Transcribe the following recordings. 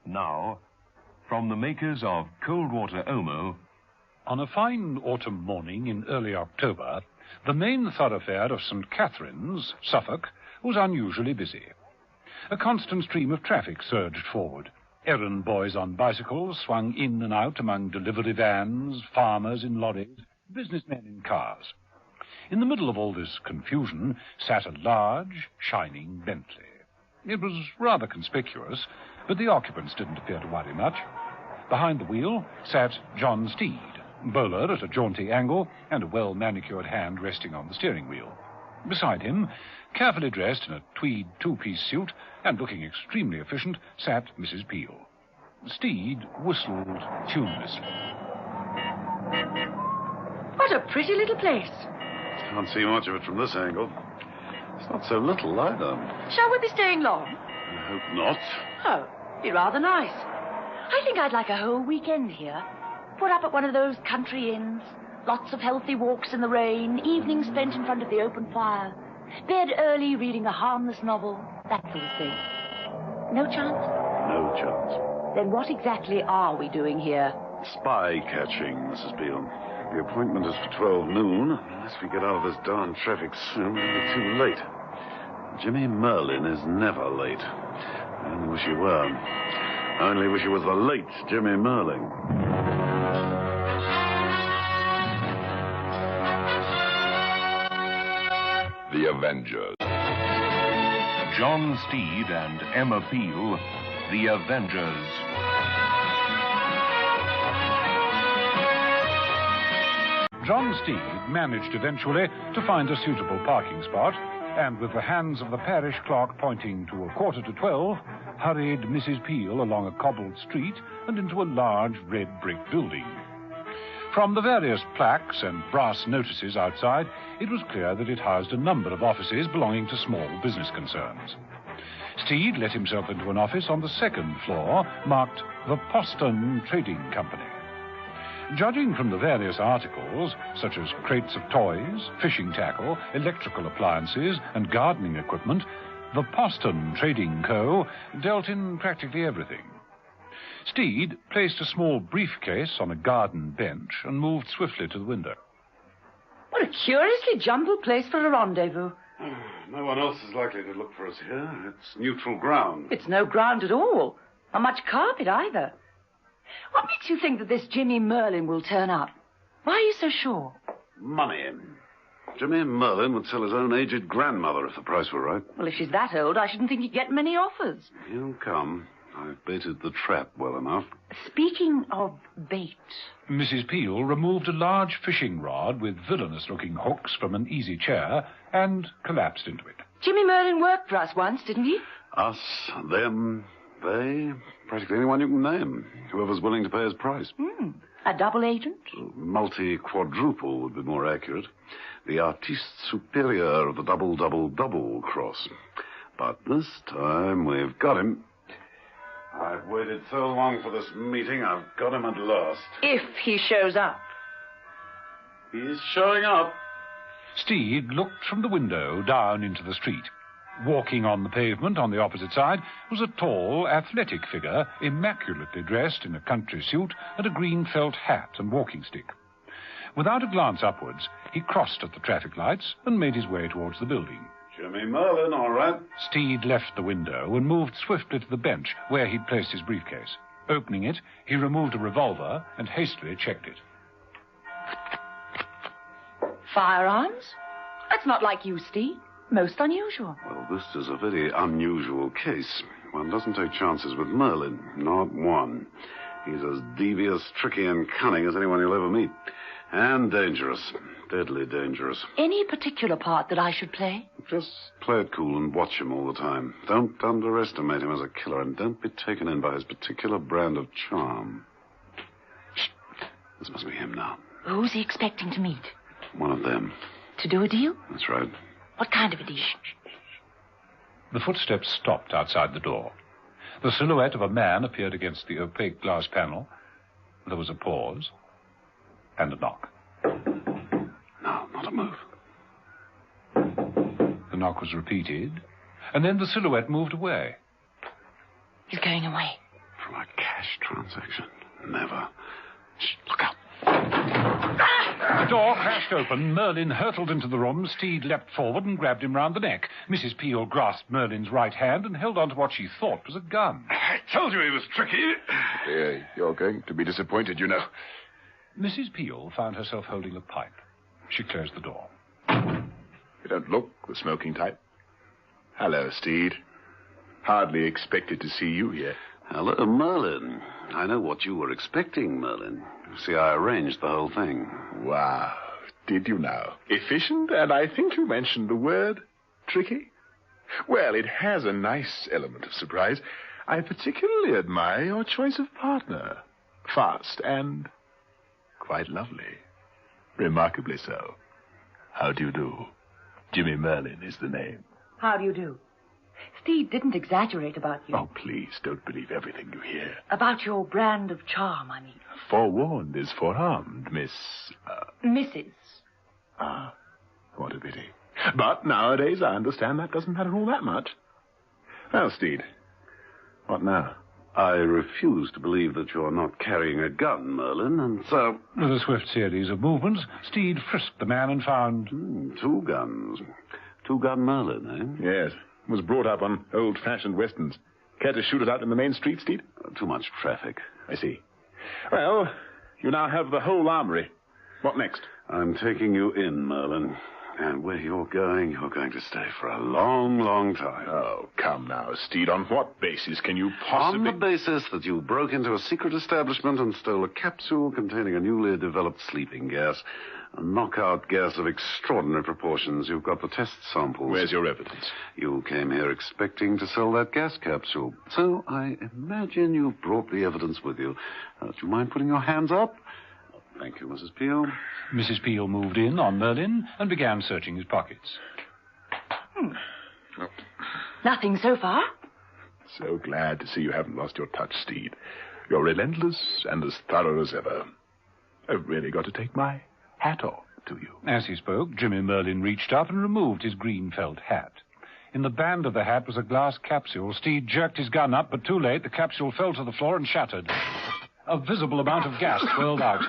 Now, from the makers of Cold Water Omo... On a fine autumn morning in early October, the main thoroughfare of St. Catherine's, Suffolk, was unusually busy. A constant stream of traffic surged forward. Errand boys on bicycles swung in and out among delivery vans, farmers in lorries, businessmen in cars. In the middle of all this confusion sat a large, shining Bentley. It was rather conspicuous, but the occupants didn't appear to worry much. Behind the wheel sat John Steed, bowler at a jaunty angle and a well-manicured hand resting on the steering wheel. Beside him, carefully dressed in a tweed two-piece suit and looking extremely efficient, sat Mrs. Peel. Steed whistled tunelessly. What a pretty little place. Can't see much of it from this angle. It's not so little either. Shall we be staying long? I hope not. Oh, be rather nice. I think I'd like a whole weekend here. Put up at one of those country inns. Lots of healthy walks in the rain, evenings spent in front of the open fire. Bed early, reading a harmless novel, that sort of thing. No chance? No chance. Then what exactly are we doing here? Spy catching, Mrs. Peel. The appointment is for 12 noon. Unless we get out of this darn traffic soon, it'll be too late. Jimmy Merlin is never late. I only wish he were. I only wish he was the late Jimmy Merlin. The Avengers. John Steed and Emma Peel, The Avengers. John Steed managed eventually to find a suitable parking spot, and with the hands of the parish clock pointing to 11:45, hurried Mrs. Peel along a cobbled street and into a large red brick building. From the various plaques and brass notices outside, it was clear that it housed a number of offices belonging to small business concerns. Steed let himself into an office on the second floor, marked the Poston Trading Company. Judging from the various articles, such as crates of toys, fishing tackle, electrical appliances, and gardening equipment, the Poston Trading Co. dealt in practically everything. Steed placed a small briefcase on a garden bench and moved swiftly to the window. What a curiously jumbled place for a rendezvous. No one else is likely to look for us here. It's neutral ground. It's no ground at all. Not much carpet either. What makes you think that this Jimmy Merlin will turn up? Why are you so sure? Money. Jimmy Merlin would sell his own aged grandmother if the price were right. Well, if she's that old, I shouldn't think he'd get many offers. He'll come. I've baited the trap well enough. Speaking of bait... Mrs. Peel removed a large fishing rod with villainous-looking hooks from an easy chair and collapsed into it. Jimmy Merlin worked for us once, didn't he? Us, them, they, practically anyone you can name. Whoever's willing to pay his price. A double agent? Multi-quadruple would be more accurate. The artiste superior of the double cross. But this time we've got him. I've waited so long for this meeting, I've got him at last. If he shows up. He's showing up. Steed looked from the window down into the street. Walking on the pavement on the opposite side was a tall, athletic figure, immaculately dressed in a country suit and a green felt hat and walking stick. Without a glance upwards, he crossed at the traffic lights and made his way towards the building. Jimmy Merlin, all right. Steed left the window and moved swiftly to the bench where he'd placed his briefcase. Opening it, he removed a revolver and hastily checked it. Firearms? That's not like you, Steed. Most unusual. Well, this is a very unusual case. One doesn't take chances with Merlin. Not one. He's as devious, tricky, and cunning as anyone you'll ever meet. And dangerous. Deadly dangerous. Any particular part that I should play? Just play it cool and watch him all the time. Don't underestimate him as a killer, and don't be taken in by his particular brand of charm. Shh. This must be him now. Who's he expecting to meet? One of them. To do a deal? That's right. What kind of a deal? The footsteps stopped outside the door. The silhouette of a man appeared against the opaque glass panel. There was a pause and a knock. No, not a move. The knock was repeated, and then the silhouette moved away. He's going away. From a cash transaction? Never. Shh, look out. The door crashed open. Merlin hurtled into the room. Steed leapt forward and grabbed him round the neck. Mrs. Peel grasped Merlin's right hand and held on to what she thought was a gun. I told you he was tricky. You're going to be disappointed, you know. Mrs. Peel found herself holding a pipe. She closed the door. You don't look the smoking type. Hello, Steed. Hardly expected to see you here. Hello, Merlin. I know what you were expecting, Merlin. See, I arranged the whole thing. Wow. Did you now? Efficient, and I think you mentioned the word tricky. Well, it has a nice element of surprise. I particularly admire your choice of partner. Fast and quite lovely. Remarkably so. How do you do? Jimmy Merlin is the name. How do you do? Steed didn't exaggerate about you. Oh, please, don't believe everything you hear. About your brand of charm, I mean. Forewarned is forearmed, Miss... Mrs. Ah, what a pity. But nowadays, I understand that doesn't matter all that much. Well, Steed, what now? I refuse to believe that you're not carrying a gun, Merlin, and so... With a swift series of movements, Steed frisked the man and found... 2 guns. 2-gun Merlin, eh? Yes. Was brought up on old-fashioned westerns. Care to shoot it out in the main street, Steed? Too much traffic. I see. Well, you now have the whole armory. What next? I'm taking you in, Merlin. And where you're going to stay for a long, long time. Oh, come now, Steed. On what basis can you possibly... On the basis that you broke into a secret establishment and stole a capsule containing a newly developed sleeping gas. A knockout gas of extraordinary proportions. You've got the test samples. Where's your evidence? You came here expecting to sell that gas capsule. So I imagine you've brought the evidence with you. Do you mind putting your hands up? Thank you, Mrs. Peel. Mrs. Peel moved in on Merlin and began searching his pockets. Nothing so far. So glad to see you haven't lost your touch, Steed. You're relentless and as thorough as ever. I've really got to take my hat off to you. As he spoke, Jimmy Merlin reached up and removed his green felt hat. In the band of the hat was a glass capsule. Steed jerked his gun up, but too late, the capsule fell to the floor and shattered. A visible amount of gas swirled out.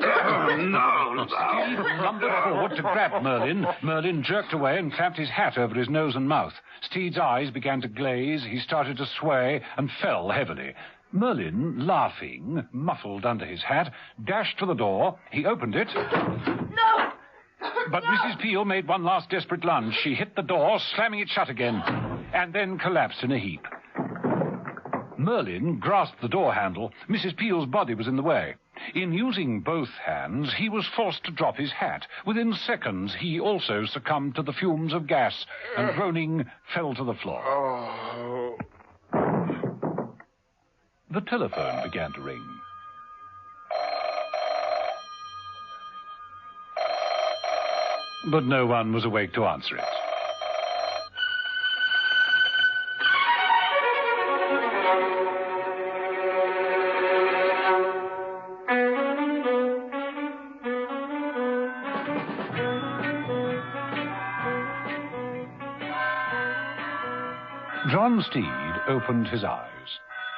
Oh, no. Steed lumbered forward to grab Merlin. Merlin jerked away and clapped his hat over his nose and mouth. Steed's eyes began to glaze. He started to sway and fell heavily. Merlin, laughing, muffled under his hat, dashed to the door. He opened it. No! But Mrs. Peel made one last desperate lunge. She hit the door, slamming it shut again, and then collapsed in a heap. Merlin grasped the door handle. Mrs. Peel's body was in the way. In using both hands, he was forced to drop his hat. Within seconds, he also succumbed to the fumes of gas and, groaning, fell to the floor. Oh. The telephone began to ring. But no one was awake to answer it. John Steed opened his eyes.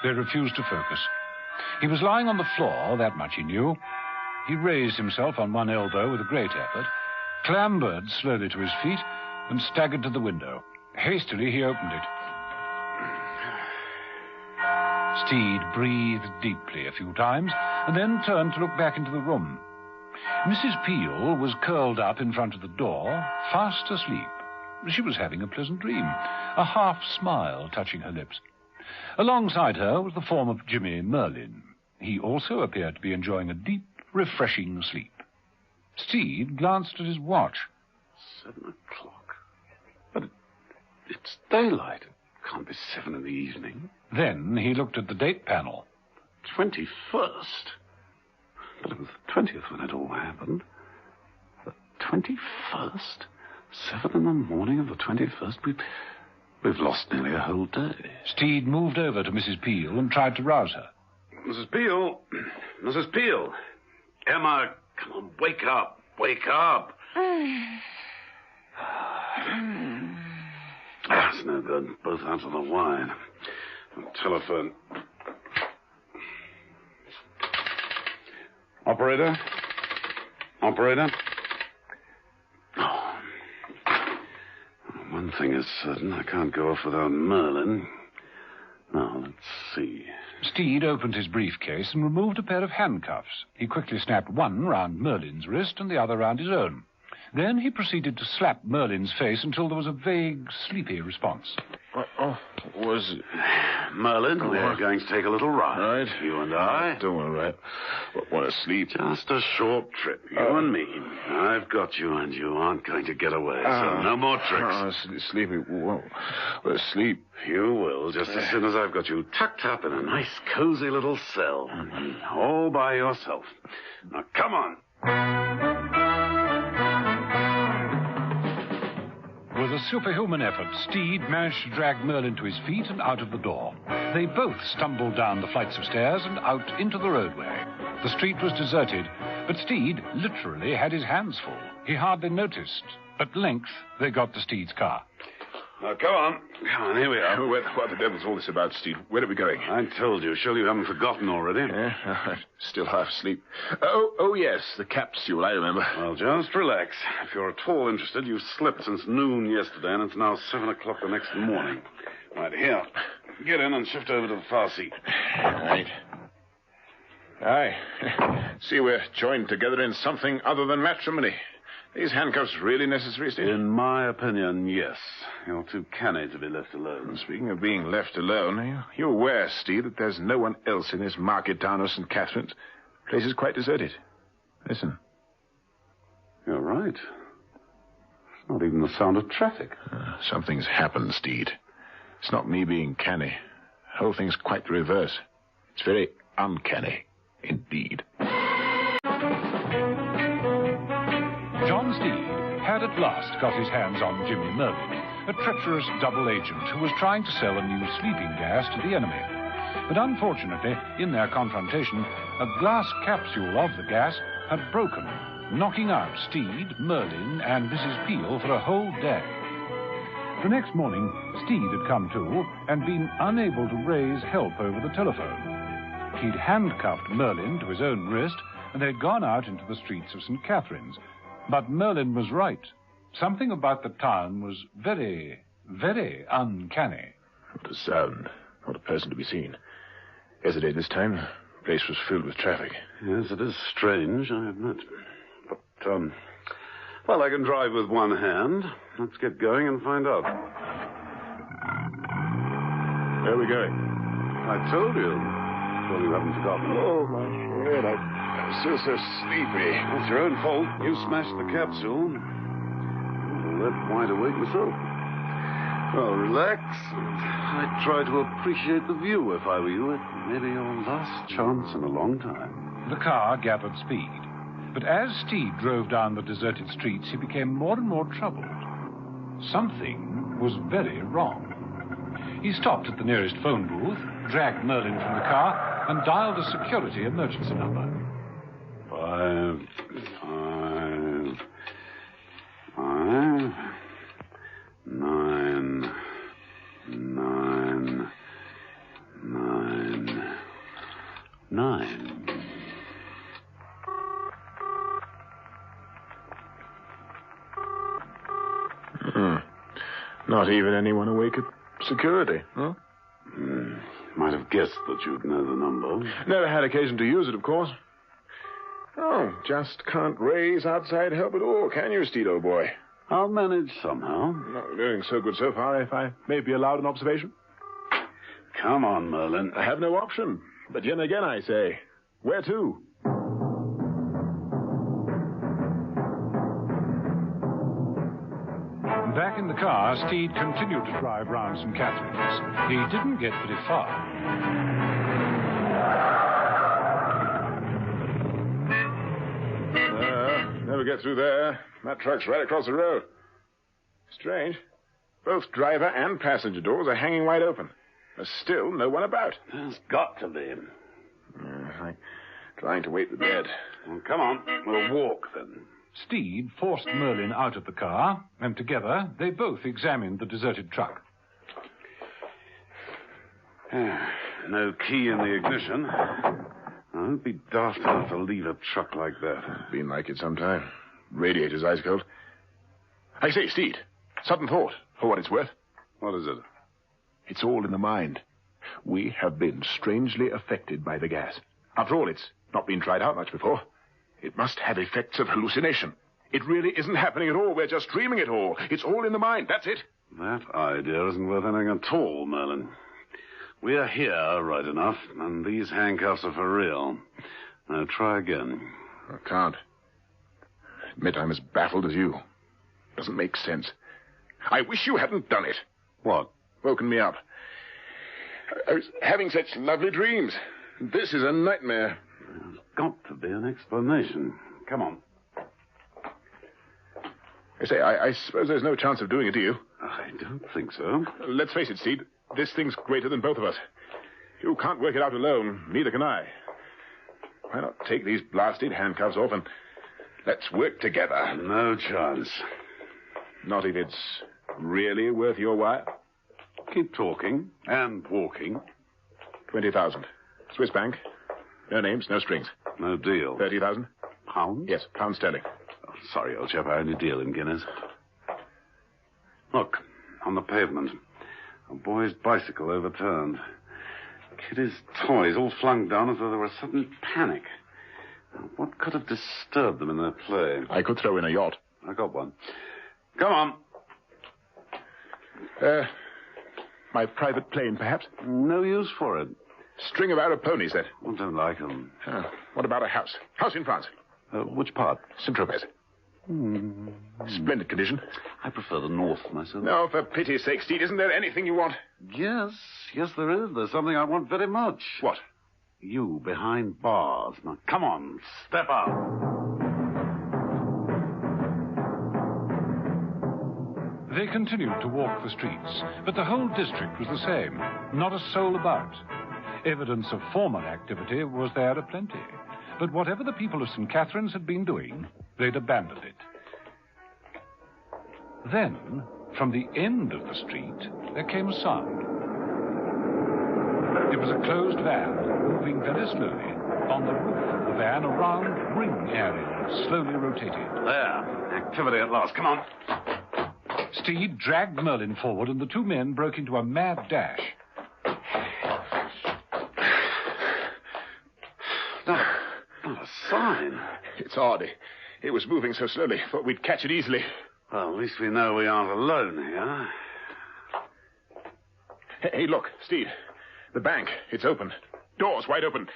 They refused to focus. He was lying on the floor, that much he knew. He raised himself on one elbow with a great effort, clambered slowly to his feet, and staggered to the window. Hastily, he opened it. Steed breathed deeply a few times, and then turned to look back into the room. Mrs. Peel was curled up in front of the door, fast asleep. She was having a pleasant dream, a half-smile touching her lips. Alongside her was the form of Jimmy Merlin. He also appeared to be enjoying a deep, refreshing sleep. Steed glanced at his watch. 7 o'clock. But it's daylight. It can't be 7 in the evening. Then he looked at the date panel. 21st. But it was the 20th when it all happened. The 21st? 7 in the morning of the 21st? We've lost nearly a whole day. Steed moved over to Mrs. Peel and tried to rouse her. Mrs. Peel! Mrs. Peel! Emma, come on, wake up. Wake up. That's no good. Both out of the wine. Telephone. Operator? Operator? Oh. One thing is certain. I can't go off without Merlin. Now, let's see. Steed opened his briefcase and removed a pair of handcuffs. He quickly snapped one round Merlin's wrist and the other round his own. Then he proceeded to slap Merlin's face until there was a vague, sleepy response. Was it? Merlin, we're going to take a little ride. Right. You and I. Don't want to ride. Want to sleep. Just a short trip, you and me. I've got you, and you aren't going to get away, so no more tricks. Sleepy. Well, sleep. You will, just as soon as I've got you tucked up in a nice, cozy little cell. All by yourself. Now, come on. With a superhuman effort, Steed managed to drag Merlin to his feet and out of the door. They both stumbled down the flights of stairs and out into the roadway. The street was deserted, but Steed literally had his hands full. He hardly noticed. At length, they got to Steed's car. Now, come on. Come on, here we are. What the devil's all this about, Steve? Where are we going? I told you. Surely you haven't forgotten already. Yeah, still half asleep. Oh, yes, the capsule, I remember. Well, just relax. If you're at all interested, you've slept since noon yesterday, and it's now 7 o'clock the next morning. Right, here. Get in and shift over to the far seat. Right. Aye. See, we're joined together in something other than matrimony. These handcuffs really necessary, Steve? In my opinion, yes. You're too canny to be left alone. Speaking of being left alone, are you aware, Steve, that there's no one else in this market town of St. Catherine's? The place is quite deserted. Listen. You're right. It's not even the sound of traffic. Something's happened, Steed. It's not me being canny. The whole thing's quite the reverse. It's very uncanny, indeed. John Steed had at last got his hands on Jimmy Merlin, a treacherous double agent who was trying to sell a new sleeping gas to the enemy. But unfortunately, in their confrontation, a glass capsule of the gas had broken, knocking out Steed, Merlin, and Mrs. Peel for a whole day. The next morning, Steed had come to and been unable to raise help over the telephone. He'd handcuffed Merlin to his own wrist, and they'd gone out into the streets of St. Catherine's. But Merlin was right. Something about the town was very, very uncanny. Not a sound, not a person to be seen. Yesterday this time, the place was filled with traffic. Yes, it is strange, I admit. But, well, I can drive with one hand. Let's get going and find out. Where are we going? I told you. Well, you haven't forgotten. Oh, my head. I'm still so sleepy. It's your own fault. You smashed the capsule. I'm a little wide awake myself. Well, relax. I'd try to appreciate the view if I were you. It may be your last chance in a long time. The car gathered speed. But as Steed drove down the deserted streets, he became more and more troubled. Something was very wrong. He stopped at the nearest phone booth, dragged Merlin from the car, and dialed a security emergency number. 5, 9, 9, 9, 9. Not even anyone awake at security, huh? Might have guessed that you'd know the number. Never had occasion to use it, of course. Oh, just can't raise outside help at all, can you, Steed, old boy? I'll manage somehow. Not doing so good so far, if I may be allowed an observation. Come on, Merlin. I have no option. But yet again, I say, where to? Back in the car, Steed continued to drive round St. Catherine's. He didn't get very far. Never get through there. That truck's right across the road. Strange. Both driver and passenger doors are hanging wide open. There's still no one about. There's got to be. I'm trying to wait the bed. Well, come on. We'll walk, then. Steed forced Merlin out of the car, and together they both examined the deserted truck. No key in the ignition. Don't be daft enough to leave a truck like that. Been like it some time. Radiator's ice cold. I say, Steed, sudden thought, for what it's worth. What is it? It's all in the mind. We have been strangely affected by the gas. After all, it's not been tried out much before. It must have effects of hallucination. It really isn't happening at all. We're just dreaming it all. It's all in the mind. That's it. That idea isn't worth anything at all, Merlin. We're here, right enough, and these handcuffs are for real. Now, try again. I can't. Admit I'm as baffled as you. Doesn't make sense. I wish you hadn't done it. What? Woken me up. I was having such lovely dreams. This is a nightmare. There's got to be an explanation. Come on. I say, I suppose there's no chance of doing it, do you? I don't think so. Let's face it, Steed. This thing's greater than both of us. You can't work it out alone. Neither can I. Why not take these blasted handcuffs off and let's work together? No chance. Not if it's really worth your while. Keep talking and walking. 20,000. Swiss bank. No names, no strings. No deal. 30,000. Pounds? Yes, pounds sterling. Oh, sorry, old chap, I only deal in guineas. Look, on the pavement. A boy's bicycle overturned. Kitty's toys all flung down as though there were a sudden panic. What could have disturbed them in their play? I could throw in a yacht. I got one. Come on. My private plane, perhaps? No use for it. String of Arab ponies, then? I don't like them. What about a house? House in France. Which part? Saint-Tropez. Splendid condition. I prefer the north myself. No, for pity's sake, Steed, isn't there anything you want? Yes, there is. There's something I want very much. What? You behind bars. Now, come on, step up. They continued to walk the streets, but the whole district was the same. Not a soul about. Evidence of former activity was there aplenty. But whatever the people of St. Catherine's had been doing, they'd abandoned it. Then, from the end of the street, there came a sound. It was a closed van, moving very slowly. On the roof of the van, a round ring area slowly rotated. There, activity at last. Come on. Steed dragged Merlin forward, and the two men broke into a mad dash. Not a sign. It's odd. It was moving so slowly. Thought we'd catch it easily. Well, at least we know we aren't alone here. Hey, look, Steed. The bank. It's open. Doors wide open.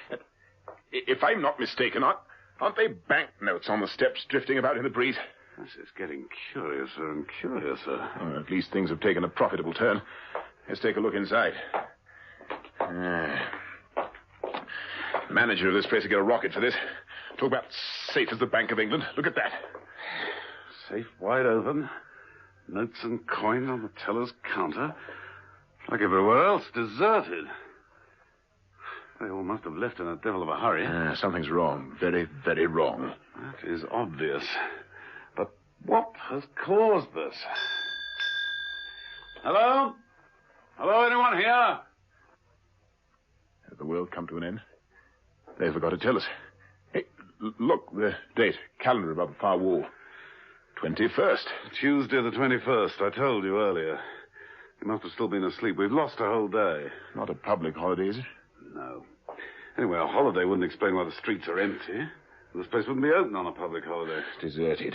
If I'm not mistaken, aren't they banknotes on the steps drifting about in the breeze? This is getting curiouser and curiouser. Well, at least things have taken a profitable turn. Let's take a look inside. Manager of this place will get a rocket for this. Talk about safe as the Bank of England. Look at that. Safe wide open. Notes and coin on the teller's counter. Like everywhere else, deserted. They all must have left in a devil of a hurry. Something's wrong. Very, very wrong. That is obvious. But what has caused this? Hello? Hello, anyone here? Has the world come to an end? They forgot to tell us. Hey, look, the date. Calendar above the far wall. 21st. Tuesday the 21st. I told you earlier. You must have still been asleep. We've lost a whole day. Not a public holiday, is it? No. Anyway, a holiday wouldn't explain why the streets are empty. This place wouldn't be open on a public holiday. Deserted.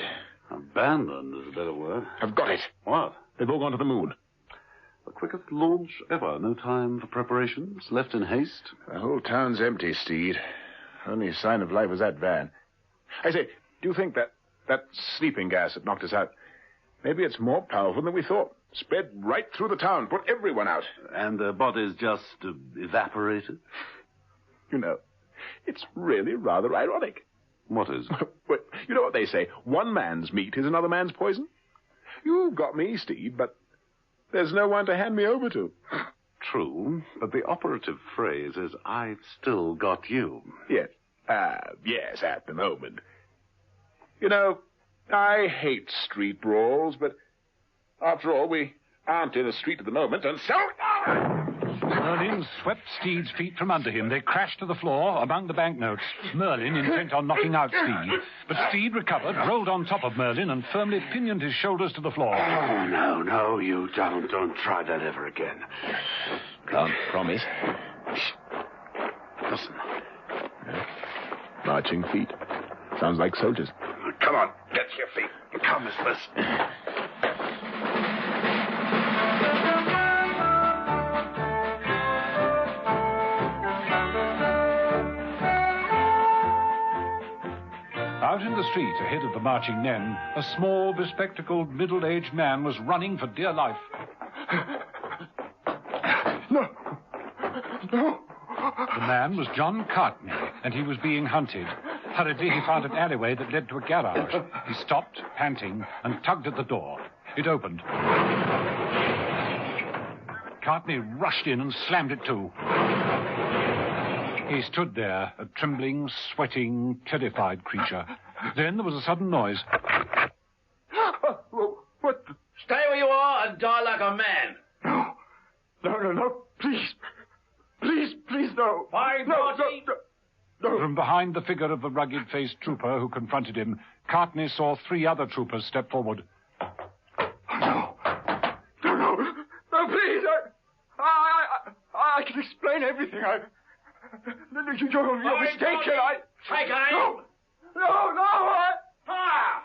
Abandoned is a better word. I've got it. What? They've all gone to the moon. The quickest launch ever. No time for preparations. Left in haste. The whole town's empty, Steed. Only sign of life was that van. I say, do you think that sleeping gas that knocked us out, maybe it's more powerful than we thought? Spread right through the town. Put everyone out. And their bodies just evaporated? You know, it's really rather ironic. What is? Well, you know what they say. One man's meat is another man's poison. You've got me, Steve, but there's no one to hand me over to. True, but the operative phrase is, I've still got you. Yes. Yes, at the moment. You know, I hate street brawls, but after all, we aren't in a street at the moment, and so... Merlin swept Steed's feet from under him. They crashed to the floor among the banknotes. Merlin intent on knocking out Steed. But Steed recovered, rolled on top of Merlin, and firmly pinioned his shoulders to the floor. Oh, no, you don't try that ever again. Can't promise. Listen. Marching feet. Sounds like soldiers. Come on, get to your feet. Come, mistress. Out in the street ahead of the marching men, a small, bespectacled, middle-aged man was running for dear life. No. The man was John Cartney, and he was being hunted. Hurriedly, he found an alleyway that led to a garage. He stopped, panting, and tugged at the door. It opened. Cartney rushed in and slammed it to. He stood there, a trembling, sweating, terrified creature. Then there was a sudden noise. What? Stay where you are and die like a man. No. Please, no. Fine, Marty. No. From behind the figure of the rugged-faced trooper who confronted him, Cartney saw 3 other troopers step forward. No, please. I can explain everything. You're mistaken. Take aim. No. Fire!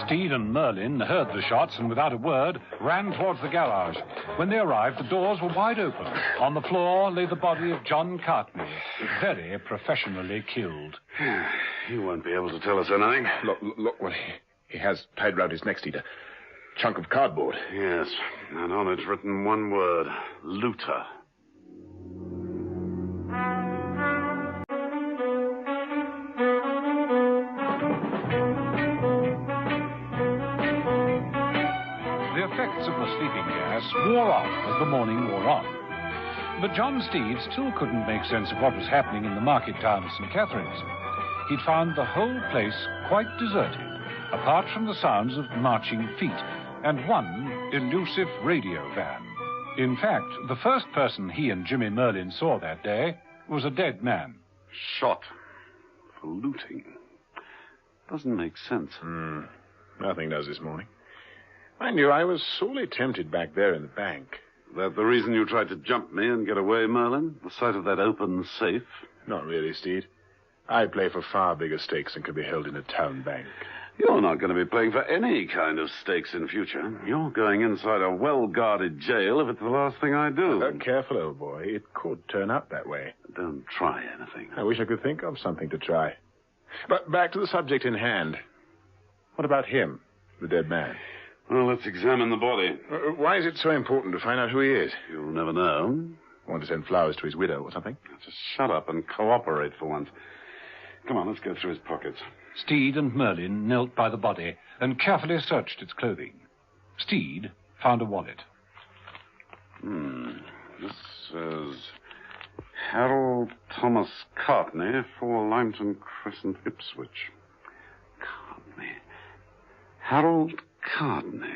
Steed and Merlin heard the shots and, without a word, ran towards the garage. When they arrived, the doors were wide open. On the floor lay the body of John Cartney, very professionally killed. He won't be able to tell us anything. Look what he has tied round his neck, Steed. A chunk of cardboard. Yes, and on it's written one word, looter. The effects of the sleeping gas wore off as the morning wore on. But John Steed still couldn't make sense of what was happening in the market town of St. Catherine's. He'd found the whole place quite deserted, apart from the sounds of marching feet and one elusive radio van. In fact, the first person he and Jimmy Merlin saw that day was a dead man. Shot for looting. Doesn't make sense. Nothing does this morning. Mind you, I was sorely tempted back there in the bank. That the reason you tried to jump me and get away, Merlin? The sight of that open safe? Not really, Steed. I play for far bigger stakes than can be held in a town bank. You're not going to be playing for any kind of stakes in future. You're going inside a well-guarded jail if it's the last thing I do. Careful, old boy. It could turn out that way. Don't try anything. I wish I could think of something to try. But back to the subject in hand. What about him, the dead man? Well, let's examine the body. Why is it so important to find out who he is? You'll never know. Want to send flowers to his widow or something? Just shut up and cooperate for once. Come on, let's go through his pockets. Steed and Merlin knelt by the body and carefully searched its clothing. Steed found a wallet. This says Harold Thomas Cartney, 4 Lympton Crescent, Ipswich. Cartney. Harold Cartney.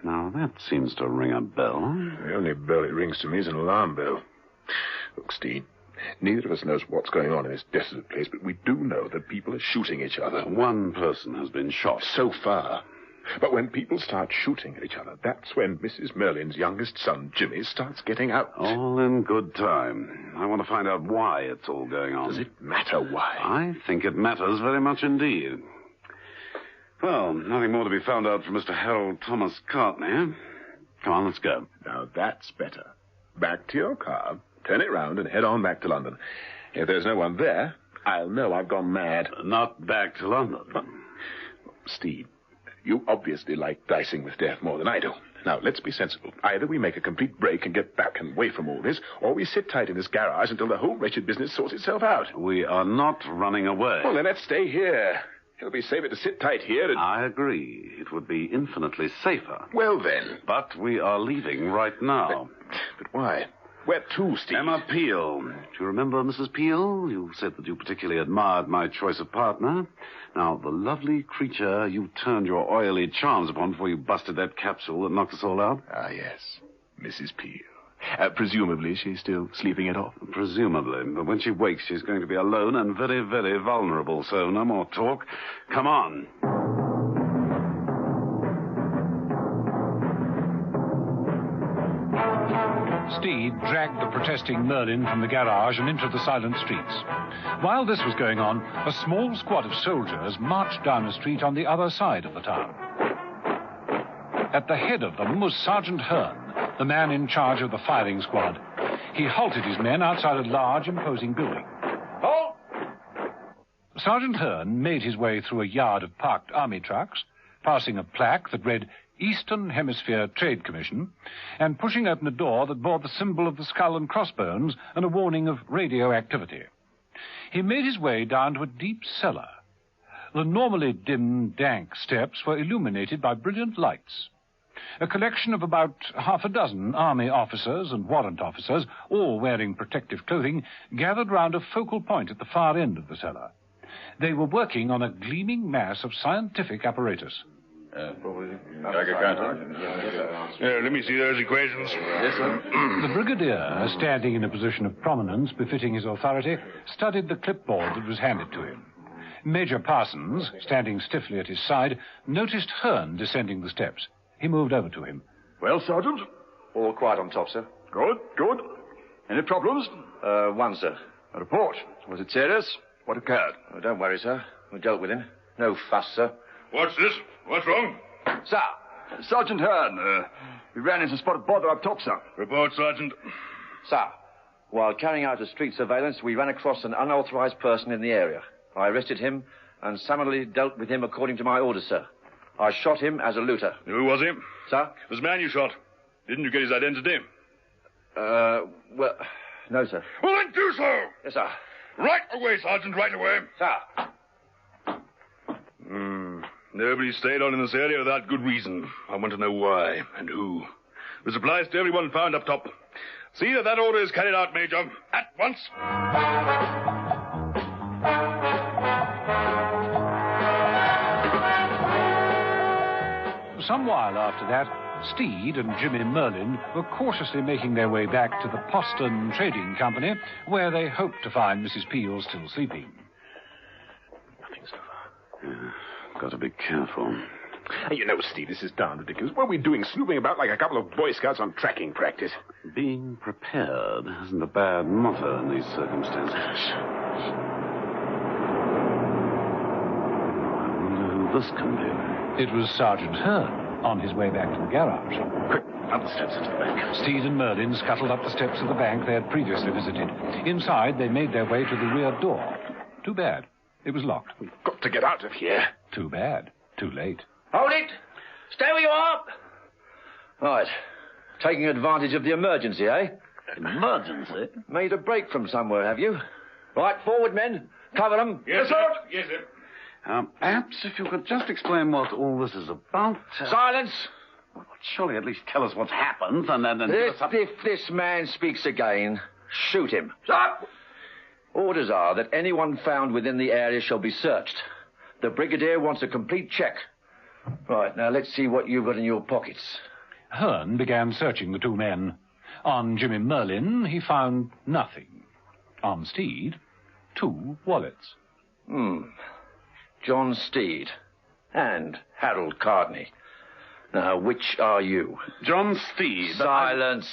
Now, that seems to ring a bell. The only bell it rings to me is an alarm bell. Look, Steed, neither of us knows what's going on in this desolate place, but we do know that people are shooting each other. One person has been shot. So far. But when people start shooting at each other, that's when Mrs. Merlin's youngest son, Jimmy, starts getting out. All in good time. I want to find out why it's all going on. Does it matter why? I think it matters very much indeed. Well, nothing more to be found out from Mr. Harold Thomas Cartney. Come on, let's go. Now, that's better. Back to your car, turn it round, and head on back to London. If there's no one there, I'll know I've gone mad. Not back to London. Steve, you obviously like dicing with death more than I do. Now, let's be sensible. Either we make a complete break and get back and away from all this, or we sit tight in this garage until the whole wretched business sorts itself out. We are not running away. Well, then let's stay here. It'll be safer to sit tight here and... I agree. It would be infinitely safer. Well, then. But we are leaving right now. But why? Where to, Steve? Emma Peel. Do you remember Mrs. Peel? You said that you particularly admired my choice of partner. Now, the lovely creature you turned your oily charms upon before you busted that capsule that knocked us all out. Ah, yes. Mrs. Peel. Presumably she's still sleeping it off. Presumably. But when she wakes, she's going to be alone and very, very vulnerable. So no more talk. Come on. Steed dragged the protesting Merlin from the garage and into the silent streets. While this was going on, a small squad of soldiers marched down a street on the other side of the town. At the head of them was Sergeant Hearn, the man in charge of the firing squad. He halted his men outside a large, imposing building. Halt! Sergeant Hearn made his way through a yard of parked army trucks, passing a plaque that read Eastern Hemisphere Trade Commission, and pushing open a door that bore the symbol of the skull and crossbones and a warning of radioactivity. He made his way down to a deep cellar. The normally dim, dank steps were illuminated by brilliant lights. A collection of about half a dozen army officers and warrant officers, all wearing protective clothing, gathered round a focal point at the far end of the cellar. They were working on a gleaming mass of scientific apparatus. Let me see those equations. Yes, sir. The brigadier, standing in a position of prominence befitting his authority, studied the clipboard that was handed to him. Major Parsons, standing stiffly at his side, noticed Hearn descending the steps. He moved over to him. Well, Sergeant? All quiet on top, sir. Good, good. Any problems? One, sir. A report. Was it serious? What occurred? Oh, don't worry, sir. We dealt with him. No fuss, sir. What's this? What's wrong? Sir! Sergeant Hearn, we ran into a spot of bother up top, sir. Report, Sergeant. Sir, while carrying out a street surveillance, we ran across an unauthorized person in the area. I arrested him and summarily dealt with him according to my orders, sir. I shot him as a looter. Who was he? Sir? It was the man you shot. Didn't you get his identity? Well, no, sir. Well, then do so! Yes, sir. Right away, Sergeant, right away. Sir! Nobody stayed on in this area without good reason. I want to know why and who. The supplies to everyone found up top. See that order is carried out, Major. At once. Some while after that, Steed and Jimmy Merlin were cautiously making their way back to the Poston Trading Company, where they hoped to find Mrs. Peel still sleeping. Nothing so far. Yeah, got to be careful. You know, Steve, this is darn ridiculous. What are we doing, snooping about like a couple of Boy Scouts on tracking practice? Being prepared isn't a bad motto in these circumstances. I wonder who this can be. It was Sergeant Hearn on his way back to the garage. Quick, up the steps into the bank. Steed and Merlin scuttled up the steps of the bank they had previously visited. Inside, they made their way to the rear door. Too bad. It was locked. We've got to get out of here. Too bad. Too late. Hold it! Stay where you are! Right. Taking advantage of the emergency, eh? Emergency? Made a break from somewhere, have you? Right, forward, men. Cover them. Yes, sir. Yes, sir. Perhaps if you could just explain what all this is about. Silence! Well, surely at least tell us what's happened and then... If this man speaks again, shoot him. Stop! Orders are that anyone found within the area shall be searched. The Brigadier wants a complete check. Right, now let's see what you've got in your pockets. Hearn began searching the two men. On Jimmy Merlin, he found nothing. On Steed, 2 wallets. John Steed and Harold Cardney. Now, which are you? John Steed. Silence.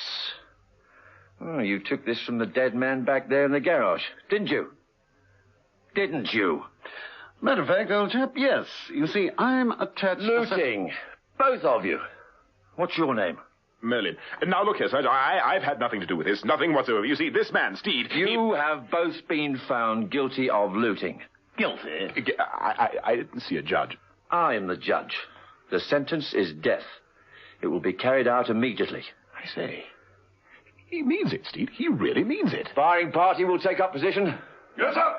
Oh, you took this from the dead man back there in the garage, didn't you? Didn't you? Matter of fact, old chap, yes. You see, I'm attached... Looting. Both of you. What's your name? Merlin. Now, look here, Sergeant. I've had nothing to do with this. Nothing whatsoever. You see, this man, Steed... You have both been found guilty of looting. Guilty? I didn't see a judge. I am the judge. The sentence is death. It will be carried out immediately. I say. He means it, Steed. He really means it. Firing party will take up position. Yes, sir.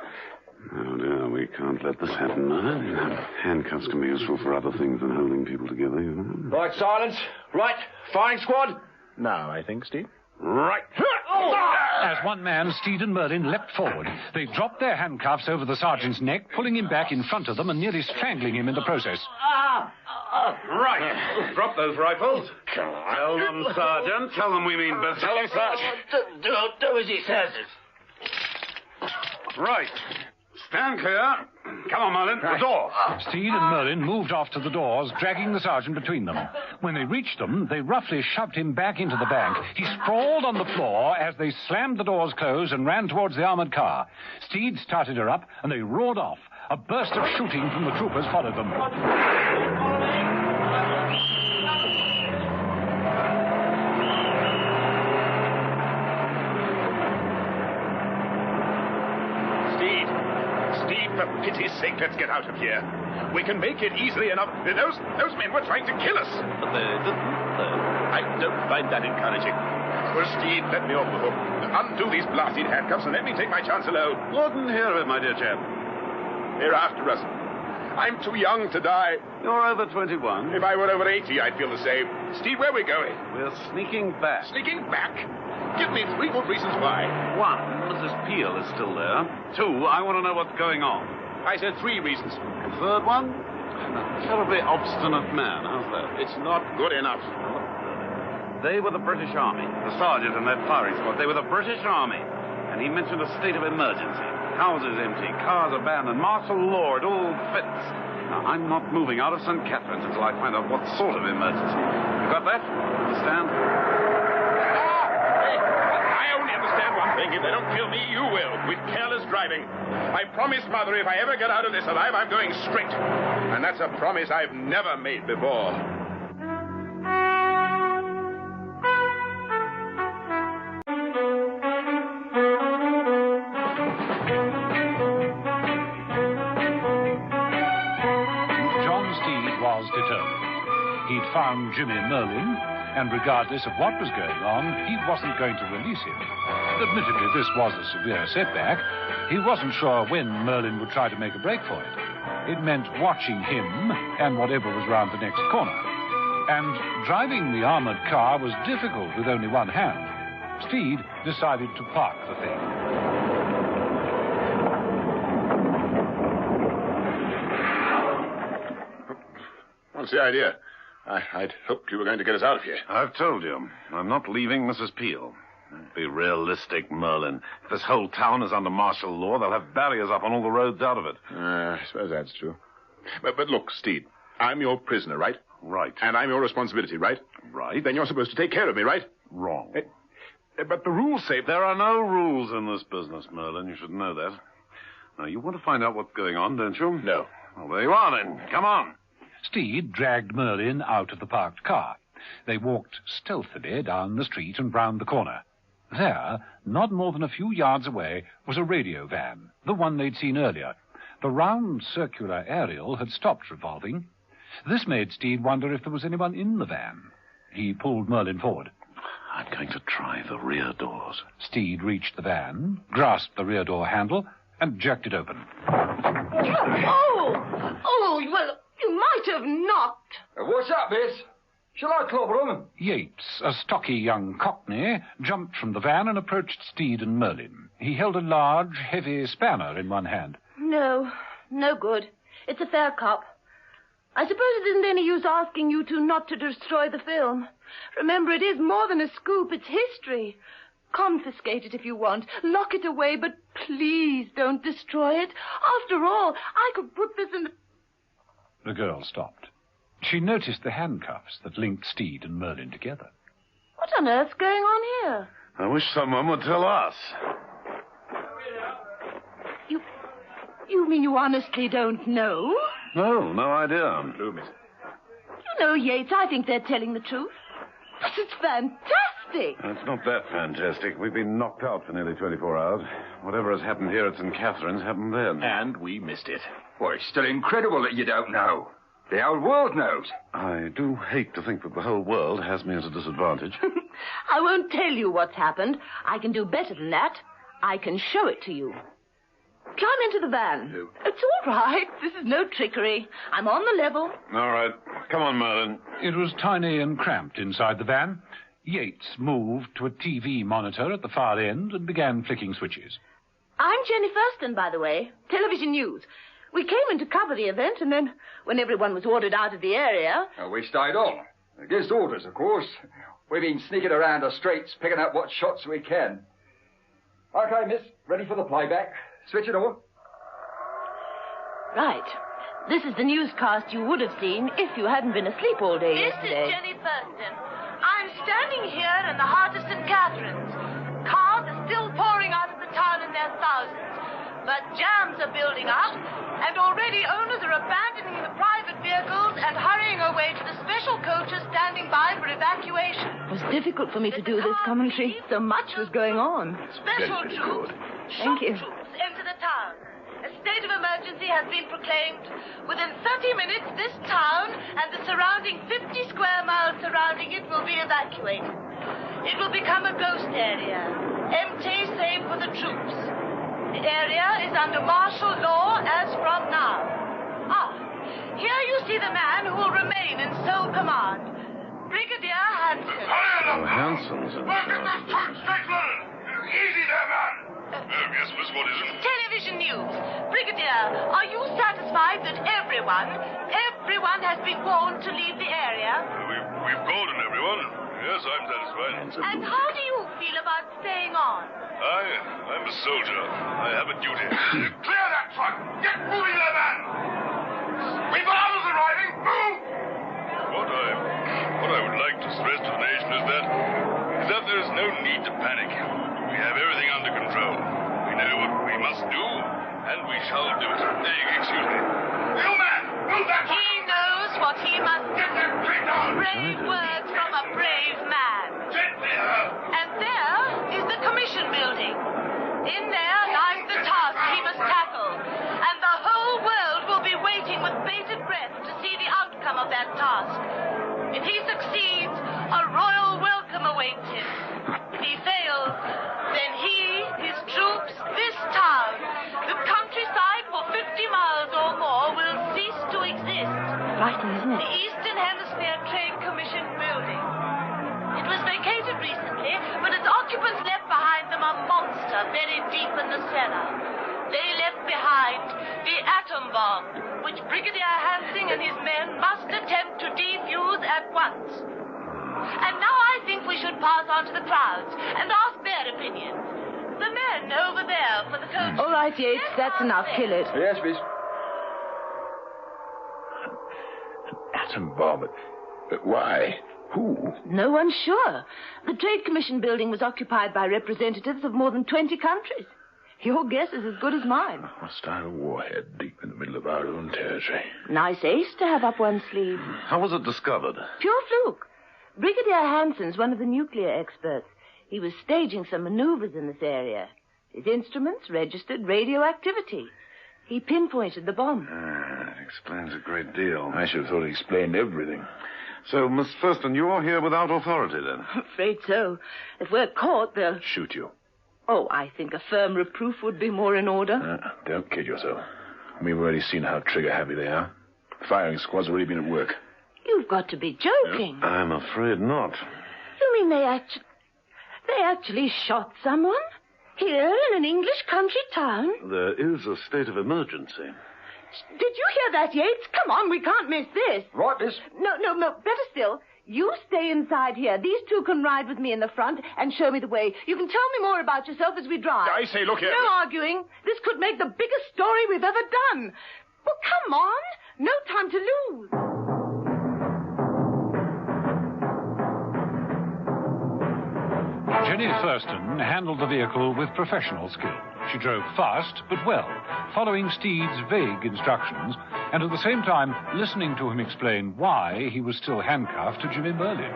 Oh, dear, we can't let this happen, Merlin. Handcuffs can be useful for other things than holding people together, you know. Right, silence. Right, firing squad. Now, I think, Steve. Right. As one man, Steed and Merlin leapt forward. They dropped their handcuffs over the sergeant's neck, pulling him back in front of them and nearly strangling him in the process. Right. Drop those rifles. Tell them, Sergeant. Tell them we mean business. Tell him, Sergeant. Do as he says. Right. Stand clear. Come on, Merlin. The door. Steed and Merlin moved off to the doors, dragging the sergeant between them. When they reached them, they roughly shoved him back into the bank. He sprawled on the floor as they slammed the doors closed and ran towards the armored car. Steed started her up, and they roared off. A burst of shooting from the troopers followed them. For pity's sake, let's get out of here. We can make it easily enough. Those men were trying to kill us. But they didn't. I don't find that encouraging. Well, Steve, let me off the hook. Undo these blasted handcuffs and let me take my chance alone. Wouldn't hear of it, my dear chap. They're after us. I'm too young to die. You're over 21. If I were over 80, I'd feel the same. Steve, where are we going? We're sneaking back. Sneaking back? Give me 3 good reasons why. 1, Mrs. Peel is still there. 2, I want to know what's going on. I said 3 reasons. The third one? A terribly obstinate man. How's that? It's not good enough. They were the British Army. The sergeant and that firing squad. They were the British Army. And he mentioned a state of emergency. Houses empty, cars abandoned, martial law, it all fits. Now, I'm not moving out of St. Catherine's until I find out what sort of emergency. You got that? Understand? If they don't kill me, you will, with careless driving. I promised Mother if I ever get out of this alive, I'm going straight. And that's a promise I've never made before. John Steed was determined. He'd found Jimmy Merlin, and regardless of what was going on, he wasn't going to release him. Admittedly, this was a severe setback. He wasn't sure when Merlin would try to make a break for it. It meant watching him and whatever was round the next corner. And driving the armored car was difficult with only one hand. Steed decided to park the thing. What's the idea? I'd hoped you were going to get us out of here. I've told you. I'm not leaving Mrs. Peel. Be realistic, Merlin. If this whole town is under martial law, they'll have barriers up on all the roads out of it. I suppose that's true. But look, Steed, I'm your prisoner, right? Right. And I'm your responsibility, right? Right. Then you're supposed to take care of me, right? Wrong. But the rules say... There are no rules in this business, Merlin. You should know that. Now, you want to find out what's going on, don't you? No. Well, there you are, then. Come on. Steed dragged Merlin out of the parked car. They walked stealthily down the street and round the corner. There, not more than a few yards away, was a radio van, the one they'd seen earlier. The round circular aerial had stopped revolving. This made Steed wonder if there was anyone in the van. He pulled Merlin forward. I'm going to try the rear doors. Steed reached the van, grasped the rear door handle, and jerked it open. Oh, well, you might have knocked. What's up, miss? Shall I clobber him? Yates, a stocky young cockney, jumped from the van and approached Steed and Merlin. He held a large, heavy spanner in one hand. No good. It's a fair cop. I suppose it isn't any use asking you two not to destroy the film. Remember, it is more than a scoop. It's history. Confiscate it if you want. Lock it away, but please don't destroy it. After all, I could put this in... The girl stopped. She noticed the handcuffs that linked Steed and Merlin together. What on earth's going on here? I wish someone would tell us. You mean you honestly don't know? No idea. You know, Yates, I think they're telling the truth. But it's fantastic. It's not that fantastic. We've been knocked out for nearly 24 hours. Whatever has happened here at St. Catherine's happened then. And we missed it. Well, it's still incredible that you don't know. The whole world knows. I do hate to think that the whole world has me at a disadvantage. I won't tell you what's happened. I can do better than that. I can show it to you. climb into the van. No. It's all right. This is no trickery. I'm on the level. All right. Come on, Merlin. It was tiny and cramped inside the van. Yates moved to a TV monitor at the far end and began flicking switches. I'm Jenny Thurston, by the way. Television News. We came in to cover the event, and then when everyone was ordered out of the area... We stayed on. Against orders, of course. We've been sneaking around the streets, picking up what shots we can. OK, miss. Ready for the playback. Switch it on. Right. This is the newscast you would have seen if you hadn't been asleep all day yesterday. This is Jenny Thurston. I'm standing here in the heart of St. Catherine's. Cars are still pouring out of the town in their thousands. But jams are building up, and already owners are abandoning the private vehicles and hurrying away to the special coaches standing by for evacuation. It was difficult for me to do this commentary. So much was going on. Special troops, Thank you. troops enter the town. A state of emergency has been proclaimed. Within 30 minutes, this town and the surrounding 50 square miles surrounding it will be evacuated. It will become a ghost area, empty save for the troops. The area is under martial law as from now. Here you see the man who will remain in sole command. Brigadier Hanson. Oh, Hanson's in Easy there, man. Yes, miss, what is it? Television News. Brigadier, are you satisfied that everyone has been warned to leave the area? We've called on everyone. Yes, I'm satisfied. And how do you feel about staying on? I'm a soldier. I have a duty. Clear that truck! Get moving there, man! We've got others arriving! Move! What I would like to stress to the nation is that there is no need to panic. We have everything under control. We know what we must do, and we shall do it. Excuse me. You man! Move that truck! He knows what he must do. Get that crate down! Brave words from a brave man. Gently, And there is the commission building. In there lies the task he must tackle. And the whole world will be waiting with bated breath to see the outcome of that task. If he succeeds, a royal welcome awaits him. If he fails, then he, his troops, this town, the countryside for 50 miles or more will cease to exist. Frightening, isn't it? The Eastern Hemisphere Trade Commission building. It was vacated recently, but its occupants left behind them a monster buried deep in the cellar. They left behind the atom bomb, which Brigadier Hansing and his men must attempt to defuse at once. And now I think we should pass on to the crowds and ask their opinions. The men over there for the coach. All right, Yates, that's enough. Kill it. Yes, miss. Atom bomb. But why? Who? No one's sure. The Trade Commission building was occupied by representatives of more than 20 countries. Your guess is as good as mine. A hostile warhead deep in the middle of our own territory. Nice ace to have up one's sleeve. How was it discovered? Pure fluke. Brigadier Hanson's one of the nuclear experts. He was staging some maneuvers in this area. His instruments registered radioactivity. He pinpointed the bomb. That explains a great deal. I should have thought it explained everything. So, Miss Thurston, you're here without authority, then? I'm afraid so. If we're caught, they'll... Shoot you. Oh, I think a firm reproof would be more in order. Don't kid yourself. We've already seen how trigger-happy they are. Firing squad's already been at work. You've got to be joking. I'm afraid not. You mean they actually shot someone? Here in an English country town? There is a state of emergency. Did you hear that, Yates? Come on, we can't miss this. Right, miss. No. Better still, you stay inside here. These two can ride with me in the front and show me the way. You can tell me more about yourself as we drive. I say, look here. No arguing. This could make the biggest story we've ever done. Well, come on. No time to lose. Jenny Thurston handled the vehicle with professional skill. She drove fast but well, following Steed's vague instructions, and at the same time listening to him explain why he was still handcuffed to Jimmy Merlin.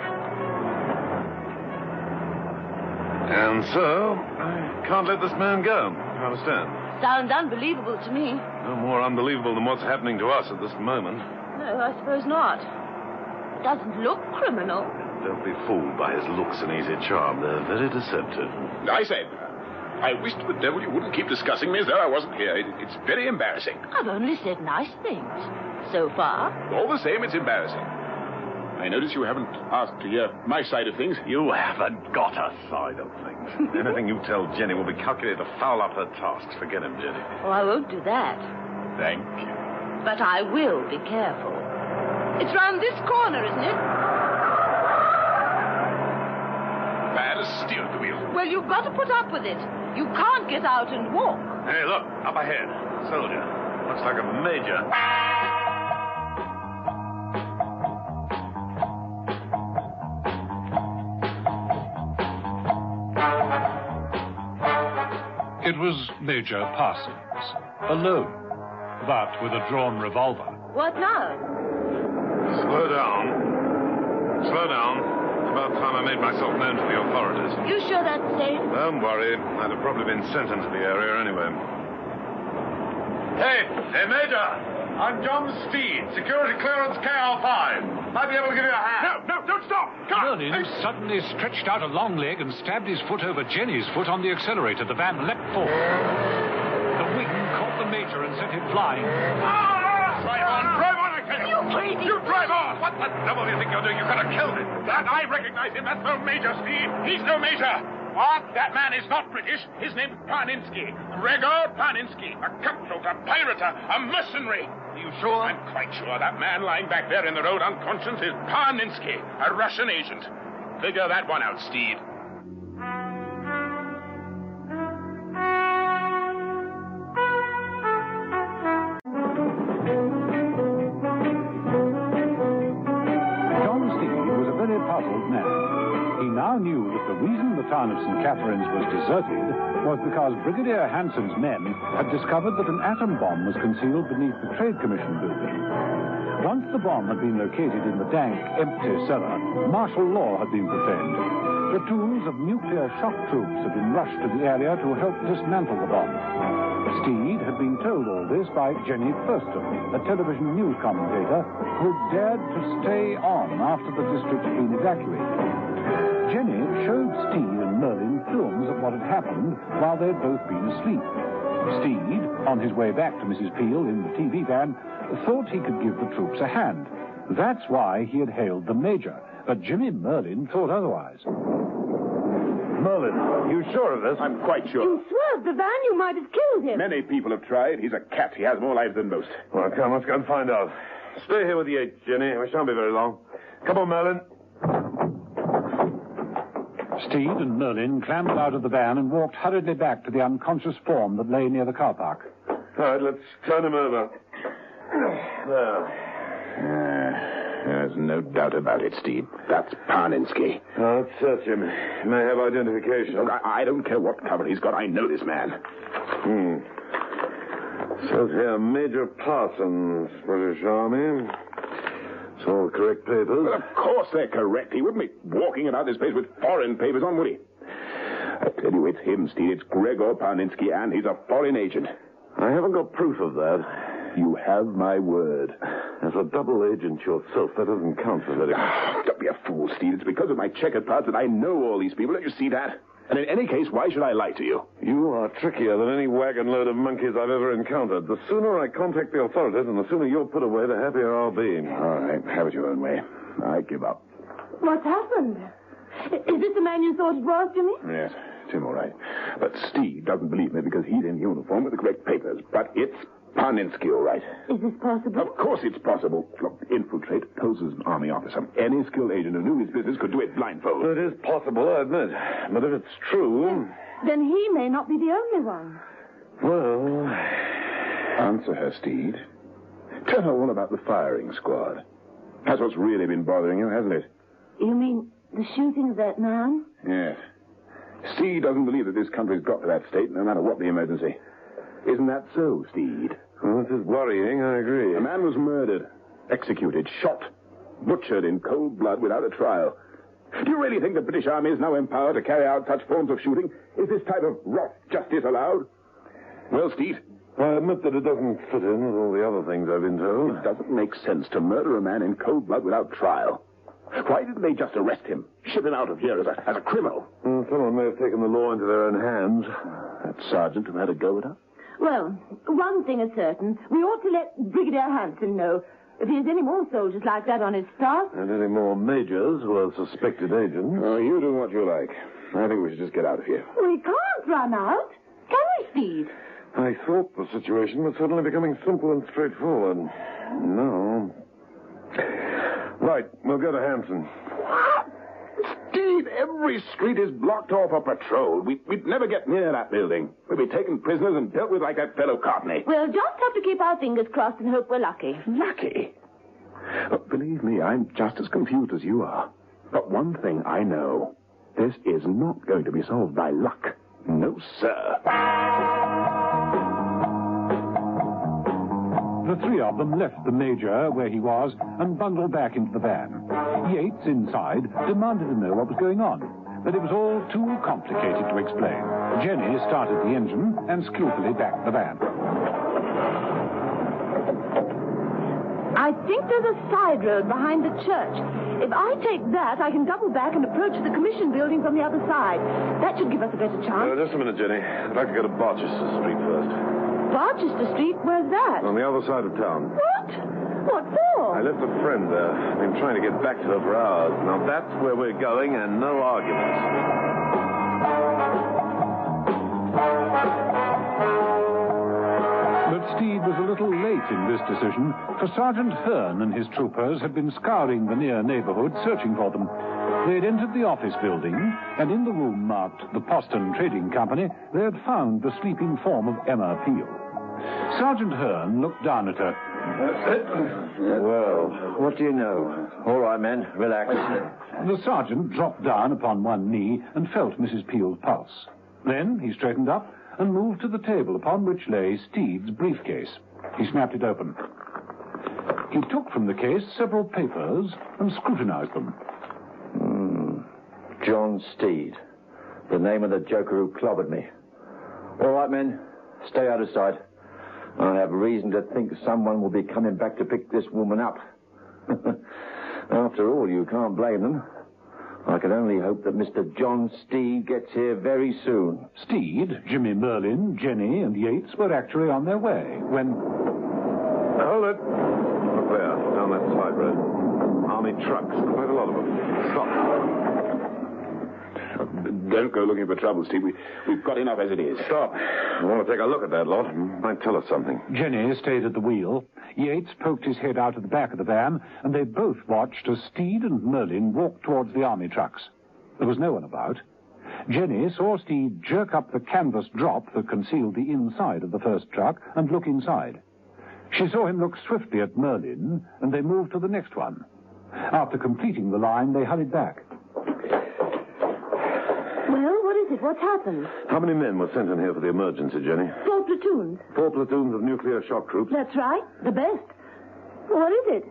And so, I can't let this man go. You understand? Sounds unbelievable to me. No more unbelievable than what's happening to us at this moment. No, I suppose not. It doesn't look criminal. Don't be fooled by his looks and easy charm. They're very deceptive. I say, I wish to the devil you wouldn't keep discussing me as though I wasn't here. It's very embarrassing. I've only said nice things. So far. All the same, it's embarrassing. I notice you haven't asked to hear my side of things. You haven't got a side of things. Anything you tell Jenny will be calculated to foul up her tasks. Forget him, Jenny. Oh, I won't do that. Thank you. But I will be careful. It's round this corner, isn't it? Bad as steer at the wheel. Well, you've got to put up with it. You can't get out and walk. Hey, look, up ahead. Soldier. Looks like a major. It was Major Parsons, alone, but with a drawn revolver. What now? Slow down. Slow down. It's about time I made myself known to the authorities. You sure that's safe? Don't worry. I'd have probably been sent into the area anyway. Hey, Major! I'm John Steed, security clearance KL5. Might be able to give you a hand. No, don't stop! Come Merlin suddenly stretched out a long leg and stabbed his foot over Jenny's foot on the accelerator. The van leapt forward. The wing caught the Major and sent him flying. Drive on, I tell you! You drive on! What the devil do you think you're doing? You could have killed him. That I recognize him. That's no Major, Steve. He's no Major. What? That man is not British. His name's Parninsky. Gregor Parninsky. A cutthroat, a pirate, a mercenary. Are you sure? I'm quite sure. That man lying back there in the road unconscious is Parninsky, a Russian agent. Figure that one out, Steed. Knew that the reason the town of St. Catherine's was deserted was because Brigadier Hanson's men had discovered that an atom bomb was concealed beneath the Trade Commission building. Once the bomb had been located in the dank, empty cellar, martial law had been proclaimed. Platoons of nuclear shock troops had been rushed to the area to help dismantle the bomb. Steed had been told all this by Jenny Thurston, a television news commentator who dared to stay on after the district had been evacuated. Jenny showed Steed and Merlin films of what had happened while they'd both been asleep. Steed, on his way back to Mrs. Peel in the TV van, thought he could give the troops a hand. That's why he had hailed the Major. But Jimmy Merlin thought otherwise. Merlin, are you sure of this? I'm quite sure. You swerved the van. You might have killed him. Many people have tried. He's a cat. He has more lives than most. Well, come, let's go and find out. Stay here with the 8, Jenny. We shan't be very long. Come on, Merlin. Steed and Merlin clambered out of the van and walked hurriedly back to the unconscious form that lay near the car park. All right, let's turn him over. There. There's no doubt about it, Steve. That's Parninsky. Now, let's search him. He may have identification. Look, I don't care what cover he's got. I know this man. Says here, Major Parsons, British Army. It's all the correct papers. Well, of course they're correct. He wouldn't be walking about this place with foreign papers on, would he? I tell you, it's him, Steve. It's Gregor Parninsky, and he's a foreign agent. I haven't got proof of that. You have my word. As a double agent yourself, that doesn't count for very much. Don't be a fool, Steve. It's because of my checkered past that I know all these people. Don't you see that? And in any case, why should I lie to you? You are trickier than any wagon load of monkeys I've ever encountered. The sooner I contact the authorities and the sooner you're put away, the happier I'll be. All right, have it your own way. I give up. What's happened? Is this the man you thought it was, Jimmy? Yes, Tim, all right. But Steve doesn't believe me because he's in uniform with the correct papers. But it's Parninsky, all right. Is this possible? Of course it's possible. Look, infiltrate, pose as an army officer. Any skilled agent who knew his business could do it blindfold. It is possible, I admit. But if it's true... Then he may not be the only one. Well... Answer her, Steed. Tell her all about the firing squad. That's what's really been bothering you, hasn't it? You mean the shooting of that man? Yes. Steed doesn't believe that this country's got to that state, no matter what the emergency. Isn't that so, Steed? Well, this is worrying, I agree. A man was murdered, executed, shot, butchered in cold blood without a trial. Do you really think the British Army is now empowered to carry out such forms of shooting? Is this type of rough justice allowed? Well, Steed? I admit that it doesn't fit in with all the other things I've been told. It doesn't make sense to murder a man in cold blood without trial. Why didn't they just arrest him, ship him out of here as a criminal. Someone may have taken the law into their own hands. That sergeant who had a go at her? Well, one thing is certain. We ought to let Brigadier Hanson know. If he has any more soldiers like that on his staff... And any more majors who are suspected agents. Oh, you do what you like. I think we should just get out of here. We can't run out. Can we, Steve? I thought the situation was suddenly becoming simple and straightforward. No. Right, we'll go to Hanson. What? Steve, every street is blocked off for patrol. We'd never get near that building. We'd be taken prisoners and dealt with like that fellow Courtney. We'll just have to keep our fingers crossed and hope we're lucky. Lucky? Believe me, I'm just as confused as you are. But one thing I know. This is not going to be solved by luck. No, sir. The three of them left the Major where he was and bundled back into the van. Yates, inside, demanded to know what was going on, but it was all too complicated to explain. Jenny started the engine and skillfully backed the van. I think there's a side road behind the church. If I take that, I can double back and approach the commission building from the other side. That should give us a better chance. Just a minute, Jenny. I'd like to go to Barchester Street first. Barchester Street? Where's that? On the other side of town. What? What for? I left a friend there. I've been trying to get back to her for hours. Now, that's where we're going, and no arguments. But Steve was a little late in this decision, for Sergeant Hearn and his troopers had been scouring the near neighborhood, searching for them. They had entered the office building, and in the room marked the Poston Trading Company, they had found the sleeping form of Emma Peel. Sergeant Hearn looked down at her. Well, what do you know? All right, men, relax. The sergeant dropped down upon one knee and felt Mrs. Peel's pulse. Then he straightened up and moved to the table upon which lay Steve's briefcase. He snapped it open. He took from the case several papers and scrutinized them. John Steed, the name of the joker who clobbered me. All right, men, stay out of sight. I have reason to think someone will be coming back to pick this woman up. After all, you can't blame them. I can only hope that Mr. John Steed gets here very soon. Steed, Jimmy Merlin, Jenny, and Yates were actually on their way when... Hold it. Look there, down that side road. Army trucks, quite a lot of them. Stop. Don't go looking for trouble, Steve. We've got enough as it is. Stop. I want to take a look at that lot. Might tell us something. Jenny stayed at the wheel. Yates poked his head out of the back of the van, and they both watched as Steed and Merlin walked towards the army trucks. There was no one about. Jenny saw Steed jerk up the canvas drop that concealed the inside of the first truck and look inside. She saw him look swiftly at Merlin, and they moved to the next one. After completing the line, they hurried back. Well, what is it? What's happened? How many men were sent in here for the emergency, Jenny? 4 platoons. 4 platoons of nuclear shock troops? That's right. The best. What is it?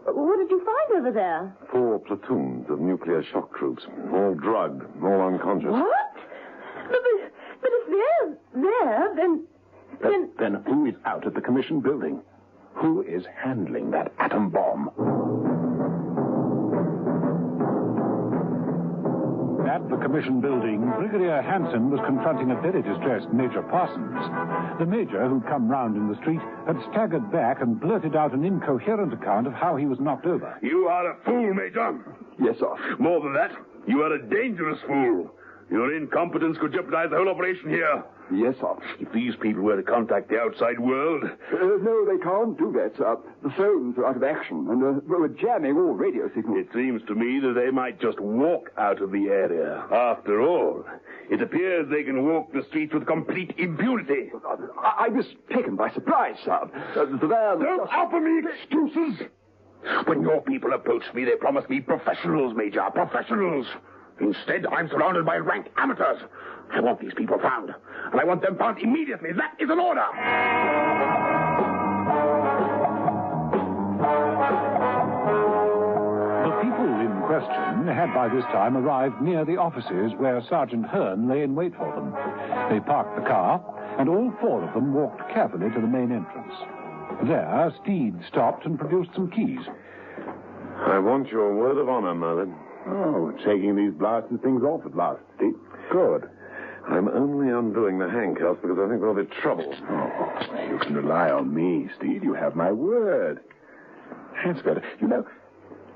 What did you find over there? 4 platoons of nuclear shock troops. All drugged, all unconscious. What? But if they're there, then... Then who is out at the commission building? Who is handling that atom bomb? At the commission building, Brigadier Hanson was confronting a very distressed Major Parsons. The Major, who'd come round in the street, had staggered back and blurted out an incoherent account of how he was knocked over. You are a fool, Major. Yes, sir. More than that, you are a dangerous fool. Your incompetence could jeopardize the whole operation here. Yes, sir. If these people were to contact the outside world... No, they can't do that, sir. The phones are out of action, and we're jamming all radio signals. It seems to me that they might just walk out of the area. After all, it appears they can walk the streets with complete impunity. I was taken by surprise, sir. The van... Don't offer me excuses! When your people approached me, they promised me professionals, Major, professionals. Instead, I'm surrounded by rank amateurs. I want these people found, and I want them found immediately. That is an order. The people in question had by this time arrived near the offices where Sergeant Hearn lay in wait for them. They parked the car, and all 4 of them walked carefully to the main entrance. There, Steed stopped and produced some keys. I want your word of honor, Merlin. Oh, taking these blasted things off at last, Steve. Good. I'm only undoing the handcuffs because I think there'll be trouble. Oh, you can rely on me, Steve. You have my word. That's better. You know,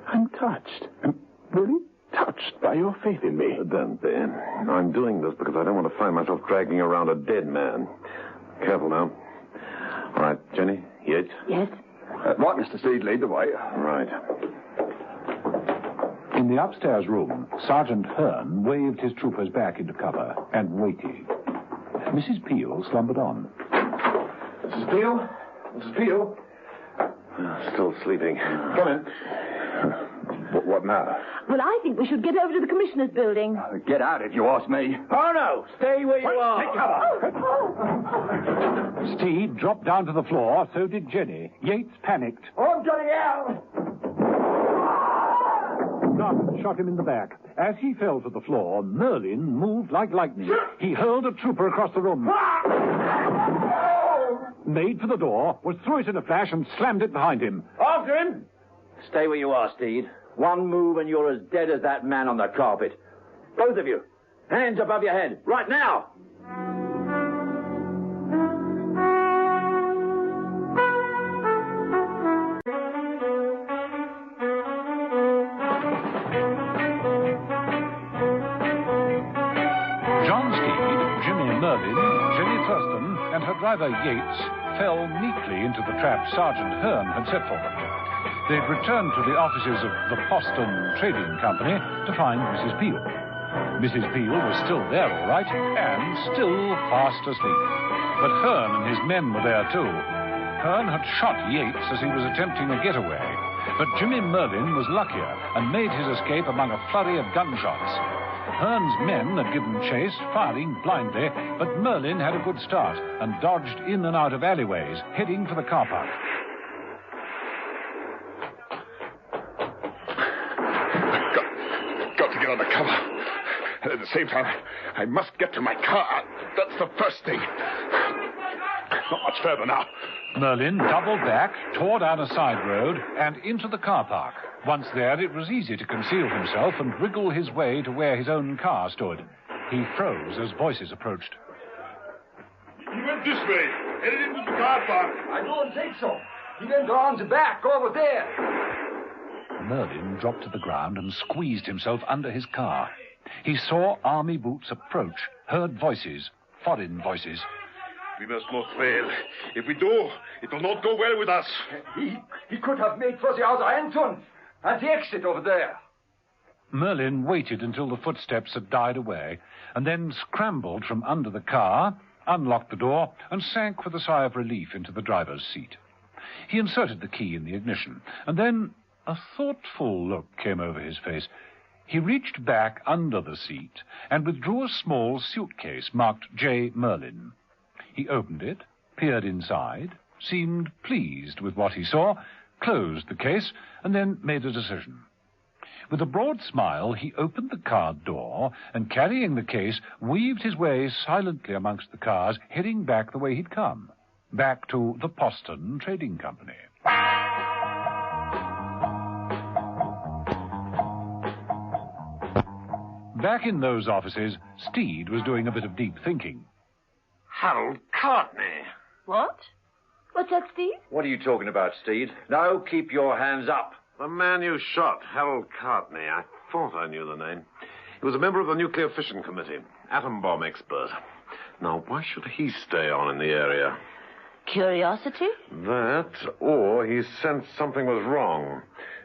I'm touched. I'm really touched by your faith in me. Don't be. I'm doing this because I don't want to find myself dragging around a dead man. Careful now. All right, Jenny, Yates? Yes? Right, Mr. Steed, lead the way. Right. In the upstairs room, Sergeant Hearn waved his troopers back into cover and waited. Mrs. Peel slumbered on. Mrs. Peel? Mrs. Peel? Still sleeping. Come in. What now? Well, I think we should get over to the Commissioner's building. Get out if you ask me. Oh, no. Stay where you are. Take cover. Steed dropped down to the floor, so did Jenny. Yates panicked. I'm getting out. Sergeant shot him in the back. As he fell to the floor, Merlin moved like lightning. He hurled a trooper across the room. Made for the door, was through it in a flash and slammed it behind him. After him. Stay where you are, Steed. One move and you're as dead as that man on the carpet. Both of you. Hands above your head. Right now. John Steed, Jimmy Merlin, Jenny Thurston, and her driver Yates fell neatly into the trap Sergeant Hearn had set for them. They'd returned to the offices of the Boston Trading Company to find Mrs. Peel. Mrs. Peel was still there, all right, and still fast asleep. But Hearn and his men were there, too. Hearn had shot Yates as he was attempting a getaway, but Jimmy Merlin was luckier and made his escape among a flurry of gunshots. Hearn's men had given chase, firing blindly, but Merlin had a good start and dodged in and out of alleyways, heading for the car park. Got to get under cover. And at the same time, I must get to my car. That's the first thing. Not much further now. Merlin doubled back, tore down a side road, and into the car park. Once there, it was easy to conceal himself and wriggle his way to where his own car stood. He froze as voices approached. He went this way, headed into the car park. I don't think so. He went around the back, over there. Merlin dropped to the ground and squeezed himself under his car. He saw army boots approach, heard voices, foreign voices. We must not fail. If we do, it will not go well with us. He could have made for the outer entrance and the exit over there. Merlin waited until the footsteps had died away, and then scrambled from under the car, unlocked the door, and sank with a sigh of relief into the driver's seat. He inserted the key in the ignition, and then a thoughtful look came over his face. He reached back under the seat and withdrew a small suitcase marked J. Merlin. He opened it, peered inside, seemed pleased with what he saw, closed the case, and then made a decision. With a broad smile, he opened the car door and, carrying the case, weaved his way silently amongst the cars, heading back the way he'd come, back to the Boston Trading Company. Back in those offices, Steed was doing a bit of deep thinking. Harold Courtney. What? What's that, Steve? What are you talking about, Steed? No, keep your hands up. The man you shot, Harold Courtney. I thought I knew the name. He was a member of the Nuclear Fission Committee, atom bomb expert. Now, why should he stay on in the area? Curiosity? That, or he sensed something was wrong.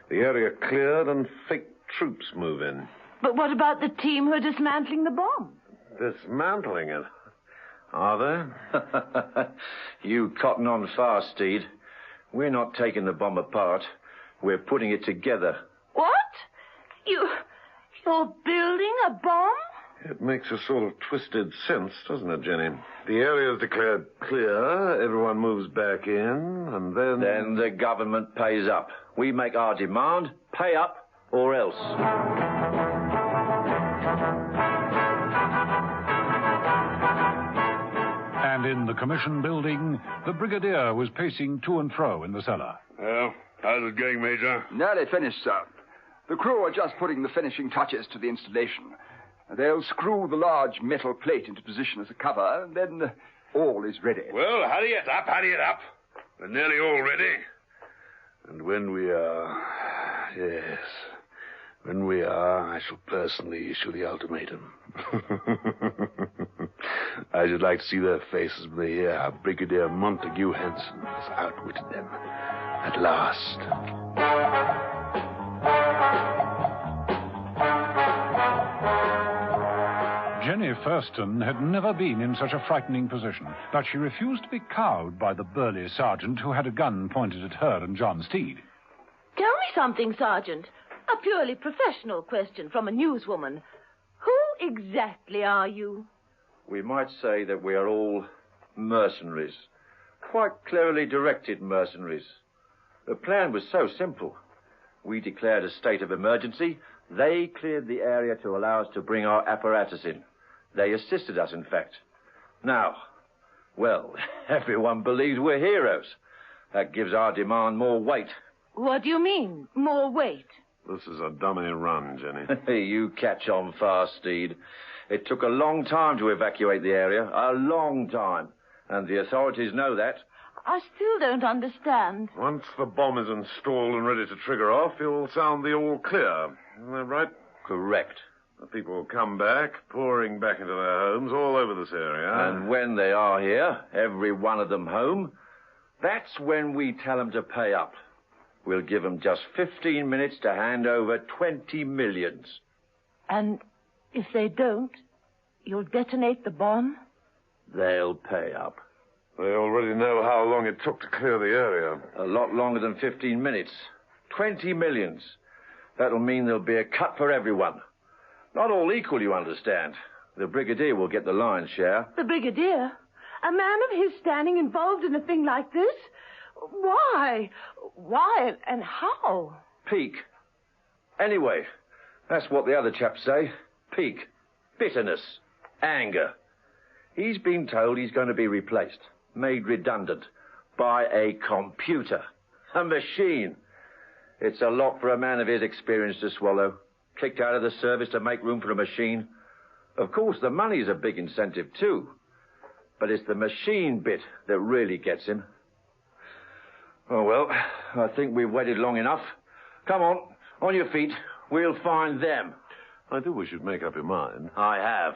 The area cleared and fake troops move in. But what about the team who are dismantling the bomb? Dismantling it? Are they? You cotton on fast, Steed. We're not taking the bomb apart. We're putting it together. What? You're building a bomb? It makes a sort of twisted sense, doesn't it, Jenny? The area is declared clear, everyone moves back in, and then... Then the government pays up. We make our demand, pay up, or else. And in the commission building, the brigadier was pacing to and fro in the cellar. Well, how's it going, Major? Nearly finished, sir. The crew are just putting the finishing touches to the installation. They'll screw the large metal plate into position as a cover, and then all is ready. Well, hurry it up. We're nearly all ready. And when we are... Yes... When we are, I shall personally issue the ultimatum. I should like to see their faces when they hear how Brigadier Montague Hanson has outwitted them. At last. Jenny Thurston had never been in such a frightening position, but she refused to be cowed by the burly sergeant who had a gun pointed at her and John Steed. Tell me something, Sergeant. A purely professional question from a newswoman. Who exactly are you? We might say that we are all mercenaries. Quite cleverly directed mercenaries. The plan was so simple. We declared a state of emergency. They cleared the area to allow us to bring our apparatus in. They assisted us, in fact. Now, well, everyone believes we're heroes. That gives our demand more weight. What do you mean, more weight? This is a dummy run, Jenny. You catch on fast, Steed. It took a long time to evacuate the area. A long time. And the authorities know that. I still don't understand. Once the bomb is installed and ready to trigger off, you'll sound the all clear. Isn't that right? Correct. The people will come back, pouring back into their homes all over this area. And when they are here, every one of them home, that's when we tell them to pay up. We'll give them just 15 minutes to hand over 20 millions. And if they don't, you'll detonate the bomb? They'll pay up. They already know how long it took to clear the area. A lot longer than 15 minutes. 20 millions. That'll mean there'll be a cut for everyone. Not all equal, you understand. The Brigadier will get the lion's share. The Brigadier? A man of his standing involved in a thing like this? Why? Why and how? Pique. Anyway, that's what the other chaps say. Pique. Bitterness. Anger. He's been told he's going to be replaced, made redundant, by a computer. A machine. It's a lot for a man of his experience to swallow. Kicked out of the service to make room for a machine. Of course, the money's a big incentive, too. But it's the machine bit that really gets him. Oh, well, I think we've waited long enough. Come on your feet. We'll find them. I do wish you'd make up your mind. I have.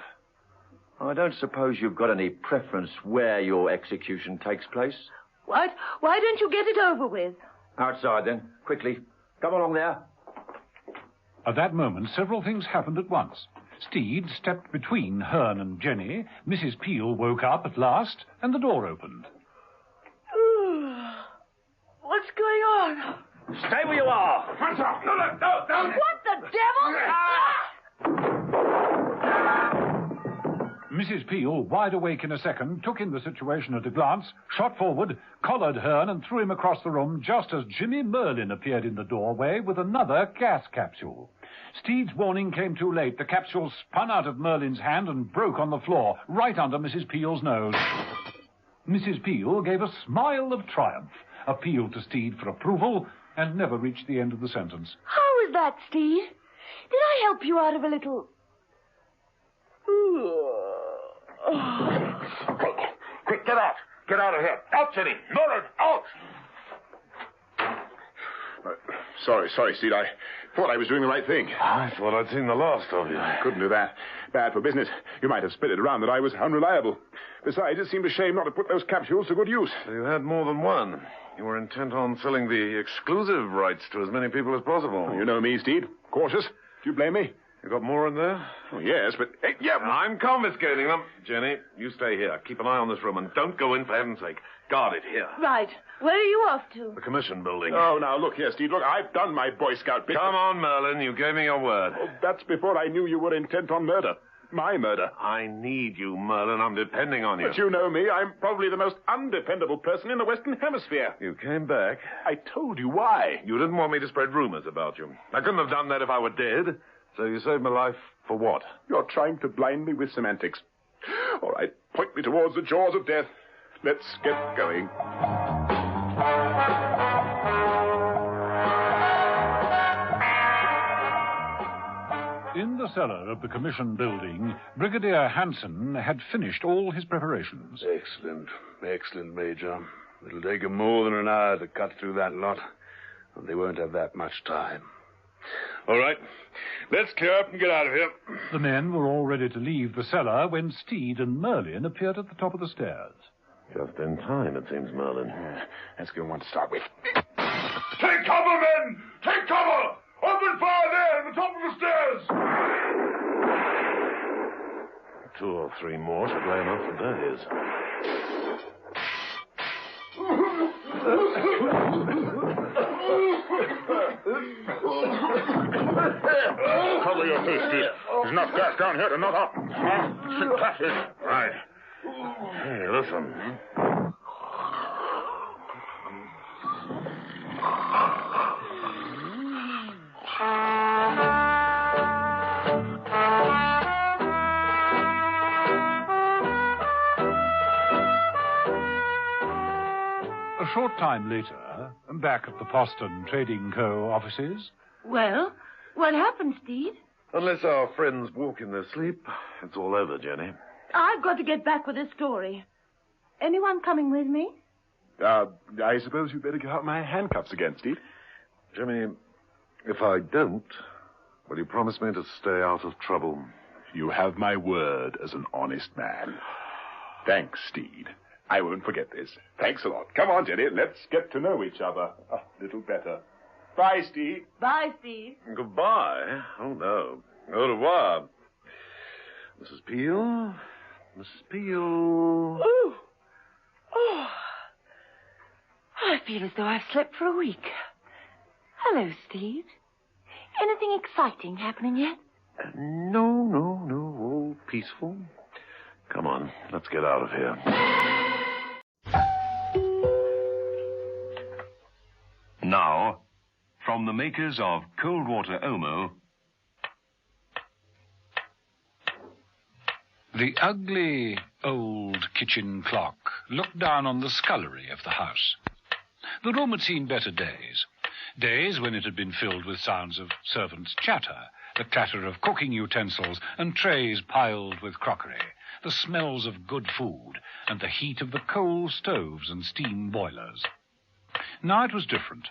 I don't suppose you've got any preference where your execution takes place? Why don't you get it over with? Outside, then. Quickly. Come along there. At that moment, several things happened at once. Steed stepped between Hearn and Jenny. Mrs. Peel woke up at last, and the door opened. What's going on? Stay where you are. No. What the devil? Mrs. Peel, wide awake in a second, took in the situation at a glance, shot forward, collared Hearn, and threw him across the room just as Jimmy Merlin appeared in the doorway with another gas capsule. Steed's warning came too late. The capsule spun out of Merlin's hand and broke on the floor, right under Mrs. Peel's nose. Mrs. Peel gave a smile of triumph, appealed to Steed for approval, and never reached the end of the sentence. How is that, Steed? Did I help you out of a little... Quick, get out. Get out of here. Out, Jenny. Merlin, out. Sorry, Steed. I thought I was doing the right thing. I thought I'd seen the last of you. I couldn't do that. Bad for business. You might have split it around that I was unreliable. Besides, it seemed a shame not to put those capsules to good use. You had more than one. You were intent on selling the exclusive rights to as many people as possible. You know me, Steed. Cautious. Do you blame me? You got more in there? Oh, yes, but... Hey, yeah. I'm confiscating them. Jenny, you stay here. Keep an eye on this room and don't go in, for heaven's sake. Guard it here. Right. Where are you off to? The commission building. Oh, now, look here, Steed. Look, I've done my Boy Scout bit. Come on, Merlin. You gave me your word. Oh, that's before I knew you were intent on murder. My murder. I need you, Merlin. I'm depending on you. But you know me. I'm probably the most undependable person in the Western Hemisphere. You came back. I told you why. You didn't want me to spread rumors about you. I couldn't have done that if I were dead. So you saved my life for what? You're trying to blind me with semantics. All right, point me towards the jaws of death. Let's get going. In the cellar of the Commission building, Brigadier Hanson had finished all his preparations. Excellent. Excellent, Major. It'll take them more than an hour to cut through that lot, and they won't have that much time. All right. Let's clear up and get out of here. The men were all ready to leave the cellar when Steed and Merlin appeared at the top of the stairs. Just in time, it seems, Merlin. That's a good one to start with. Take cover, men! Take cover! Open fire there at the top of the stairs! 2 or 3 more should lay enough for days. Cover your face, Steve. There's enough gas down here to knock out. Sit fast in. Right. Hey, listen. A short time later, back at the Poston Trading Co. offices. Well, what happened, Steve? Unless our friends walk in their sleep, it's all over, Jenny. I've got to get back with this story. Anyone coming with me? I suppose you'd better get out my handcuffs again, Steve. Jimmy, if I don't, will you promise me to stay out of trouble? You have my word as an honest man. Thanks, Steed. I won't forget this. Thanks a lot. Come on, Jenny. Let's get to know each other a little better. Bye, Steve. Bye, Steve. Goodbye? Oh, no. Au revoir. Mrs. Peel? Mrs. Peel? Ooh. Oh. I feel as though I've slept for a week. Hello, Steve. Anything exciting happening yet? No. All peaceful. Come on, let's get out of here. Now, from the makers of Cold Water Omo... The ugly old kitchen clock looked down on the scullery of the house. The room had seen better days. Days when it had been filled with sounds of servants' chatter, the clatter of cooking utensils and trays piled with crockery, the smells of good food, and the heat of the coal stoves and steam boilers. Now it was different.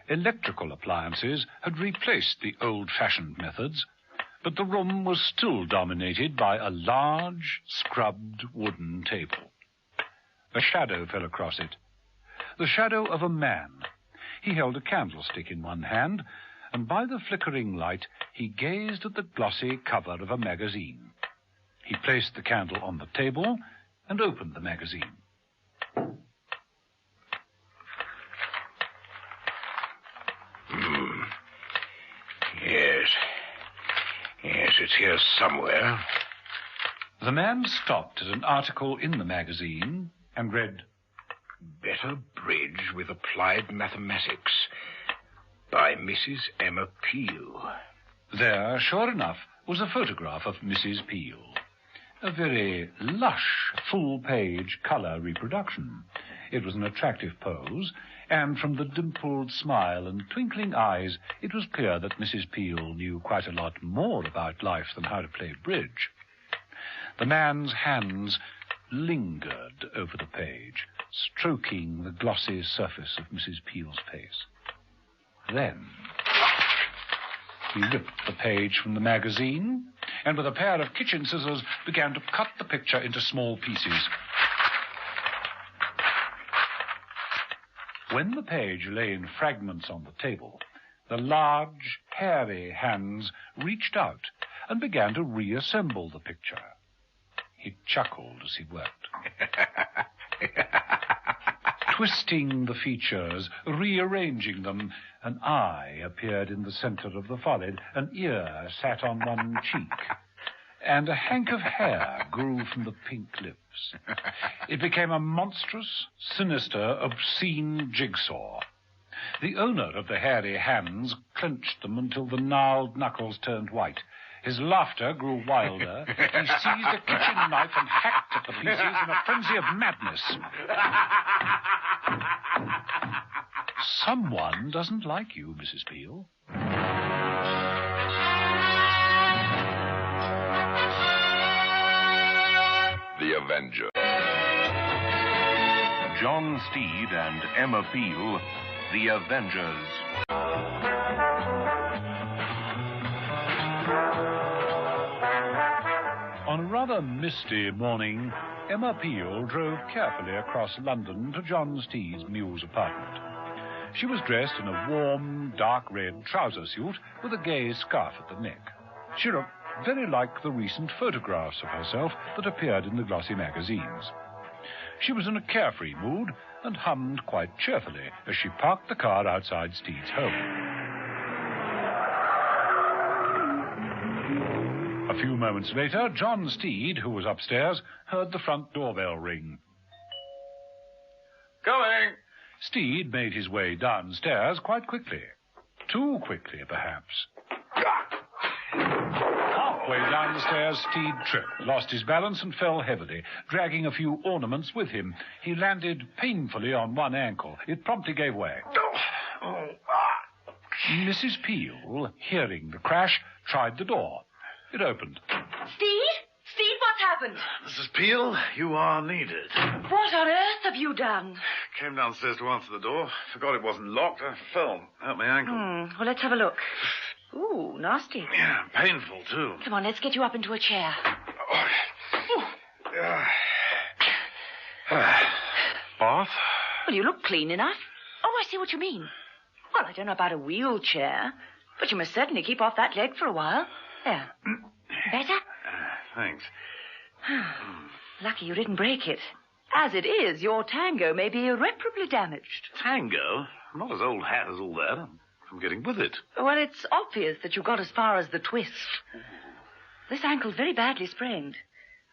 Electrical appliances had replaced the old-fashioned methods, but the room was still dominated by a large, scrubbed wooden table. A shadow fell across it. The shadow of a man. He held a candlestick in one hand, and by the flickering light he gazed at the glossy cover of a magazine. He placed the candle on the table and opened the magazine. Yes, it's here somewhere. The man stopped at an article in the magazine and read, Better Bridge with Applied Mathematics by Mrs. Emma Peel. There, sure enough, was a photograph of Mrs. Peel. A very lush, full-page colour reproduction. It was an attractive pose, and from the dimpled smile and twinkling eyes, it was clear that Mrs. Peel knew quite a lot more about life than how to play bridge. The man's hands lingered over the page, stroking the glossy surface of Mrs. Peel's face. Then he ripped the page from the magazine and with a pair of kitchen scissors began to cut the picture into small pieces. When the page lay in fragments on the table, the large, hairy hands reached out and began to reassemble the picture. He chuckled as he worked. Twisting the features, rearranging them, an eye appeared in the center of the forehead, an ear sat on one cheek, and a hank of hair grew from the pink lips. It became a monstrous, sinister, obscene jigsaw. The owner of the hairy hands clenched them until the gnarled knuckles turned white. His laughter grew wilder. He seized a kitchen knife and hacked at the pieces in a frenzy of madness. Someone doesn't like you, Mrs. Peel. Avenger. John Steed and Emma Peel, The Avengers. On a rather misty morning, Emma Peel drove carefully across London to John Steed's Mews apartment. She was dressed in a warm, dark red trouser suit with a gay scarf at the neck. She looked very like the recent photographs of herself that appeared in the glossy magazines. She was in a carefree mood and hummed quite cheerfully as she parked the car outside Steed's home. A few moments later, John Steed, who was upstairs, heard the front doorbell ring. Coming! Steed made his way downstairs quite quickly. Too quickly, perhaps. Halfway down the stairs, Steed tripped, lost his balance and fell heavily, dragging a few ornaments with him. He landed painfully on one ankle. It promptly gave way. Mrs. Peel, hearing the crash, tried the door. It opened. Steve? Steve, what's happened? Mrs. Peel, you are needed. What on earth have you done? Came downstairs to answer the door. Forgot it wasn't locked. I fell. Hurt my ankle. Well, let's have a look. Ooh, nasty. Yeah, painful, too. Come on, let's get you up into a chair. Bath? Well, you look clean enough. Oh, I see what you mean. Well, I don't know about a wheelchair, but you must certainly keep off that leg for a while. There. Better? Thanks. Lucky you didn't break it. As it is, your tango may be irreparably damaged. Tango? I'm not as old hat as all that. I'm getting with it. Well, it's obvious that you got as far as the twist. This ankle's very badly sprained.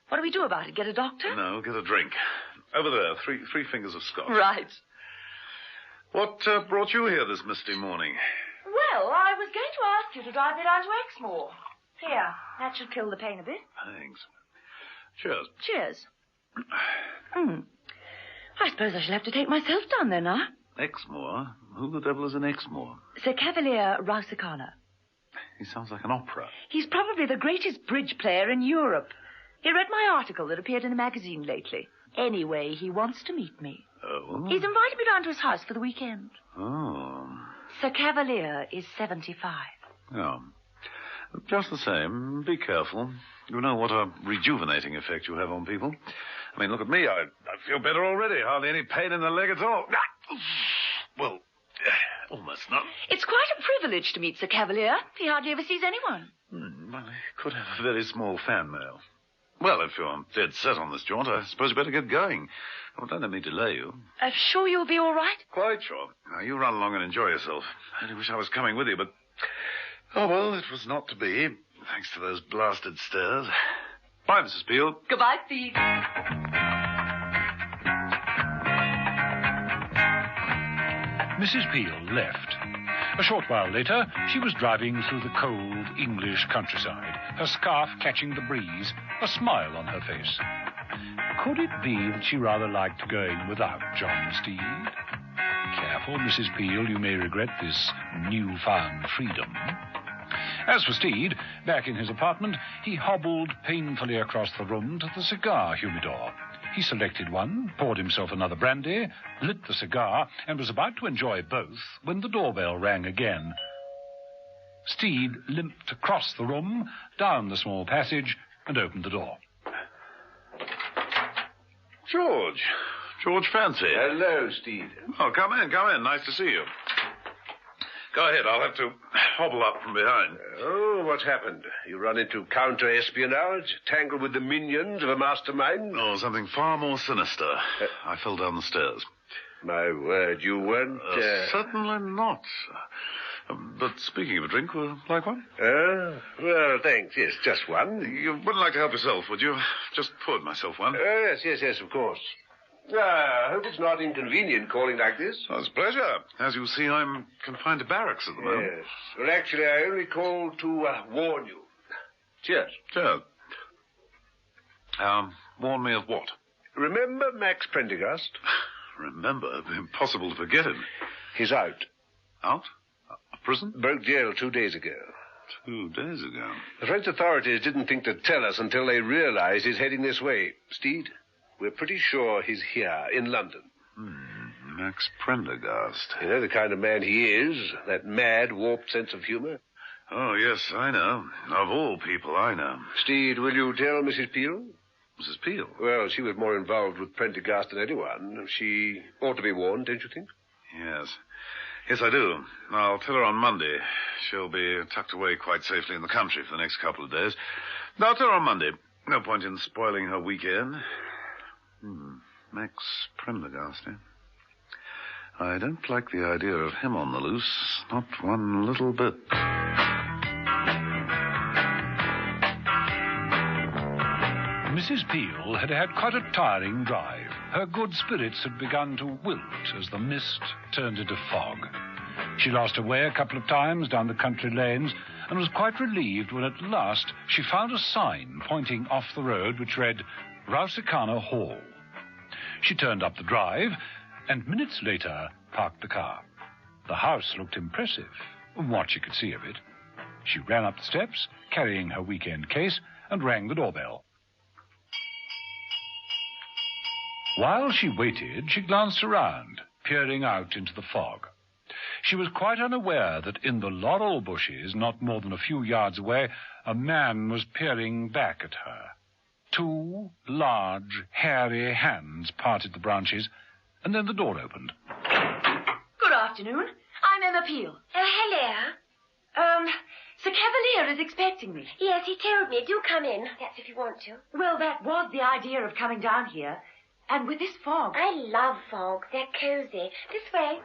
What do we do about it? Get a doctor? No, get a drink. Over there, three fingers of scotch. Right. What brought you here this misty morning? Well, I was going to ask you to drive me down to Exmoor. Here, that should kill the pain a bit. Thanks. Cheers. Cheers. I suppose I shall have to take myself down there now. Exmoor? Who the devil is an Exmoor? Sir Cavalier Rausikana. He sounds like an opera. He's probably the greatest bridge player in Europe. He read my article that appeared in a magazine lately. Anyway, he wants to meet me. Oh? He's invited me down to his house for the weekend. Oh. Sir Cavalier is 75. Oh. Just the same, be careful. You know what a rejuvenating effect you have on people. I mean, look at me. I feel better already. Hardly any pain in the leg at all. Well, almost none. It's quite a privilege to meet Sir Cavalier. He hardly ever sees anyone. Well, he could have a very small fan mail. Well, if you're dead set on this jaunt, I suppose you better get going. Oh, don't let me delay you. Sure you'll be all right? Quite sure. Now, you run along and enjoy yourself. I only wish I was coming with you, but... Oh, well, it was not to be, thanks to those blasted stairs. Bye, Mrs. Peel. Goodbye, Steve. Mrs. Peel left. A short while later, she was driving through the cold English countryside, her scarf catching the breeze, a smile on her face. Could it be that she rather liked going without John Steed? Careful, Mrs. Peel, you may regret this newfound freedom. As for Steed, back in his apartment, he hobbled painfully across the room to the cigar humidor. He selected one, poured himself another brandy, lit the cigar, and was about to enjoy both when the doorbell rang again. Steed limped across the room, down the small passage, and opened the door. George Fancy. Hello, Steed. Oh, come in. Nice to see you. Go ahead. I'll have to hobble up from behind. Oh, what happened? You run into counter-espionage? Tangled with the minions of a mastermind? Oh, something far more sinister. I fell down the stairs. My word, you weren't... Certainly not. But speaking of a drink, would you like one? Well, thanks. Yes, just one. You wouldn't like to help yourself, would you? Just poured myself one. Yes, of course. I hope it's not inconvenient calling like this. Oh, it's a pleasure. As you see, I'm confined to barracks at the moment. Yes. Well, actually, I only called to warn you. Cheers. Cheers. Warn me of what? Remember Max Prendergast? Remember? Impossible to forget him. He's out. Out? Prison? Broke jail 2 days ago. 2 days ago? The French authorities didn't think to tell us until they realized he's heading this way. Steed, We're pretty sure he's here, in London. Max Prendergast. You know the kind of man he is, that mad, warped sense of humor? Oh, yes, I know. Of all people, I know. Steed, will you tell Mrs. Peel? Mrs. Peel? Well, she was more involved with Prendergast than anyone. She ought to be warned, don't you think? Yes. Yes, I do. I'll tell her on Monday. She'll be tucked away quite safely in the country for the next couple of days. I'll tell her on Monday. No point in spoiling her weekend. Max Prendergast, eh? I don't like the idea of him on the loose, not one little bit. Mrs. Peel had had quite a tiring drive. Her good spirits had begun to wilt as the mist turned into fog. She lost her way a couple of times down the country lanes and was quite relieved when at last she found a sign pointing off the road which read, Rausikana Hall. She turned up the drive and minutes later parked the car. The house looked impressive, from what she could see of it. She ran up the steps, carrying her weekend case, and rang the doorbell. While she waited, she glanced around, peering out into the fog. She was quite unaware that in the laurel bushes, not more than a few yards away, a man was peering back at her. Two large, hairy hands parted the branches, and then the door opened. Good afternoon. I'm Emma Peel. Hello. Sir Cavalier is expecting me. Yes, he told me. Do come in. That's if you want to. Well, that was the idea of coming down here. And with this fog. I love fog. They're cozy. This way.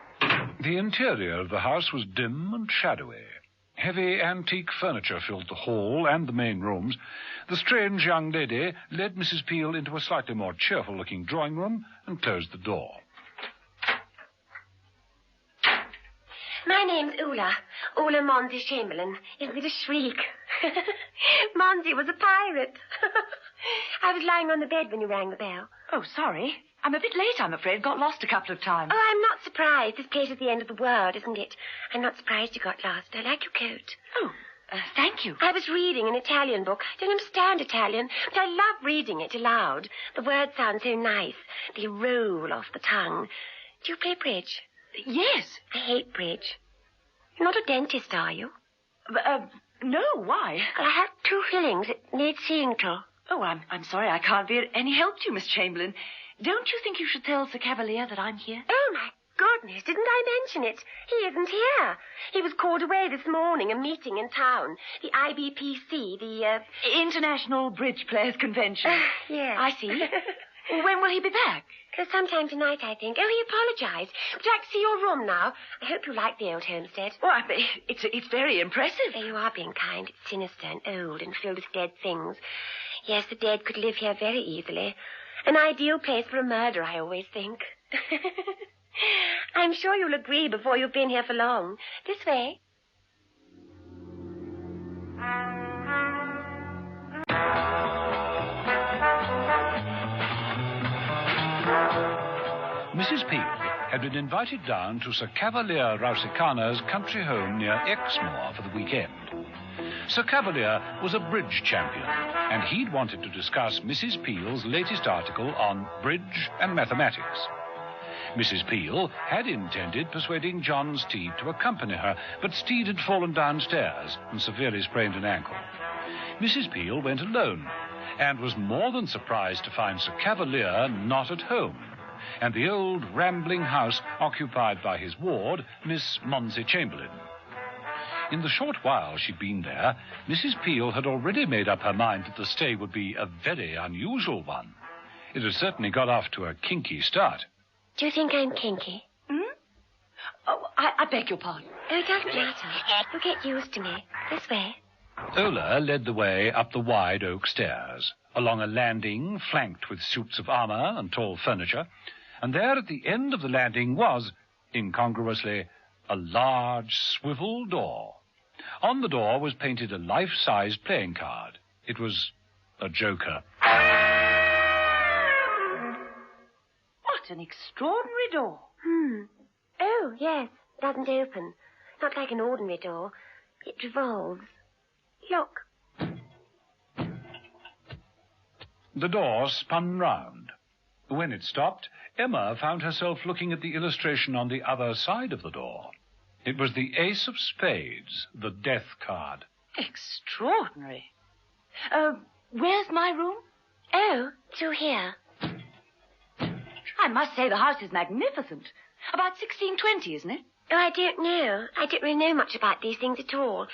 The interior of the house was dim and shadowy. Heavy antique furniture filled the hall and the main rooms. The strange young lady led Mrs. Peel into a slightly more cheerful-looking drawing room and closed the door. My name's Ula Monzi Chamberlain. Isn't it a shriek? Monzi was a pirate. I was lying on the bed when you rang the bell. Oh, sorry. I'm a bit late, I'm afraid. Got lost a couple of times. Oh, I'm not surprised. This place is the end of the world, isn't it? I'm not surprised you got lost. I like your coat. Oh, thank you. I was reading an Italian book. I don't understand Italian, but I love reading it aloud. The words sound so nice. They roll off the tongue. Do you play bridge? Yes. I hate bridge. You're not a dentist, are you? No, why? Well, I have 2 fillings. It needs seeing to. Oh, I'm sorry I can't be of any help to you, Miss Chamberlain. Don't you think you should tell Sir Cavalier that I'm here? Oh, my goodness, didn't I mention it? He isn't here. He was called away this morning, a meeting in town. The IBPC, the, International Bridge Players Convention. Yes. I see. When will he be back? Sometime tonight, I think. Oh, he apologized. Would you like to see your room now? I hope you like the old homestead. Oh, it's very impressive. Oh, you are being kind. It's sinister and old and filled with dead things. Yes, the dead could live here very easily. An ideal place for a murder, I always think. I'm sure you'll agree before you've been here for long. This way. Mrs. Peel had been invited down to Sir Cavalier Rausikana's country home near Exmoor for the weekend. Sir Cavalier was a bridge champion, and he'd wanted to discuss Mrs. Peel's latest article on bridge and mathematics. Mrs. Peel had intended persuading John Steed to accompany her, but Steed had fallen downstairs and severely sprained an ankle. Mrs. Peel went alone, and was more than surprised to find Sir Cavalier not at home, and the old rambling house occupied by his ward, Miss Monzi Chamberlain. In the short while she'd been there, Mrs. Peel had already made up her mind that the stay would be a very unusual one. It had certainly got off to a kinky start. Do you think I'm kinky? Oh, I beg your pardon. Oh, it doesn't matter. You'll get used to me. This way. Ola led the way up the wide oak stairs, along a landing flanked with suits of armor and tall furniture, and there at the end of the landing was, incongruously, a large swivel door. On the door was painted a life-size playing card. It was a joker. What an extraordinary door. Oh, yes. It doesn't open. Not like an ordinary door. It revolves. Look. The door spun round. When it stopped, Emma found herself looking at the illustration on the other side of the door. It was the ace of spades, the death card. Extraordinary. Where's my room? Oh, through here. I must say the house is magnificent. About 1620, isn't it? Oh, I don't know. I don't really know much about these things at all,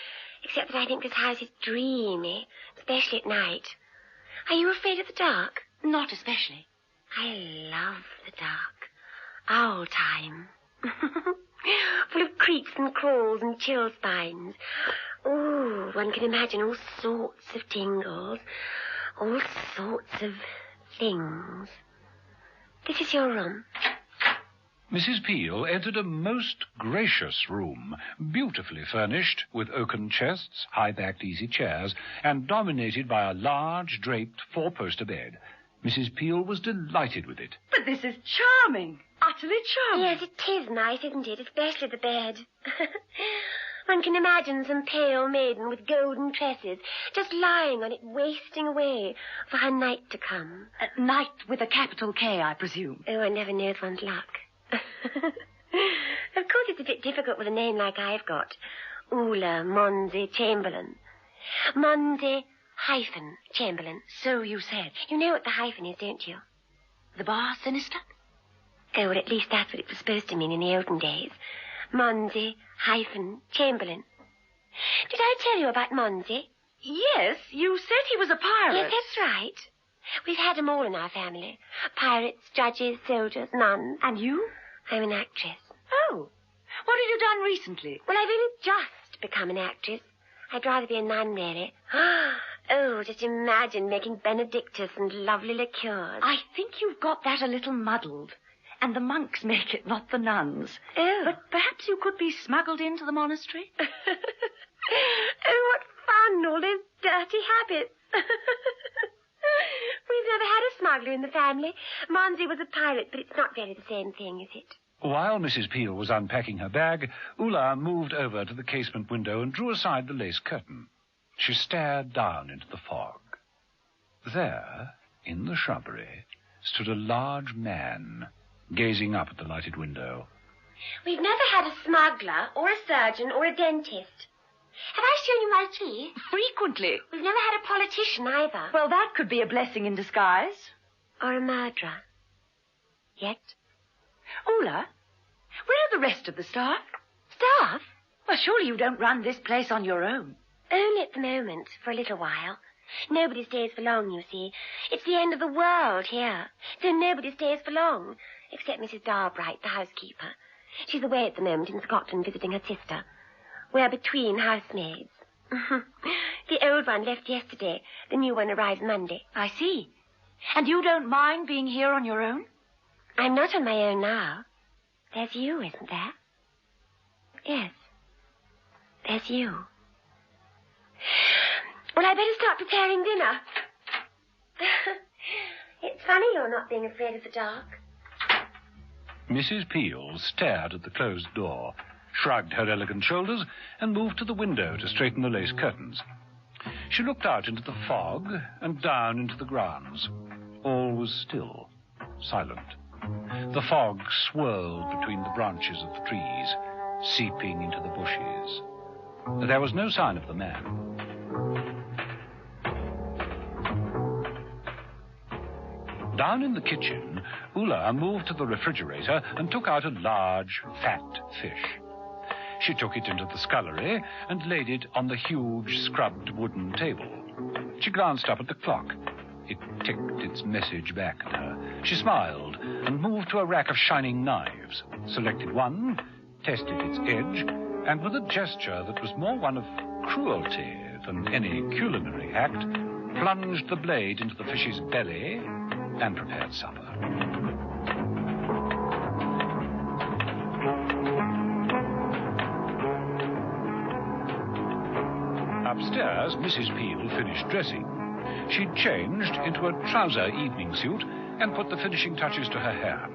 except that I think this house is dreamy, especially at night. Are you afraid of the dark? Not especially. I love the dark. Owl time. Full of creaks and crawls and chill spines. Oh, one can imagine all sorts of tingles, all sorts of things. This is your room. Mrs. Peel entered a most gracious room, beautifully furnished with oaken chests, high-backed easy chairs, and dominated by a large, draped, four-poster bed. Mrs. Peel was delighted with it. But this is charming. Utterly charming. Yes, it is nice, isn't it? Especially the bed. One can imagine some pale maiden with golden tresses just lying on it, wasting away for her night to come. Night with a capital K, I presume. Oh, one never knows one's luck. Of course, it's a bit difficult with a name like I've got. Ula Monzi Chamberlain. Monzi hyphen Chamberlain. So you said. You know what the hyphen is, don't you? The bar sinister? Oh, well, at least that's what it was supposed to mean in the olden days. Monzi hyphen Chamberlain. Did I tell you about Monzi? Yes, you said he was a pirate. Yes, that's right. We've had them all in our family. Pirates, judges, soldiers, nuns. And you? I'm an actress. Oh. What have you done recently? Well, I've only just become an actress. I'd rather be a nun, really. Oh, just imagine making Benedictus and lovely liqueurs. I think you've got that a little muddled. And the monks make it, not the nuns. Oh. But perhaps you could be smuggled into the monastery? Oh, what fun, all those dirty habits. We've never had a smuggler in the family. Monzi was a pirate, but it's not really the same thing, is it? While Mrs. Peel was unpacking her bag, Ula moved over to the casement window and drew aside the lace curtain. She stared down into the fog. There, in the shrubbery, stood a large man, gazing up at the lighted window. We've never had a smuggler, or a surgeon, or a dentist. Have I shown you my teeth? Frequently. We've never had a politician either. Well, that could be a blessing in disguise. Or a murderer. Yet. Ula, where are the rest of the staff? Staff? Well, surely you don't run this place on your own. Only at the moment, for a little while. Nobody stays for long, you see. It's the end of the world here. So nobody stays for long, except Mrs. Darbright, the housekeeper. She's away at the moment in Scotland visiting her sister. We're between housemaids. The old one left yesterday. The new one arrives Monday. I see. And you don't mind being here on your own? I'm not on my own now. There's you, isn't there? Yes. There's you. Well, I better start preparing dinner. It's funny you're not being afraid of the dark. Mrs. Peel stared at the closed door, shrugged her elegant shoulders, and moved to the window to straighten the lace curtains. She looked out into the fog and down into the grounds. All was still, silent. The fog swirled between the branches of the trees, seeping into the bushes. There was no sign of the man. Down in the kitchen, Ula moved to the refrigerator and took out a large, fat fish. She took it into the scullery and laid it on the huge, scrubbed wooden table. She glanced up at the clock. It ticked its message back at her. She smiled and moved to a rack of shining knives, selected one, tested its edge, and with a gesture that was more one of cruelty than any culinary act, plunged the blade into the fish's belly and prepared supper. Upstairs, Mrs. Peel finished dressing. She'd changed into a trouser evening suit and put the finishing touches to her hair.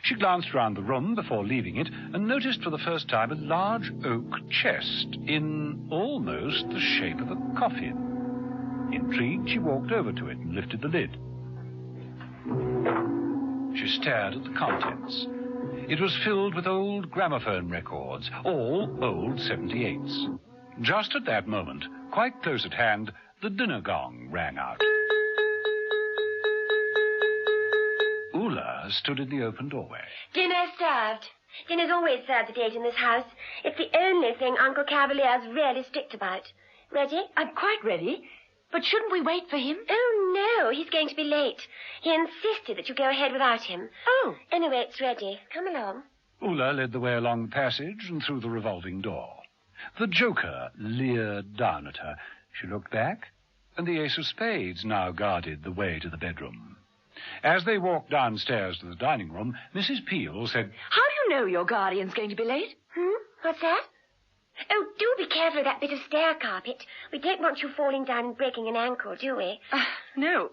She glanced round the room before leaving it and noticed for the first time a large oak chest in almost the shape of a coffin. Intrigued, she walked over to it and lifted the lid. She stared at the contents. It was filled with old gramophone records, all old 78s. Just at that moment, quite close at hand, the dinner gong rang out. Ula stood in the open doorway. Dinner served. Dinner's always served at 8 in this house. It's the only thing Uncle Cavalier's really strict about. Ready? I'm quite ready. But shouldn't we wait for him? Oh, no, he's going to be late. He insisted that you go ahead without him. Oh. Anyway, it's ready. Come along. Ula led the way along the passage and through the revolving door. The joker leered down at her. She looked back, and the ace of spades now guarded the way to the bedroom. As they walked downstairs to the dining room, Mrs. Peel said, How do you know your guardian's going to be late? What's that? Oh, do be careful of that bit of stair carpet. We don't want you falling down and breaking an ankle, do we? No.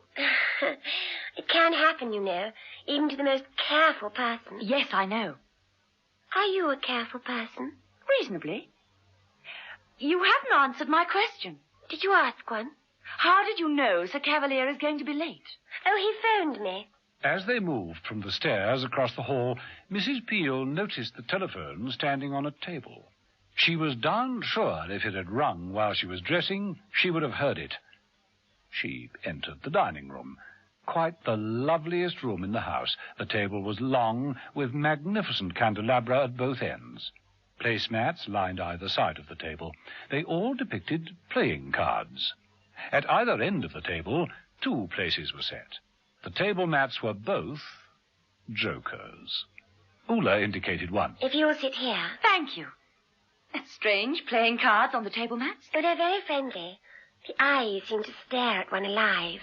It can happen, you know, even to the most careful person. Yes, I know. Are you a careful person? Reasonably. You haven't answered my question. Did you ask one? How did you know Sir Cavalier is going to be late? Oh, he phoned me. As they moved from the stairs across the hall, Mrs. Peel noticed the telephone standing on a table. She was darned sure if it had rung while she was dressing, she would have heard it. She entered the dining room. Quite the loveliest room in the house. The table was long, with magnificent candelabra at both ends. Placemats lined either side of the table. They all depicted playing cards. At either end of the table, 2 places were set. The table mats were both jokers. Ula indicated one. If you'll sit here. Thank you. That's strange, playing cards on the table mats. Oh, they're very friendly. The eyes seem to stare at one alive.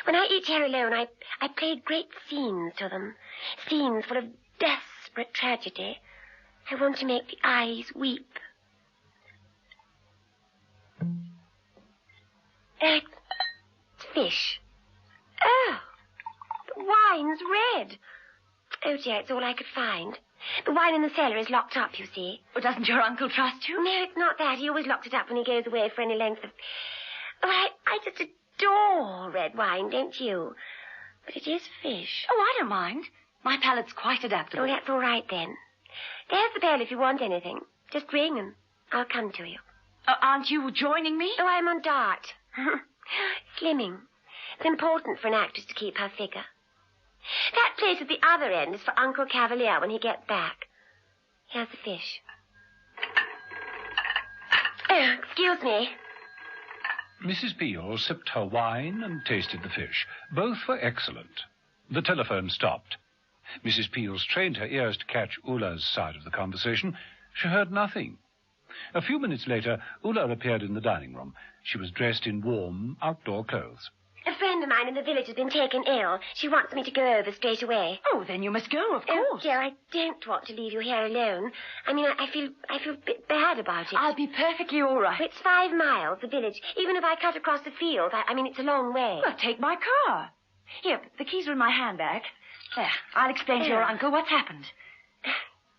When I eat here alone, I play great scenes to them. Scenes full of desperate tragedy. I want to make the eyes weep. It's fish. Oh, the wine's red. Oh, dear, it's all I could find. The wine in the cellar is locked up, you see. Well, doesn't your uncle trust you? No, it's not that. He always locks it up when he goes away for any length of... Oh, I just adore red wine, don't you? But it is fish. Oh, I don't mind. My palate's quite adaptable. Oh, that's all right, then. There's the bell if you want anything. Just ring and I'll come to you. Aren't you joining me? Oh, I'm on dart. Slimming. It's important for an actress to keep her figure. That place at the other end is for Uncle Cavalier when he gets back. Here's the fish. Oh, excuse me. Mrs. Peel sipped her wine and tasted the fish. Both were excellent. The telephone stopped. Mrs. Peel strained her ears to catch Ula's side of the conversation. She heard nothing. A few minutes later, Ula appeared in the dining room. She was dressed in warm, outdoor clothes. A friend of mine in the village has been taken ill. She wants me to go over straight away. Oh, then you must go, of course. Oh, dear, I don't want to leave you here alone. I mean, I feel a bit bad about it. I'll be perfectly all right. It's 5 miles, the village. Even if I cut across the field, I mean, it's a long way. Well, take my car. Here, the keys are in my handbag. There, I'll explain to your uncle what's happened.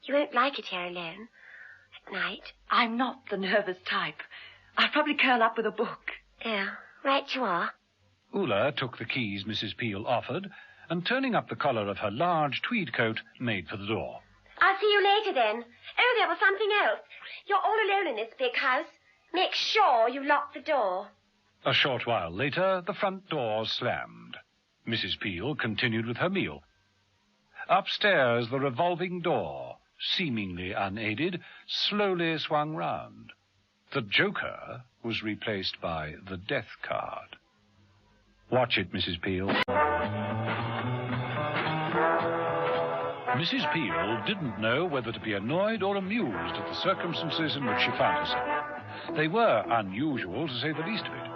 You won't like it here alone. At night. I'm not the nervous type. I'll probably curl up with a book. Yeah, right you are. Ula took the keys Mrs. Peel offered, and turning up the collar of her large tweed coat, made for the door. I'll see you later, then. Oh, there was something else. You're all alone in this big house. Make sure you lock the door. A short while later, the front door slammed. Mrs. Peel continued with her meal. Upstairs, the revolving door, seemingly unaided, slowly swung round. The joker was replaced by the death card. Watch it, Mrs. Peel. Mrs. Peel didn't know whether to be annoyed or amused at the circumstances in which she found herself. They were unusual, to say the least of it.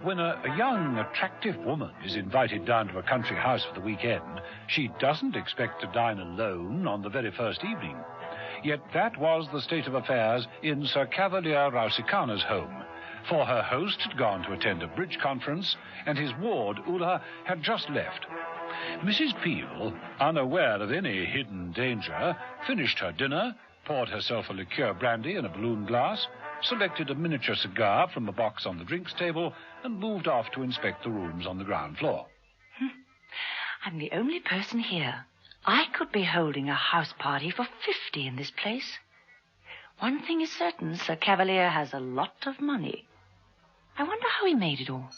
When a young, attractive woman is invited down to a country house for the weekend, she doesn't expect to dine alone on the very first evening. Yet that was the state of affairs in Sir Cavalier Rausikana's home, for her host had gone to attend a bridge conference, and his ward, Ula, had just left. Mrs. Peel, unaware of any hidden danger, finished her dinner, poured herself a liqueur brandy in a balloon glass, selected a miniature cigar from a box on the drinks table, and moved off to inspect the rooms on the ground floor. I'm the only person here. I could be holding a house party for 50 in this place. One thing is certain, Sir Cavalier has a lot of money. I wonder how he made it all.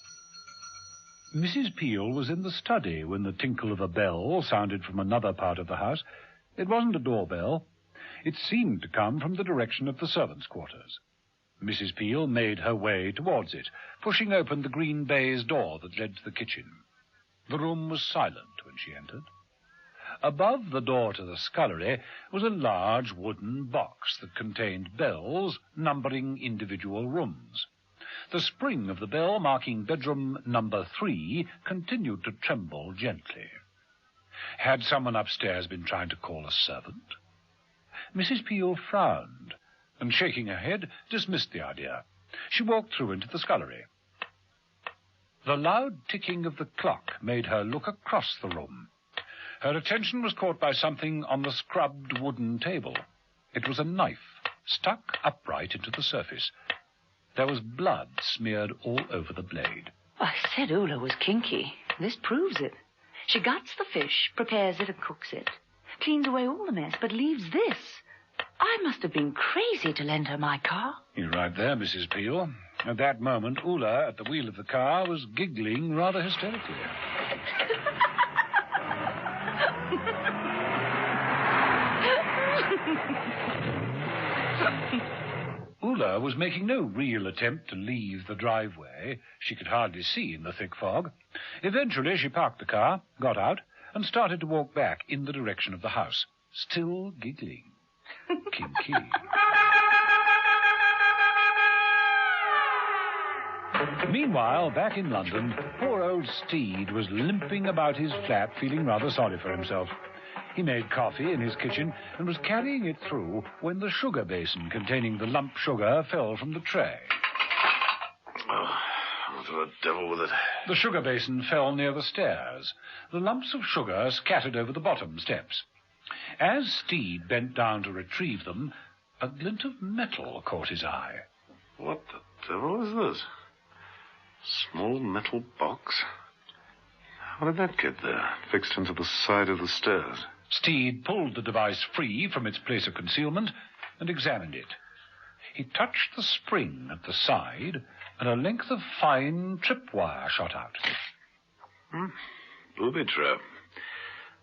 Mrs. Peel was in the study when the tinkle of a bell sounded from another part of the house. It wasn't a doorbell. It seemed to come from the direction of the servants' quarters. Mrs. Peel made her way towards it, pushing open the green baize door that led to the kitchen. The room was silent when she entered. Above the door to the scullery was a large wooden box that contained bells numbering individual rooms. The spring of the bell marking bedroom number 3 continued to tremble gently. Had someone upstairs been trying to call a servant? Mrs. Peel frowned, and shaking her head, dismissed the idea. She walked through into the scullery. The loud ticking of the clock made her look across the room. Her attention was caught by something on the scrubbed wooden table. It was a knife, stuck upright into the surface. There was blood smeared all over the blade. I said Ula was kinky. This proves it. She guts the fish, prepares it and cooks it, cleans away all the mess, but leaves this. I must have been crazy to lend her my car. You're right there, Mrs. Peel. At that moment, Ula, at the wheel of the car, was giggling rather hysterically. Ula was making no real attempt to leave the driveway. She could hardly see in the thick fog. Eventually, she parked the car, got out, and started to walk back in the direction of the house, still giggling. Kinky. Meanwhile, back in London, poor old Steed was limping about his flat, feeling rather sorry for himself. He made coffee in his kitchen and was carrying it through when the sugar basin containing the lump sugar fell from the tray. Oh, what the devil with it? The sugar basin fell near the stairs. The lumps of sugar scattered over the bottom steps. As Steed bent down to retrieve them, a glint of metal caught his eye. What the devil is this? Small metal box? How did that get there, fixed into the side of the stairs? Steed pulled the device free from its place of concealment and examined it. He touched the spring at the side, and a length of fine tripwire shot out. Booby trap.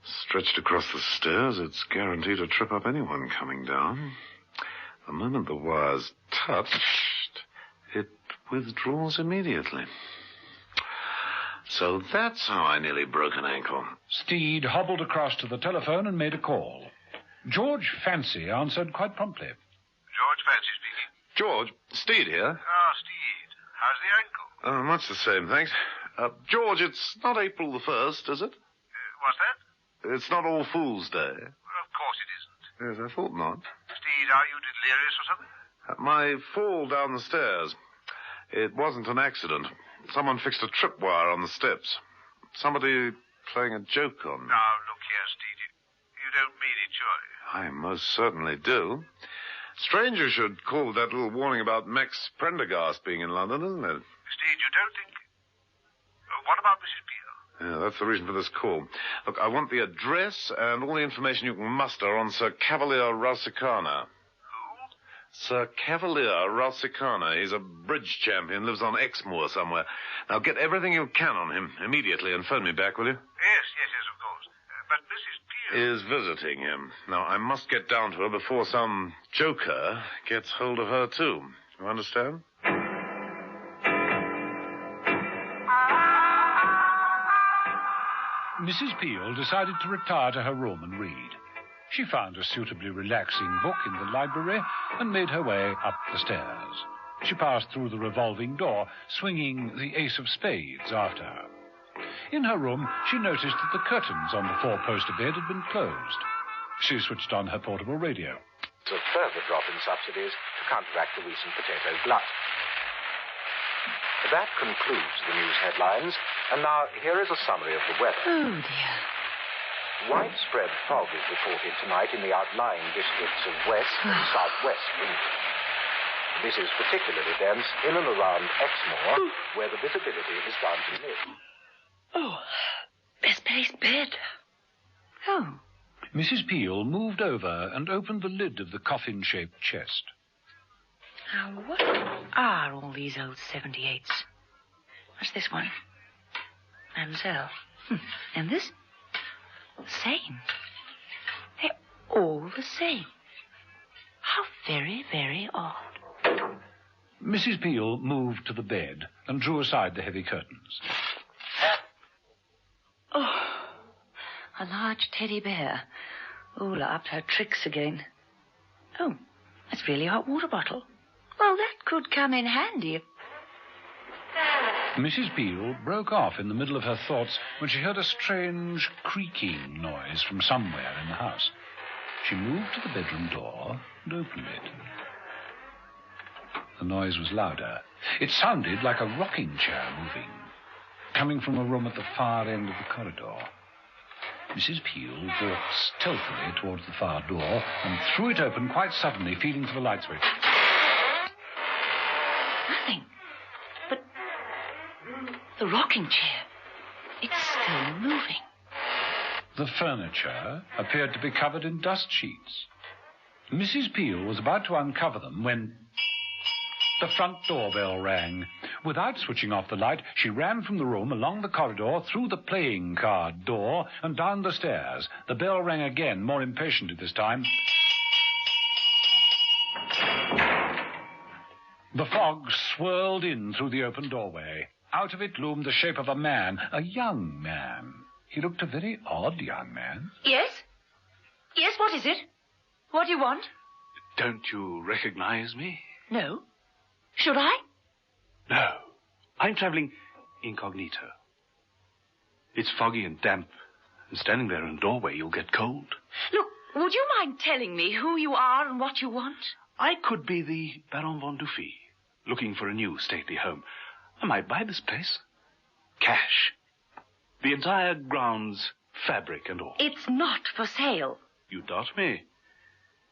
Stretched across the stairs, it's guaranteed to trip up anyone coming down. The moment the wire's touched, it withdraws immediately. So that's how I nearly broke an ankle. Steed hobbled across to the telephone and made a call. George Fancy answered quite promptly. George Fancy speaking. George, Steed here. Oh, Steed. How's the ankle? Much the same, thanks. George, it's not April the 1st, is it? What's that? It's not All Fool's Day. Well, of course it isn't. Yes, I thought not. Steed, are you delirious or something? My fall down the stairs. It wasn't an accident. Someone fixed a tripwire on the steps. Somebody playing a joke on me. Now, look here, Steed. You don't mean it, surely? I most certainly do. Strange you should call that little warning about Max Prendergast being in London, isn't it? Steed, you don't think... What about Mrs. Peel? Yeah, that's the reason for this call. Look, I want the address and all the information you can muster on Sir Cavalier Rausikana. Sir Cavalier Rausikana. He's a bridge champion, lives on Exmoor somewhere. Now, get everything you can on him immediately and phone me back, will you? Yes, of course. But Mrs. Peel... Is visiting him. Now, I must get down to her before some joker gets hold of her, too. You understand? Mrs. Peel decided to retire to her room and read. She found a suitably relaxing book in the library and made her way up the stairs. She passed through the revolving door, swinging the ace of spades after her. In her room, she noticed that the curtains on the four-poster bed had been closed. She switched on her portable radio. A further drop in subsidies to counteract the recent potato glut. That concludes the news headlines, and now here is a summary of the weather. Oh, dear. Widespread fog is reported tonight in the outlying districts of West and Southwest England. This is particularly dense in and around Exmoor, where the visibility is down to nil. Oh, best place. nice bed. Oh. Mrs. Peel moved over and opened the lid of the coffin-shaped chest. Now, what are all these old 78s? What's this one? Mademoiselle. And this? The same. They're all the same. How very, very odd. Mrs. Peel moved to the bed and drew aside the heavy curtains. Oh, a large teddy bear. Ola upped her tricks again. Oh, that's really a hot water bottle. Well, that could come in handy. Mrs. Peel broke off in the middle of her thoughts when she heard a strange creaking noise from somewhere in the house. She moved to the bedroom door and opened it. The noise was louder. It sounded like a rocking chair moving, coming from a room at the far end of the corridor. Mrs. Peel walked stealthily towards the far door and threw it open quite suddenly, feeling for the light switch. Nothing. But the rocking chair, it's still moving. The furniture appeared to be covered in dust sheets. Mrs. Peel was about to uncover them when the front doorbell rang. Without switching off the light, she ran from the room, along the corridor, through the playing card door, and down the stairs. The bell rang again, more impatiently this time. The fog swirled in through the open doorway. Out of it loomed the shape of a man, a young man. He looked a very odd young man. Yes? Yes, what is it? What do you want? Don't you recognize me? No. Should I? No. I'm traveling incognito. It's foggy and damp, and standing there in a doorway, you'll get cold. Look, would you mind telling me who you are and what you want? I could be the Baron von Dufy, looking for a new stately home. I might buy this place. Cash. The entire grounds, fabric and all. It's not for sale. You doubt me.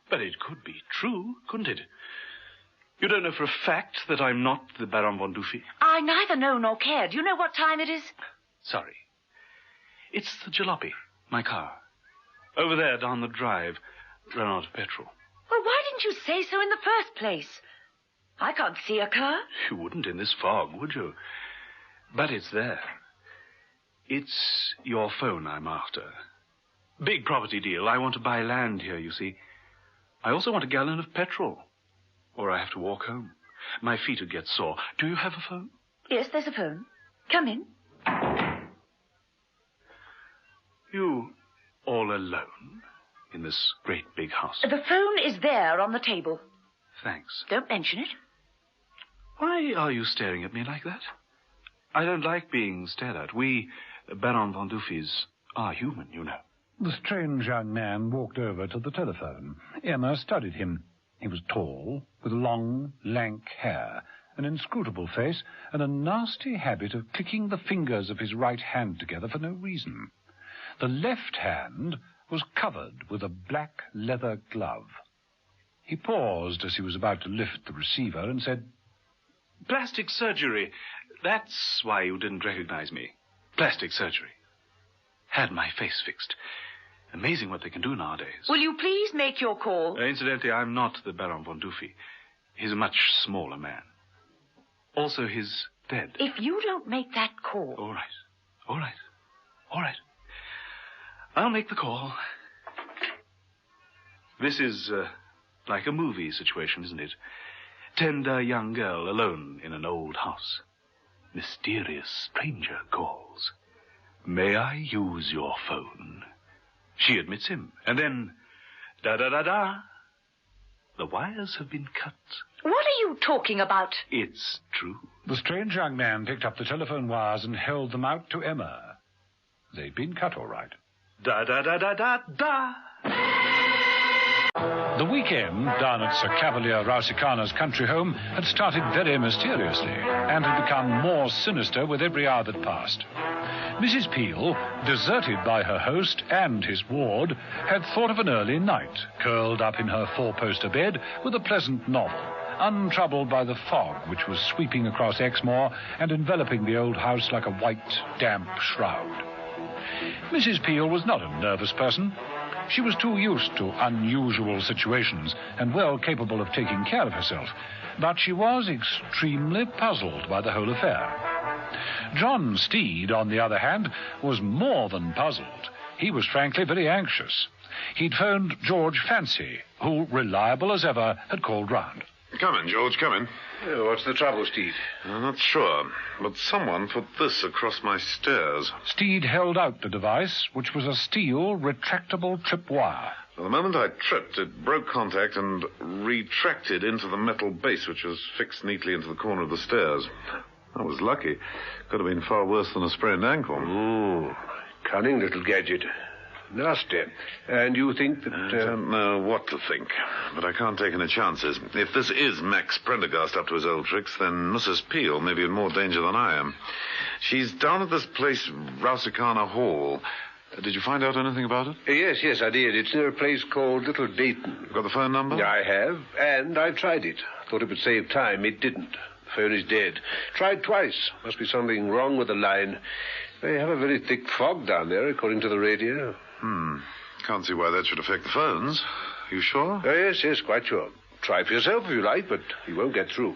But it could be true, couldn't it? You don't know for a fact that I'm not the Baron von Dufy? I neither know nor care. Do you know what time it is? Sorry. It's the jalopy, my car. Over there, down the drive. Run out of petrol. Well, why didn't you say so in the first place? I can't see a car. You wouldn't in this fog, would you? But it's there. It's your phone I'm after. Big property deal. I want to buy land here, you see. I also want a gallon of petrol. Or I have to walk home. My feet would get sore. Do you have a phone? Yes, there's a phone. Come in. You all alone in this great big house? The phone is there on the table. Thanks. Don't mention it. Why are you staring at me like that? I don't like being stared at. We, Baron von Dufys, are human, you know. The strange young man walked over to the telephone. Emma studied him. He was tall, with long, lank hair, an inscrutable face, and a nasty habit of clicking the fingers of his right hand together for no reason. The left hand was covered with a black leather glove. He paused as he was about to lift the receiver and said, Plastic surgery. That's why you didn't recognize me. Plastic surgery. Had my face fixed. Amazing what they can do nowadays. Will you please make your call? Incidentally, I'm not the Baron von Dufy. He's a much smaller man. Also, he's dead. If you don't make that call... All right. All right. All right. I'll make the call. This is like a movie situation, isn't it? Tender young girl alone in an old house. Mysterious stranger calls. May I use your phone? She admits him. And then, da-da-da-da. The wires have been cut. What are you talking about? It's true. The strange young man picked up the telephone wires and held them out to Emma. They'd been cut all right. Da-da-da-da-da-da. The weekend down at Sir Cavalier Rausikana's country home had started very mysteriously and had become more sinister with every hour that passed. Mrs. Peel, deserted by her host and his ward, had thought of an early night, curled up in her four-poster bed with a pleasant novel, untroubled by the fog which was sweeping across Exmoor and enveloping the old house like a white, damp shroud. Mrs. Peel was not a nervous person. She was too used to unusual situations and well capable of taking care of herself. But she was extremely puzzled by the whole affair. John Steed, on the other hand, was more than puzzled. He was frankly very anxious. He'd phoned George Fancy, who, reliable as ever, had called round. Come in, George, come in. What's the trouble, Steed? I'm not sure, but someone put this across my stairs. Steed held out the device, which was a steel, retractable tripwire. Well, the moment I tripped, it broke contact and retracted into the metal base, which was fixed neatly into the corner of the stairs. I was lucky. Could have been far worse than a sprained ankle. Cunning little gadget. Nasty. And you think that... I don't know what to think, but I can't take any chances. If this is Max Prendergast up to his old tricks, then Mrs. Peel may be in more danger than I am. She's down at this place, Rausikana Hall. Did you find out anything about it? Yes, I did. It's near a place called Little Dayton. Got the phone number? I have, and I've tried it. Thought it would save time. It didn't. The phone is dead. Tried twice. Must be something wrong with the line. They have a very thick fog down there, according to the radio. Can't see why that should affect the phones. You sure? Yes, quite sure. Try for yourself if you like, but you won't get through.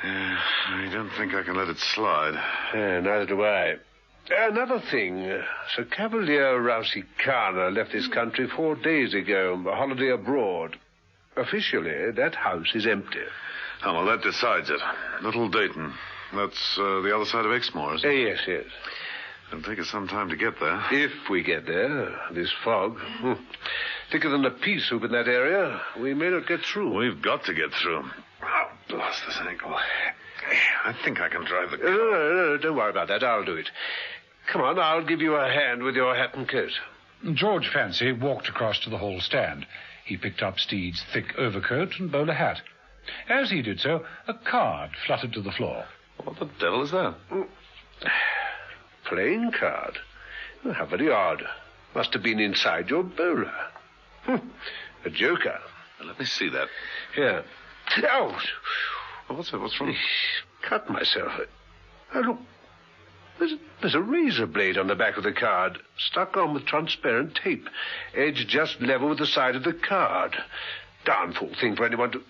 I don't think I can let it slide. Neither do I. Another thing, Sir Cavalier Rausikana left this country 4 days ago on a holiday abroad. Officially, that house is empty. Oh, well, that decides it. Little Dayton. That's the other side of Exmoor, isn't it? Yes. It'll take us some time to get there. If we get there. This fog. Thicker than a pea soup in that area. We may not get through. We've got to get through. Oh, blast this ankle. I think I can drive the car. No, don't worry about that. I'll do it. Come on, I'll give you a hand with your hat and coat. George Fancy walked across to the hall stand. He picked up Steed's thick overcoat and bowler hat. As he did so, a card fluttered to the floor. What the devil is that? Playing card? Oh, how very odd. Must have been inside your bowler. A joker. Let me see that. Here. Oh! What's wrong? Cut myself. Oh, look. There's a razor blade on the back of the card, stuck on with transparent tape. Edge just level with the side of the card. Darn fool thing for anyone to...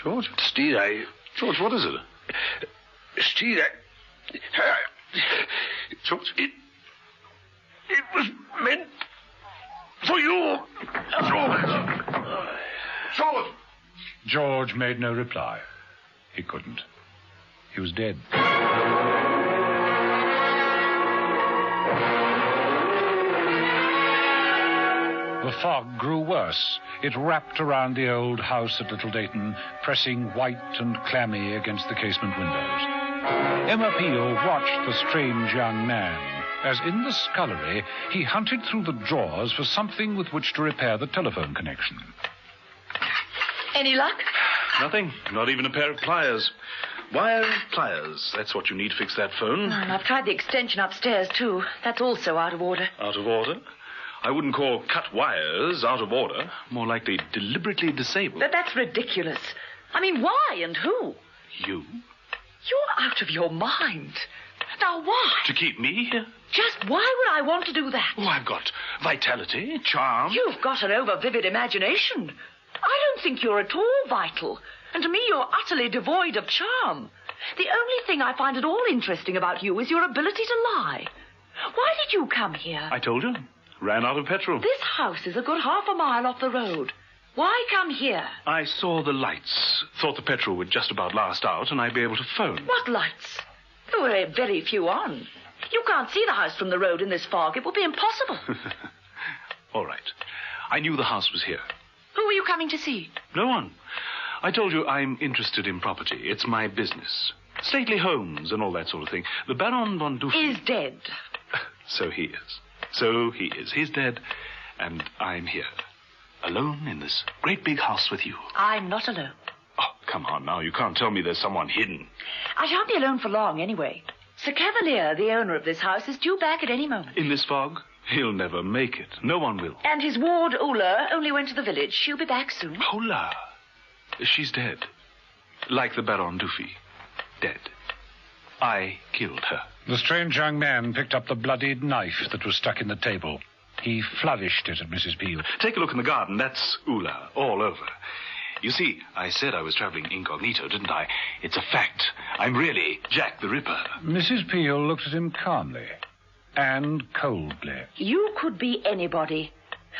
George? Steed, George, what is it? Steed, George? It was meant for you. George! George made no reply. He couldn't. He was dead. The fog grew worse. It wrapped around the old house at Little Dayton, pressing white and clammy against the casement windows. Emma Peel watched the strange young man as in the scullery he hunted through the drawers for something with which to repair the telephone connection. Any luck? Nothing. Not even a pair of pliers. Wire pliers. That's what you need to fix that phone. And I've tried the extension upstairs, too. That's also out of order. Out of order? I wouldn't call cut wires out of order. More likely deliberately disabled. But that's ridiculous. I mean, why and who? You? You're out of your mind. Now, why? To keep me here? Just why would I want to do that? Oh, I've got vitality, charm. You've got an over-vivid imagination. I don't think you're at all vital. And to me, you're utterly devoid of charm. The only thing I find at all interesting about you is your ability to lie. Why did you come here? I told you. Ran out of petrol. This house is a good half a mile off the road. Why come here? I saw the lights. Thought the petrol would just about last out and I'd be able to phone. What lights? There were very few on. You can't see the house from the road in this fog. It would be impossible. All right. I knew the house was here. Who were you coming to see? No one. I told you I'm interested in property. It's my business. Stately homes and all that sort of thing. The Baron von Dufy... is dead. So he is. So he is. He's dead, and I'm here. Alone in this great big house with you. I'm not alone. Oh, come on now. You can't tell me there's someone hidden. I shan't be alone for long, anyway. Sir Cavalier, the owner of this house, is due back at any moment. In this fog? He'll never make it. No one will. And his ward, Ulla, only went to the village. She'll be back soon. Ulla? She's dead. Like the Baron Dufy. Dead. I killed her. The strange young man picked up the bloodied knife that was stuck in the table. He flourished it at Mrs. Peel. Take a look in the garden. That's Ula, all over. You see, I said I was traveling incognito, didn't I? It's a fact. I'm really Jack the Ripper. Mrs. Peel looked at him calmly and coldly. You could be anybody.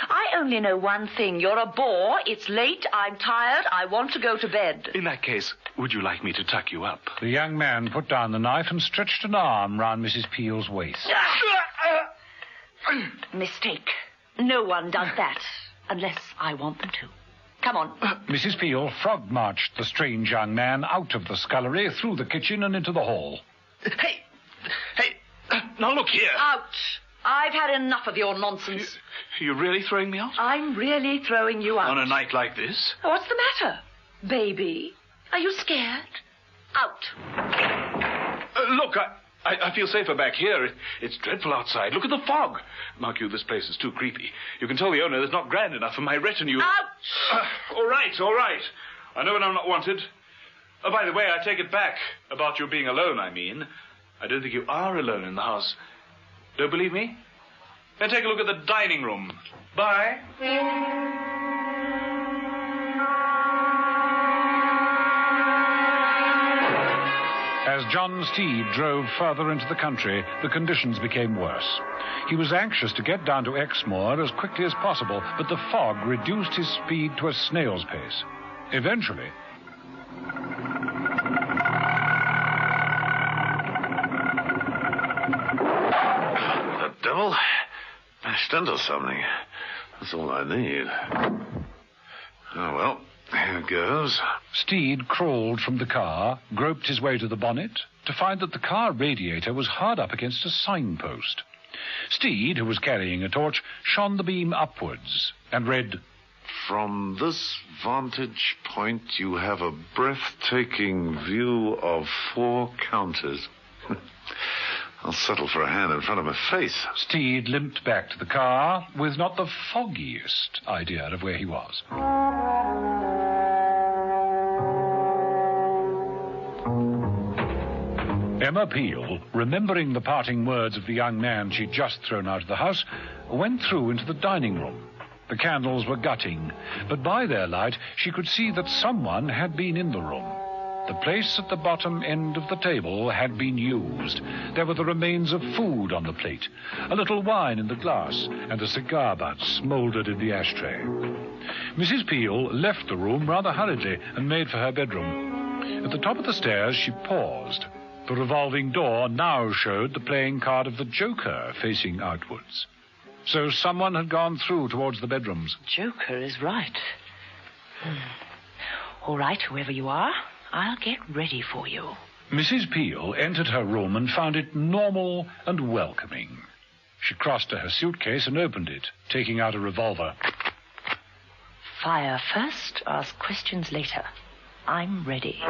I only know one thing. You're a bore. It's late. I'm tired. I want to go to bed. In that case, would you like me to tuck you up? The young man put down the knife and stretched an arm round Mrs. Peel's waist. Mistake. No one does that unless I want them to. Come on. Mrs. Peel frog-marched the strange young man out of the scullery, through the kitchen and into the hall. Hey, now look here. Out. I've had enough of your nonsense. You're really throwing me out? I'm really throwing you out. On a night like this? What's the matter? Baby, are you scared? Out. Look, I feel safer back here. It's dreadful outside. Look at the fog. Mark you, this place is too creepy. You can tell the owner it's not grand enough for my retinue. Out! All right. I know when I'm not wanted. Oh, by the way, I take it back. About you being alone, I mean. I don't think you are alone in the house. Don't believe me? Then take a look at the dining room. Bye. As John Steed drove further into the country, the conditions became worse. He was anxious to get down to Exmoor as quickly as possible, but the fog reduced his speed to a snail's pace. Eventually... The devil? Bashed into something. That's all I need. Oh, well. Here goes. Steed crawled from the car, groped his way to the bonnet, to find that the car radiator was hard up against a signpost. Steed, who was carrying a torch, shone the beam upwards and read, "From this vantage point, you have a breathtaking view of 4 counters." I'll settle for a hand in front of my face. Steed limped back to the car with not the foggiest idea of where he was. Emma Peel, remembering the parting words of the young man she'd just thrown out of the house, went through into the dining room. The candles were gutting, but by their light she could see that someone had been in the room. The place at the bottom end of the table had been used. There were the remains of food on the plate, a little wine in the glass, and a cigar butt smouldered in the ashtray. Mrs. Peel left the room rather hurriedly and made for her bedroom. At the top of the stairs she paused. The revolving door now showed the playing card of the Joker facing outwards. So someone had gone through towards the bedrooms. Joker is right. All right, whoever you are, I'll get ready for you. Mrs. Peel entered her room and found it normal and welcoming. She crossed to her suitcase and opened it, taking out a revolver. Fire first, ask questions later. I'm ready.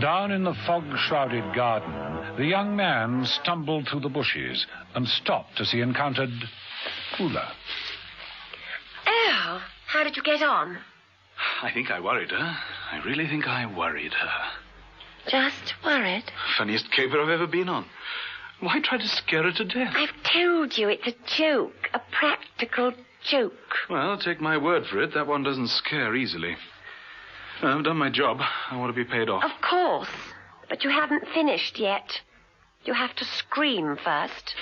Down in the fog-shrouded garden, the young man stumbled through the bushes and stopped as he encountered Ula. Oh, how did you get on? I think I worried her. I really think I worried her. Just worried? Funniest caper I've ever been on. Why try to scare her to death? I've told you it's a joke, a practical joke. Well, take my word for it, that one doesn't scare easily. I've done my job. I want to be paid off. Of course, but you haven't finished yet. You have to scream first.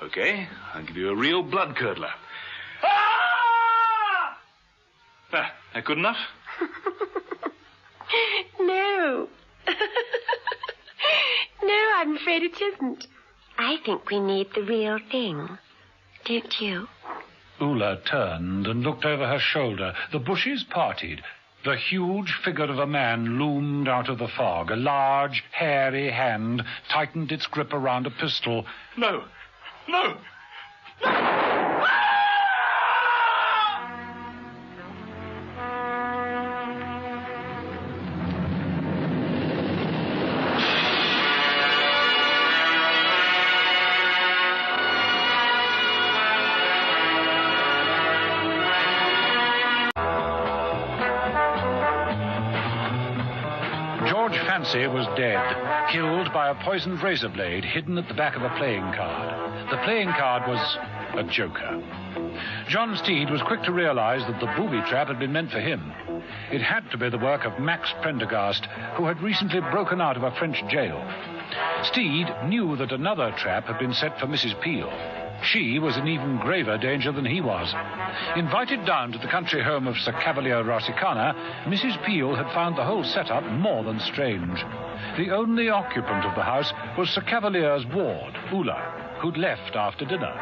Okay, I'll give you a real blood curdler. That good enough? No. No, I'm afraid it isn't. I think we need the real thing. Don't you? Ula turned and looked over her shoulder. The bushes parted. The huge figure of a man loomed out of the fog. A large, hairy hand tightened its grip around a pistol. No! No! George Fancy was dead, killed by a poisoned razor blade hidden at the back of a playing card. The playing card was a joker. John Steed was quick to realize that the booby trap had been meant for him. It had to be the work of Max Prendergast, who had recently broken out of a French jail. Steed knew that another trap had been set for Mrs. Peel. She was in even graver danger than he was. Invited down to the country home of Sir Cavalier Rossicana, Mrs. Peel had found the whole setup more than strange. The only occupant of the house was Sir Cavalier's ward, Ulla, who'd left after dinner.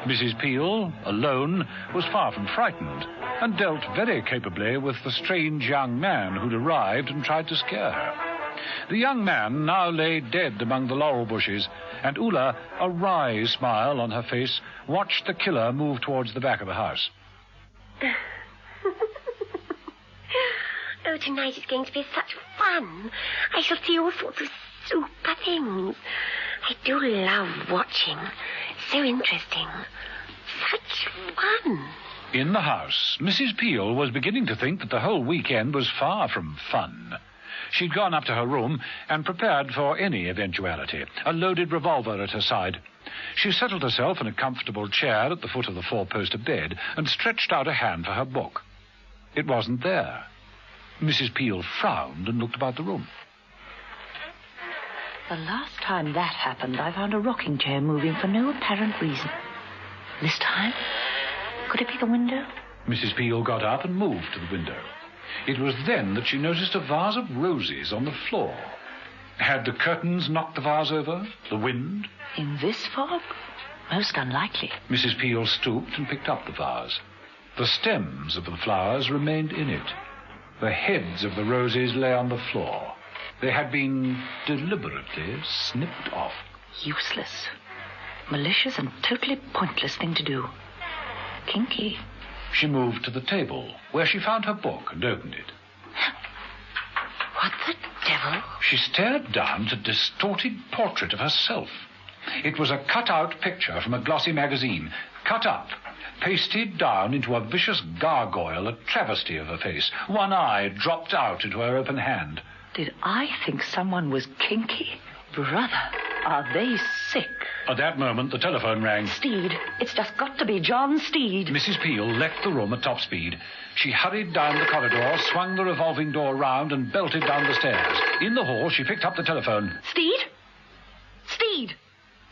Mrs. Peel, alone, was far from frightened and dealt very capably with the strange young man who'd arrived and tried to scare her. The young man now lay dead among the laurel bushes, and Ulla, a wry smile on her face, watched the killer move towards the back of the house. Oh, tonight is going to be such fun. I shall see all sorts of super things. I do love watching. So interesting. Such fun. In the house, Mrs. Peel was beginning to think that the whole weekend was far from fun. She'd gone up to her room and prepared for any eventuality, a loaded revolver at her side. She settled herself in a comfortable chair at the foot of the four-poster bed and stretched out a hand for her book. It wasn't there. Mrs. Peel frowned and looked about the room. The last time that happened, I found a rocking chair moving for no apparent reason. This time, could it be the window? Mrs. Peel got up and moved to the window. It was then that she noticed a vase of roses on the floor. Had the curtains knocked the vase over? The wind? In this fog? Most unlikely. Mrs. Peel stooped and picked up the vase. The stems of the flowers remained in it. The heads of the roses lay on the floor. They had been deliberately snipped off. Useless. Malicious and totally pointless thing to do. Kinky. She moved to the table, where she found her book and opened it. What the devil? She stared down at a distorted portrait of herself. It was a cut-out picture from a glossy magazine, cut up, pasted down into a vicious gargoyle, a travesty of a face. One eye dropped out into her open hand. Did I think someone was kinky? Brother, are they sick? At that moment, the telephone rang. Steed. It's just got to be John Steed. Mrs. Peel left the room at top speed. She hurried down the corridor, swung the revolving door round, and belted down the stairs. In the hall, she picked up the telephone. Steed? Steed!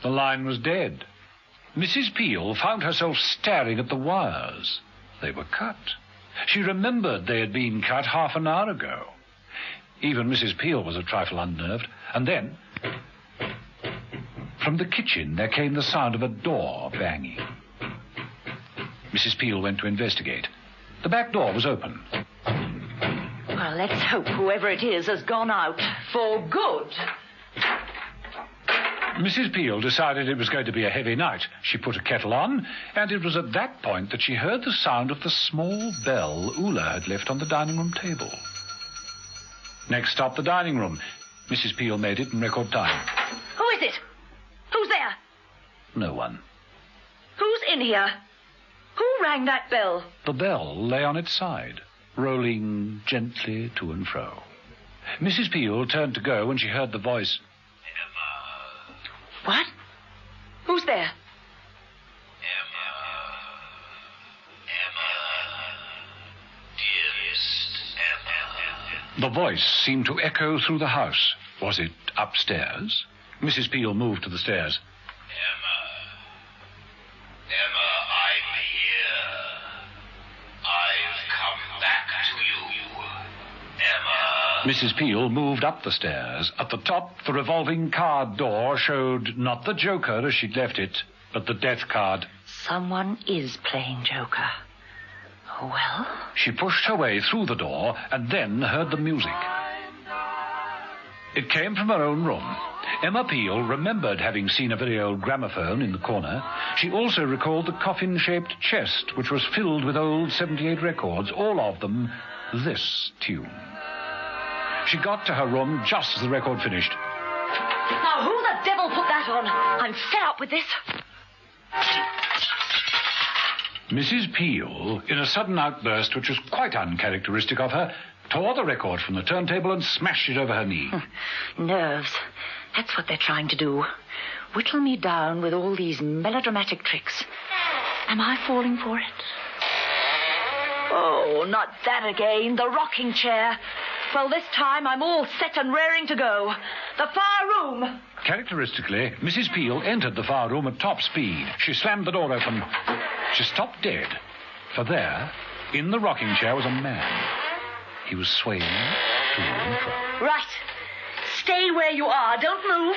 The line was dead. Mrs. Peel found herself staring at the wires. They were cut. She remembered they had been cut half an hour ago. Even Mrs. Peel was a trifle unnerved. And then, from the kitchen, there came the sound of a door banging. Mrs. Peel went to investigate. The back door was open. Well, let's hope whoever it is has gone out for good. Mrs. Peel decided it was going to be a heavy night. She put a kettle on, and it was at that point that she heard the sound of the small bell Ulla had left on the dining room table. Next stop, the dining room. Mrs. Peel made it in record time. Who is it? Who's there? No one. Who's in here? Who rang that bell? The bell lay on its side, rolling gently to and fro. Mrs. Peel turned to go when she heard the voice. What? Who's there? The voice seemed to echo through the house. Was it upstairs? Mrs. Peel moved to the stairs. Emma, I'm here. I've come back to you. Emma. Mrs. Peel moved up the stairs. At the top, the revolving card door showed not the Joker as she'd left it, but the death card. Someone is playing Joker. Well? She pushed her way through the door and then heard the music. It came from her own room. Emma Peel remembered having seen a very old gramophone in the corner. She also recalled the coffin-shaped chest, which was filled with old 78 records, all of them this tune. She got to her room just as the record finished. Now, who the devil put that on? I'm fed up with this. Mrs. Peel, in a sudden outburst which was quite uncharacteristic of her, tore the record from the turntable and smashed it over her knee. Nerves. That's what they're trying to do. Whittle me down with all these melodramatic tricks. Am I falling for it? Oh, not that again. The rocking chair. Well, this time I'm all set and raring to go. The far room. Characteristically, Mrs. Peel entered the far room at top speed. She slammed the door open. She stopped dead. For there, in the rocking chair, was a man. He was swaying to and fro. Right. Stay where you are. Don't move.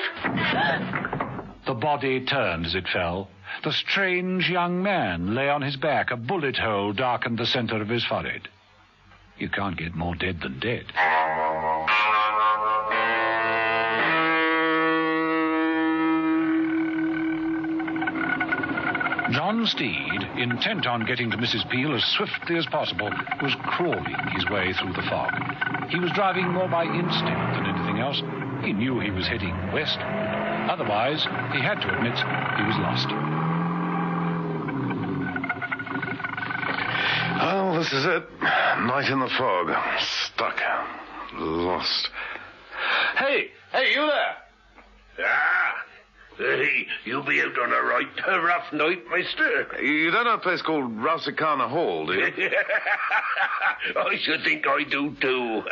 The body turned as it fell. The strange young man lay on his back. A bullet hole darkened the center of his forehead. You can't get more dead than dead. John Steed, intent on getting to Mrs. Peel as swiftly as possible, was crawling his way through the fog. He was driving more by instinct than anything else. He knew he was heading west. Otherwise, he had to admit he was lost. Well, this is it. Night in the fog. Stuck. Lost. Hey, you there? Hey, you be out on a rough night, mister. You don't know a place called Rousekana Hall, do you? I should think I do, too.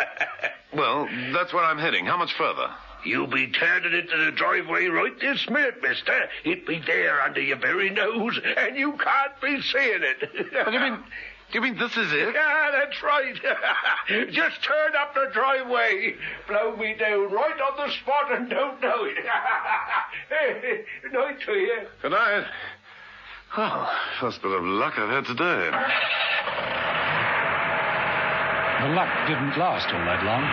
Well, that's where I'm heading. How much further? You be turning into the driveway right this minute, mister. It be there under your very nose, and you can't be seeing it. What do you mean? Do you mean this is it? Yeah, that's right. Just turn up the driveway. Blow me down right on the spot and don't know it. Good night to you. Good night. Well, first bit of luck I've had today. The luck didn't last all that long.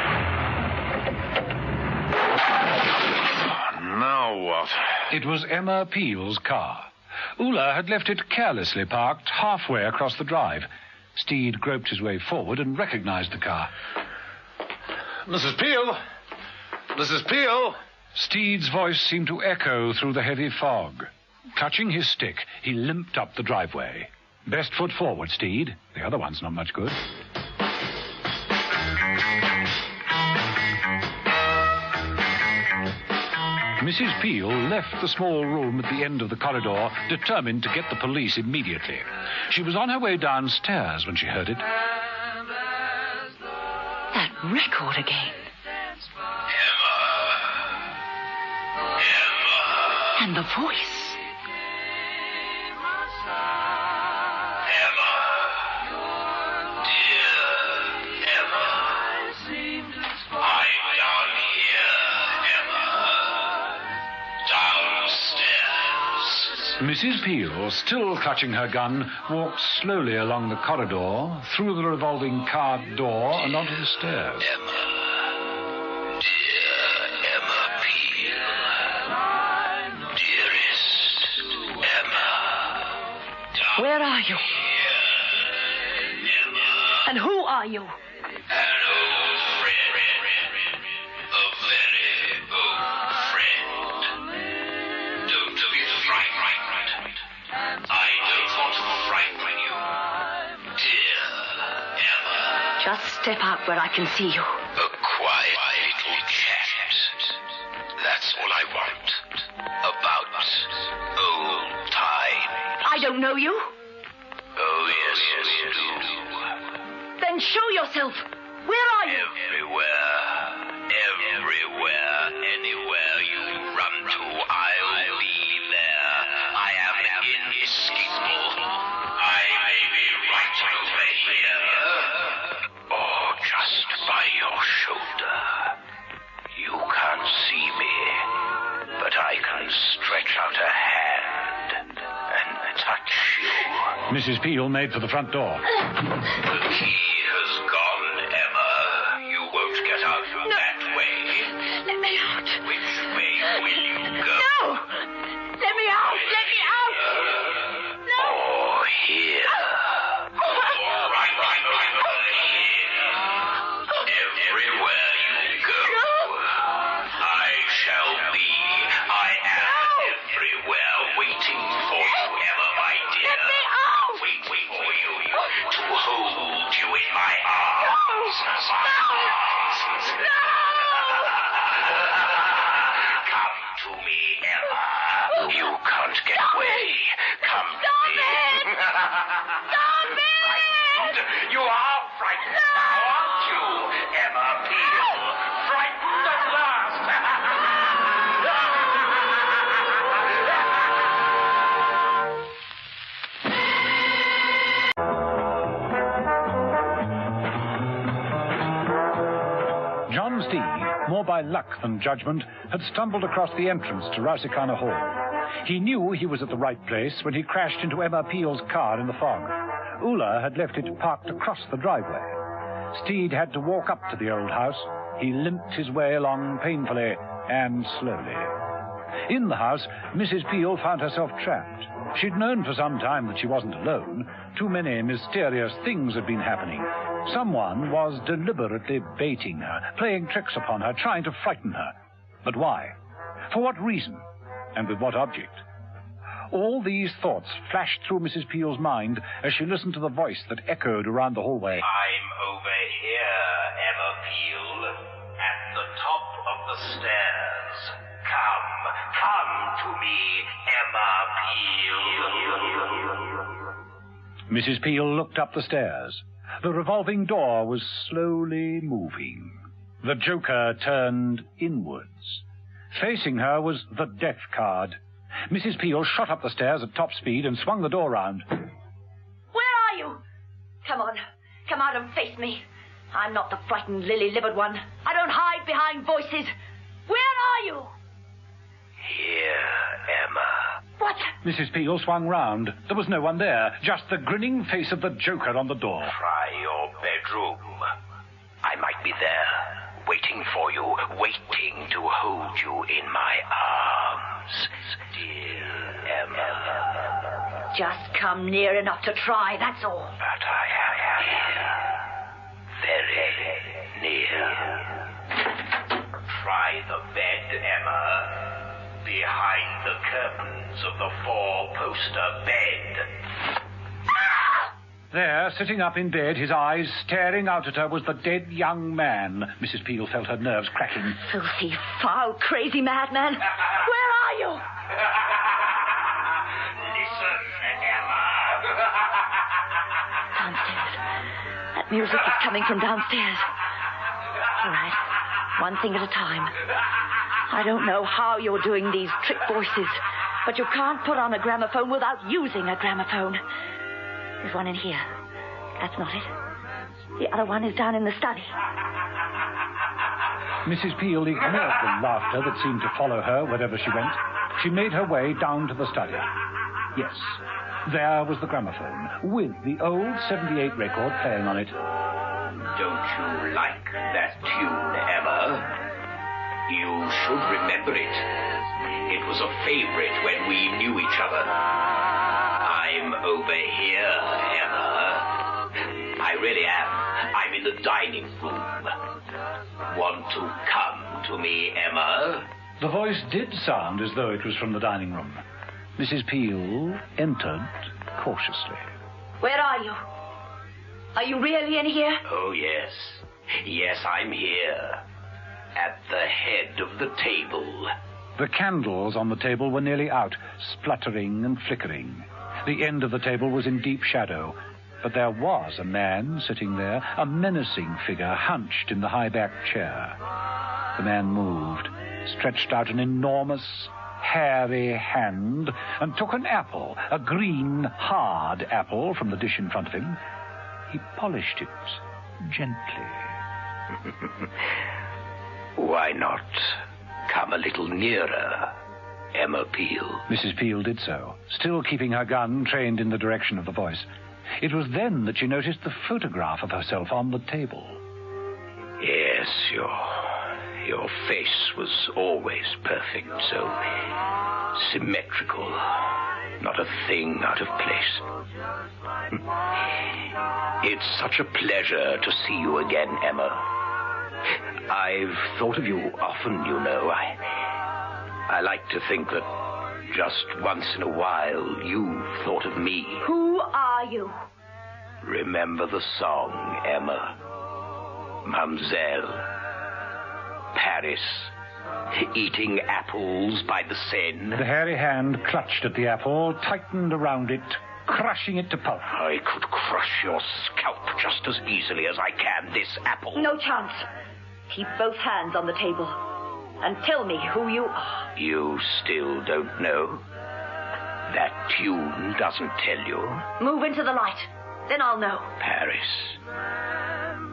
Now what? It was Emma Peel's car. Ula had left it carelessly parked halfway across the drive. Steed groped his way forward and recognized the car. Mrs. Peel! Mrs. Peel! Steed's voice seemed to echo through the heavy fog. Clutching his stick, he limped up the driveway. Best foot forward, Steed. The other one's not much good. Mrs. Peel left the small room at the end of the corridor, determined to get the police immediately. She was on her way downstairs when she heard it. That record again. Emma. And the voice. Mrs. Peel, still clutching her gun, walked slowly along the corridor, through the revolving card door, and onto the stairs. Emma. Dear Emma Peel. Dearest Emma. Where are you? Emma. And who are you? An old friend. A very old friend. Don't be frightened. I don't want to frighten you, dear Emma. Just step out where I can see you. A quiet little chat. That's all I want. About old times. I don't know you. Oh, yes, you do. Then show yourself. Where are you? Everywhere, anywhere you run to, I'll be there. I am inescapable. I may be right over here, or just by your shoulder. You can't see me, but I can stretch out a hand and touch you. Mrs. Peel made for the front door. The key has gone, Emma. You won't get out from that way. Let me out. Which way will you go? No! Let me out! Let me out! No! Oh, here. Right here. Everywhere you go, I shall be. I am everywhere waiting for you, Emma, my dear. Let me out! Waiting for you to hold you in Come to me, Emma. You can't get away. Come to me. Stop it! Frightened? You are frightened now, aren't you, Emma Peel? Frightened at last. John Steed, more by luck than judgment, had stumbled across the entrance to Rausikana Hall. He knew he was at the right place when he crashed into Emma Peel's car in the fog. Ulla had left it parked across the driveway. Steed had to walk up to the old house. He limped his way along painfully and slowly. In the house, Mrs. Peel found herself trapped. She'd known for some time that she wasn't alone. Too many mysterious things had been happening. Someone was deliberately baiting her, playing tricks upon her, trying to frighten her. But why? For what reason? And with what object? All these thoughts flashed through Mrs. Peel's mind as she listened to the voice that echoed around the hallway. I'm over here, Emma Peel, at the top of the stairs. Come to me, Emma Peel. Mrs. Peel looked up the stairs. The revolving door was slowly moving. The Joker turned inwards. Facing her was the death card. Mrs. Peel shot up the stairs at top speed and swung the door round. Where are you? Come on. Come out and face me. I'm not the frightened, lily-livered one. I don't hide behind voices. Where are you? Here, Emma. What? Mrs. Peel swung round. There was no one there, just the grinning face of the Joker on the door. Try your bedroom. I might be there, waiting for you, waiting to hold you in my arms. Dear Emma. Just come near enough to try, that's all. But I am here. Very near. Try the bed, Emma. Behind the curtains of the four-poster bed. There, sitting up in bed, his eyes staring out at her, was the dead young man. Mrs. Peel felt her nerves cracking. Filthy, foul, crazy madman. Where are you? Listen, Emma. Downstairs. That music is coming from downstairs. All right. One thing at a time. I don't know how you're doing these trick voices, but you can't put on a gramophone without using a gramophone. There's one in here. That's not it. The other one is down in the study. Mrs. Peel ignored the laughter that seemed to follow her wherever she went. She made her way down to the study. Yes, there was the gramophone, with the old 78 record playing on it. Don't you like that tune, Emma? You should remember it. It was a favorite when we knew each other. I'm over here, Emma. I really am. I'm in the dining room. Want to come to me, Emma? The voice did sound as though it was from the dining room. Mrs. Peel entered cautiously. Where are you? Are you really in here? Oh, yes. Yes, I'm here. At the head of the table. The candles on the table were nearly out, spluttering and flickering. The end of the table was in deep shadow, but there was a man sitting there, a menacing figure hunched in the high-backed chair. The man moved, stretched out an enormous, hairy hand, and took an apple, a green, hard apple, from the dish in front of him. He polished it gently. Why not come a little nearer, Emma Peel? Mrs. Peel did so, still keeping her gun trained in the direction of the voice. It was then that she noticed the photograph of herself on the table. Yes, your face was always perfect, so symmetrical. Not a thing out of place. It's such a pleasure to see you again, Emma. I've thought of you often, you know. I like to think that just once in a while you've thought of me. Who are you? Remember the song, Emma. Mademoiselle. Paris. Eating apples by the Seine. The hairy hand clutched at the apple, tightened around it, crushing it to pulp. I could crush your scalp just as easily as I can this apple. No chance. Keep both hands on the table. And tell me who you are. You still don't know? That tune doesn't tell you? Move into the light. Then I'll know. Paris.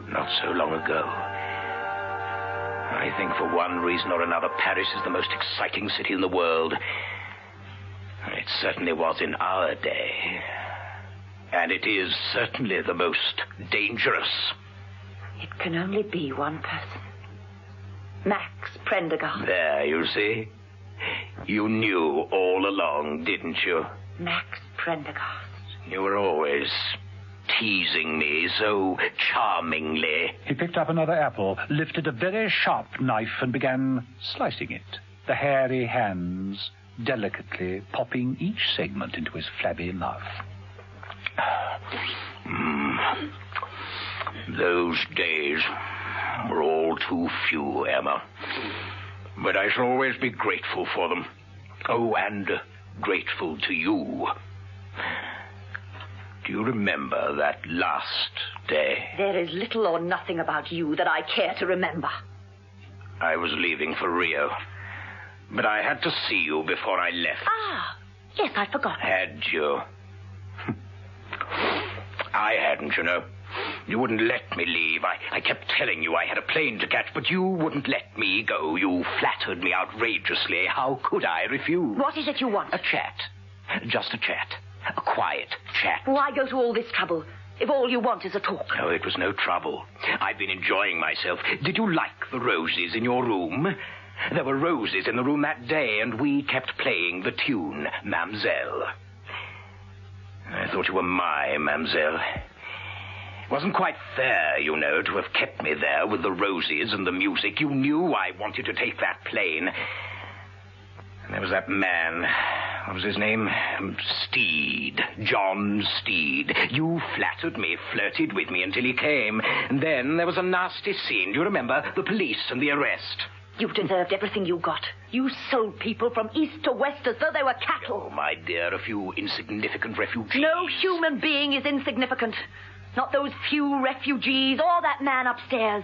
Not so long ago. I think for one reason or another, Paris is the most exciting city in the world. It certainly was in our day. And it is certainly the most dangerous. It can only be one person. Max Prendergast. There, you see. You knew all along, didn't you? Max Prendergast. You were always teasing me so charmingly. He picked up another apple, lifted a very sharp knife and began slicing it. The hairy hands delicately popping each segment into his flabby mouth. Those days were all too few, Emma. But I shall always be grateful for them. Oh, and grateful to you. Do you remember that last day? There is little or nothing about you that I care to remember. I was leaving for Rio, but I had to see you before I left. Ah, yes, I forgot. Had you? I hadn't, you know. You wouldn't let me leave. I kept telling you I had a plane to catch, but you wouldn't let me go. You flattered me outrageously. How could I refuse? What is it you want? A chat. Just a chat. A quiet chat. Why go to all this trouble if all you want is a talk? No, it was no trouble. I've been enjoying myself. Did you like the roses in your room? There were roses in the room that day, and we kept playing the tune, Mademoiselle. I thought you were my Mademoiselle. It wasn't quite fair, you know, to have kept me there with the roses and the music. You knew I wanted to take that plane. And there was that man. What was his name? Steed. John Steed. You flattered me, flirted with me until he came. And then there was a nasty scene. Do you remember? The police and the arrest. You deserved everything you got. You sold people from east to west as though they were cattle. Oh, my dear, a few insignificant refugees. No human being is insignificant. Not those few refugees or that man upstairs.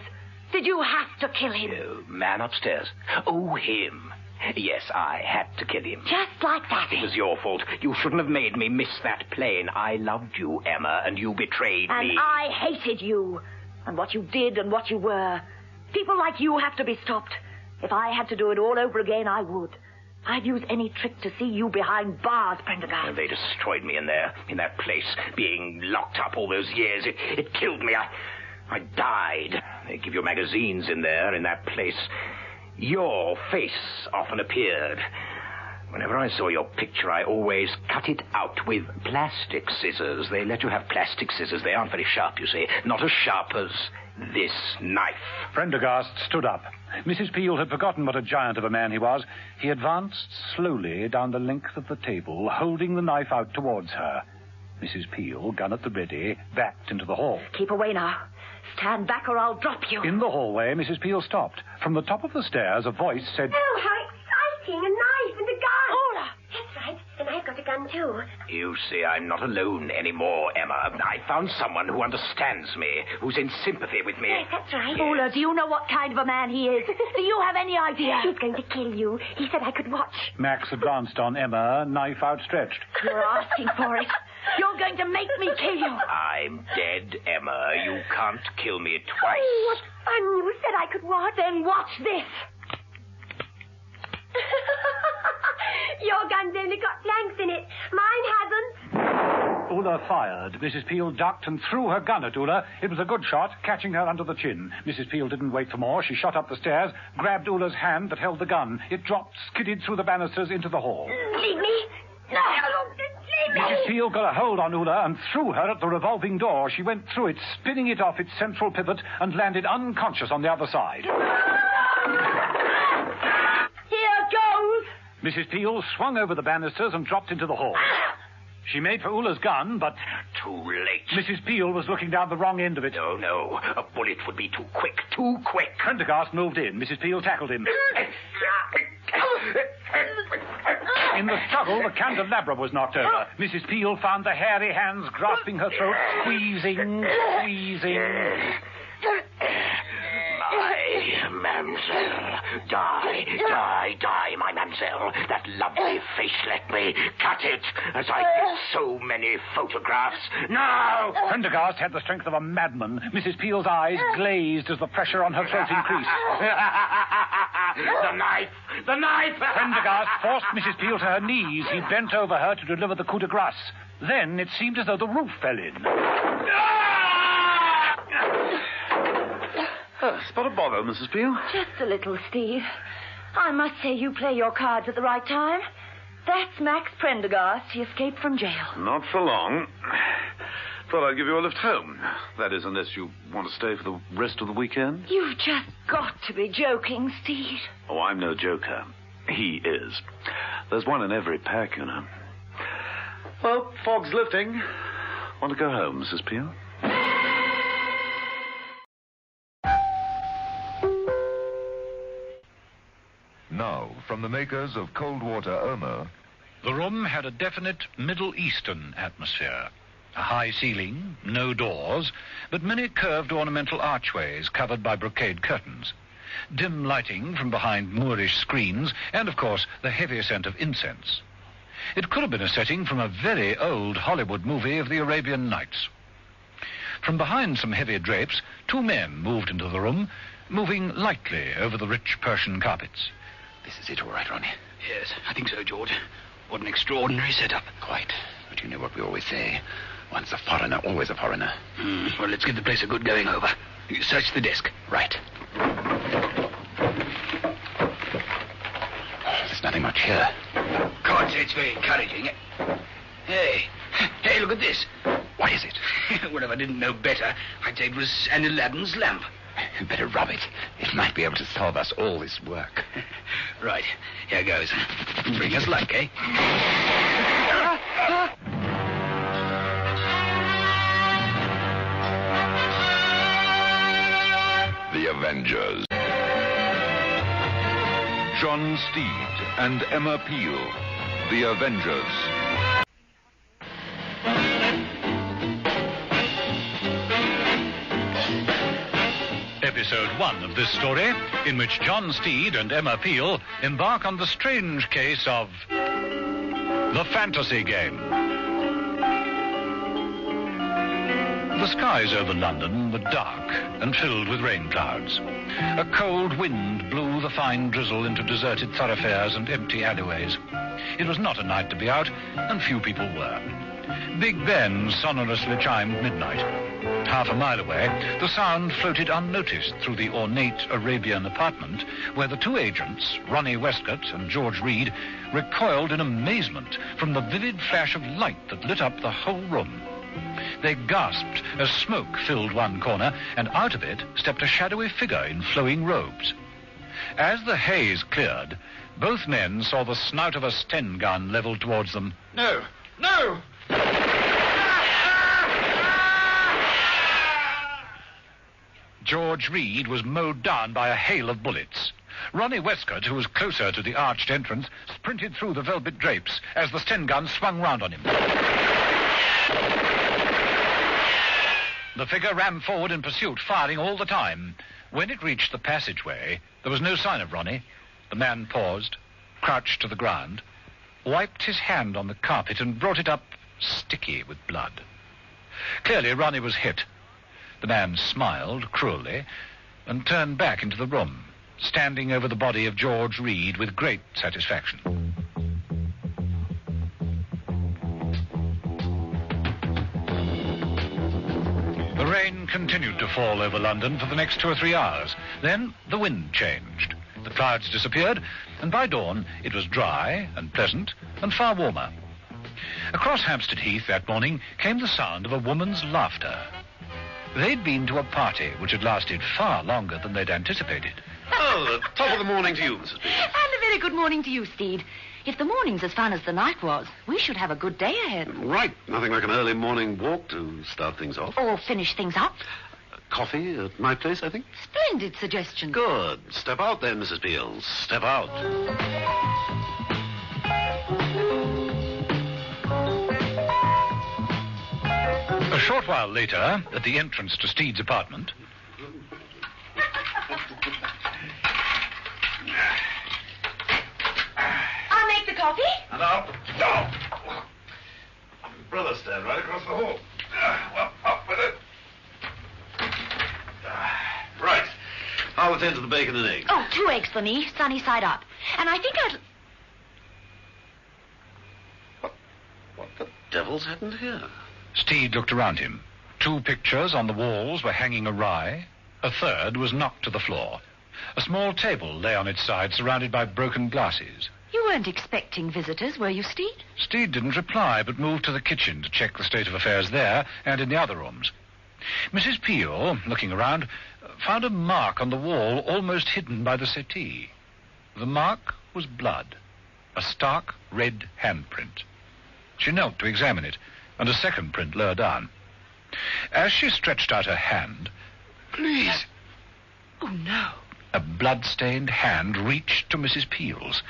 Did you have to kill him? No, man upstairs. Oh, him. Yes, I had to kill him. Just like that. It was your fault. You shouldn't have made me miss that plane. I loved you, Emma, and you betrayed me. And I hated you. And what you did and what you were. People like you have to be stopped. If I had to do it all over again, I would. I'd use any trick to see you behind bars, Prendergast. They destroyed me in there, in that place, being locked up all those years. It killed me. I died. They give you magazines in there, in that place. Your face often appeared. Whenever I saw your picture, I always cut it out with plastic scissors. They let you have plastic scissors. They aren't very sharp, you see. Not as sharp as this knife. Prendergast stood up. Mrs. Peel had forgotten what a giant of a man he was. He advanced slowly down the length of the table, holding the knife out towards her. Mrs. Peel, gun at the ready, backed into the hall. Keep away now. Stand back or I'll drop you. In the hallway, Mrs. Peel stopped. From the top of the stairs, a voice said... Oh, how exciting! A knife and a gun! Ola! That's right. And I've got a gun, too. You see, I'm not alone anymore, Emma. I found someone who understands me, who's in sympathy with me. Yes, that's right. Ola, do you know what kind of a man he is? Do you have any idea? He's going to kill you. He said I could watch. Max advanced on Emma, knife outstretched. You're asking for it. You're going to make me kill you. I'm dead, Emma. You can't kill me twice. Oh, what fun. You said I could watch. Then watch this. Your gun's only got blanks in it. Mine hasn't. Ula fired. Mrs. Peel ducked and threw her gun at Ula. It was a good shot, catching her under the chin. Mrs. Peel didn't wait for more. She shot up the stairs, grabbed Ula's hand that held the gun. It dropped, skidded through the banisters into the hall. Leave me. No, leave me. Mrs. Peel got a hold on Ula and threw her at the revolving door. She went through it, spinning it off its central pivot, and landed unconscious on the other side. Here goes. Mrs. Peel swung over the banisters and dropped into the hall. She made for Ulla's gun, but... Too late. Mrs. Peel was looking down the wrong end of it. No. A bullet would be too quick. Too quick. Prendergast moved in. Mrs. Peel tackled him. In the struggle, the candelabra was knocked over. Mrs. Peel found the hairy hands grasping her throat, squeezing. My mamselle. Die, my mamselle. That lovely face, let me cut it, as I get so many photographs. Now! Prendergast had the strength of a madman. Mrs. Peel's eyes glazed as the pressure on her throat increased. The knife! Prendergast forced Mrs. Peel to her knees. He bent over her to deliver the coup de grace. Then it seemed as though the roof fell in. Spot of bother, Mrs. Peel? Just a little, Steve. I must say you play your cards at the right time. That's Max Prendergast. He escaped from jail. Not for long. Thought I'd give you a lift home. That is, unless you want to stay for the rest of the weekend. You've just got to be joking, Steve. Oh, I'm no joker. He is. There's one in every pack, you know. Well, fog's lifting. Want to go home, Mrs. Peel? Now, from the makers of cold water Irma... The room had a definite Middle Eastern atmosphere. A high ceiling, no doors, but many curved ornamental archways covered by brocade curtains. Dim lighting from behind Moorish screens, and, of course, the heavy scent of incense. It could have been a setting from a very old Hollywood movie of the Arabian Nights. From behind some heavy drapes, two men moved into the room, moving lightly over the rich Persian carpets. This is it, all right, Ronnie? Yes, I think so, George. What an extraordinary setup. Quite. But you know what we always say. Once a foreigner, always a foreigner. Well, let's give the place a good going over. You search the desk. Right. There's nothing much here. Can't say it's very encouraging. Hey, look at this. What is it? Well, if I didn't know better, I'd say it was an Aladdin's lamp. You better rub it. It might be able to solve us all this work. Right, here goes. Bring us luck, eh? The Avengers. John Steed and Emma Peel. The Avengers. Episode 1 of this story, in which John Steed and Emma Peel embark on the strange case of the fantasy game. The skies over London were dark and filled with rain clouds. A cold wind blew the fine drizzle into deserted thoroughfares and empty alleyways. It was not a night to be out, and few people were. Big Ben sonorously chimed midnight. Half a mile away, the sound floated unnoticed through the ornate Arabian apartment where the two agents, Ronnie Westcott and George Reed, recoiled in amazement from the vivid flash of light that lit up the whole room. They gasped as smoke filled one corner, and out of it stepped a shadowy figure in flowing robes. As the haze cleared, both men saw the snout of a Sten gun leveled towards them. No! George Reed was mowed down by a hail of bullets. Ronnie Westcott, who was closer to the arched entrance, sprinted through the velvet drapes as the Sten gun swung round on him. The figure ran forward in pursuit, firing all the time. When it reached the passageway, there was no sign of Ronnie. The man paused, crouched to the ground, wiped his hand on the carpet and brought it up sticky with blood. Clearly, Ronnie was hit. The man smiled cruelly and turned back into the room, standing over the body of George Reed with great satisfaction. The rain continued to fall over London for the next 2 or 3 hours. Then the wind changed. The clouds disappeared, and by dawn it was dry and pleasant and far warmer. Across Hampstead Heath that morning came the sound of a woman's laughter. They'd been to a party which had lasted far longer than they'd anticipated. Oh, top of the morning to you, Mrs. Peel. And a very good morning to you, Steed. If the morning's as fun as the night was, we should have a good day ahead. Right. Nothing like an early morning walk to start things off. Or finish things up. Coffee at my place, I think. Splendid suggestion. Good. Step out then, Mrs. Peel. Step out. A short while later, at the entrance to Steed's apartment... I'll make the coffee. No. No. Brother stand right across the hall. Well, up with it. Right. I'll attend to the bacon and eggs. Oh, 2 eggs for me, sunny side up. And I think I'd... What the devil's happened here? Steed looked around him. 2 pictures on the walls were hanging awry. A third was knocked to the floor. A small table lay on its side, surrounded by broken glasses. You weren't expecting visitors, were you, Steed? Steed didn't reply, but moved to the kitchen to check the state of affairs there and in the other rooms. Mrs. Peel, looking around, found a mark on the wall almost hidden by the settee. The mark was blood, a stark red handprint. She knelt to examine it, and a second print lower down. As she stretched out her hand... Please. Oh, no. A blood-stained hand reached to Mrs. Peel's.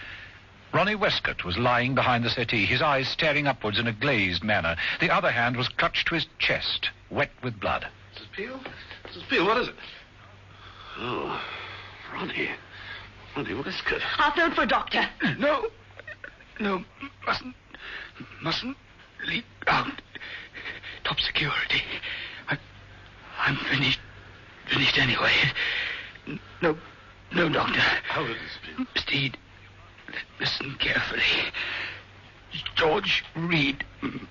Ronnie Westcott was lying behind the settee, his eyes staring upwards in a glazed manner. The other hand was clutched to his chest, wet with blood. Mrs. Peel? Mrs. Peel, what is it? Oh, Ronnie. Ronnie Westcott. I'll phone for a doctor. No. No, mustn't leak out. Top security. I'm finished anyway. No, doctor. How is it, Steed? Steed, listen carefully. George Reed,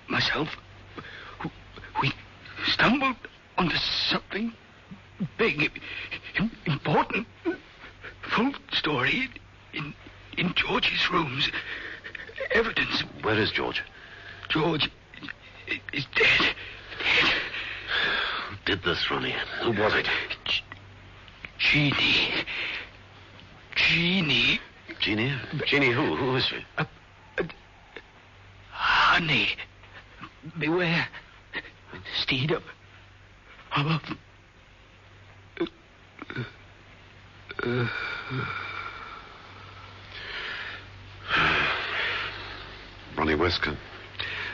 myself, we stumbled onto something big, important, full story in George's rooms. Evidence. Where is George? George is dead. Who did this, Ronnie? Who was it? Jeannie. Jeannie? Jeannie who? Who is she? Honey. Beware. Steed up. Ronnie Westcott.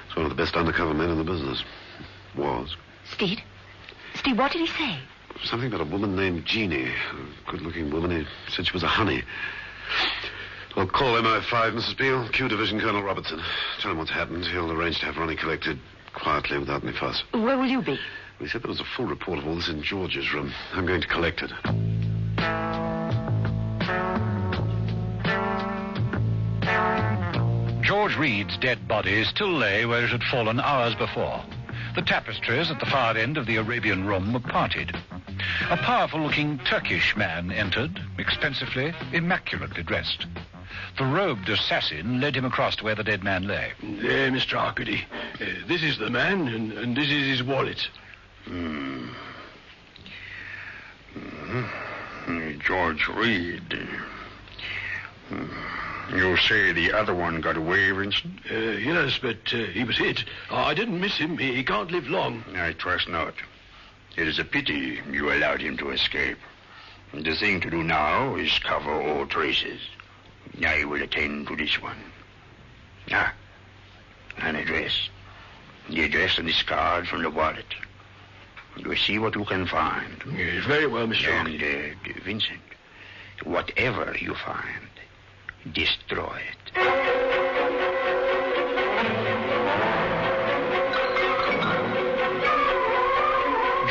He's one of the best undercover men in the business. Was. Steed? Steed, what did he say? Something about a woman named Jeannie. A good-looking woman. He said she was a honey. Well, call MI5, Mrs. Peel. Q Division Colonel Robertson. Tell him what's happened. He'll arrange to have Ronnie collected quietly without any fuss. Where will you be? He said there was a full report of all this in George's room. I'm going to collect it. George Reed's dead body still lay where it had fallen hours before. The tapestries at the far end of the Arabian room were parted. A powerful-looking Turkish man entered, expensively, immaculately dressed. The robed assassin led him across to where the dead man lay. There, Mr. Arcady. This is the man, and this is his wallet. George Reed. You say the other one got away, Vincent? Yes, but he was hit. I didn't miss him. He can't live long. I trust not. It is a pity you allowed him to escape. The thing to do now is cover all traces. I will attend to this one. An address. The address on this card from the wallet. You see what you can find. Yes, very well, Mr. And, Vincent, whatever you find, destroy it.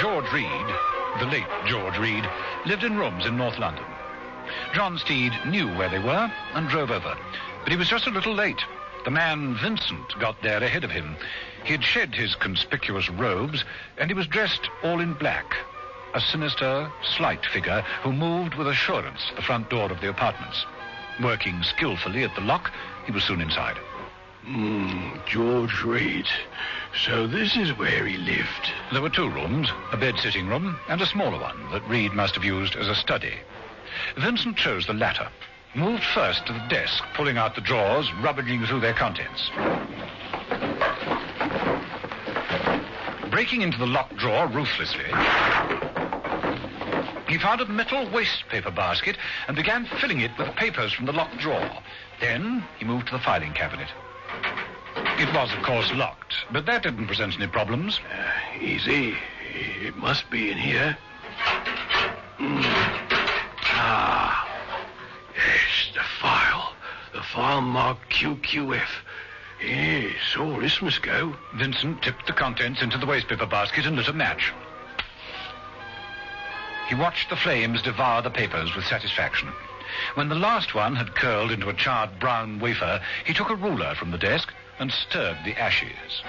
George Reed, the late George Reed, lived in rooms in North London. John Steed knew where they were and drove over, but he was just a little late. The man Vincent got there ahead of him. He had shed his conspicuous robes, and he was dressed all in black. A sinister, slight figure who moved with assurance to the front door of the apartments. Working skillfully at the lock, he was soon inside. George Reed. So this is where he lived. There were 2 rooms, a bed-sitting room and a smaller one that Reed must have used as a study. Vincent chose the latter. moved first to the desk, pulling out the drawers, rummaging through their contents. Breaking into the locked drawer ruthlessly, he found a metal waste paper basket and began filling it with papers from the locked drawer. Then he moved to the filing cabinet. It was, of course, locked, but that didn't present any problems. Easy. It must be in here. Ah. Yes, the file. The file marked QQF. Yes, so this must go. Vincent tipped the contents into the waste paper basket and lit a match. He watched the flames devour the papers with satisfaction. When the last one had curled into a charred brown wafer, he took a ruler from the desk and stirred the ashes.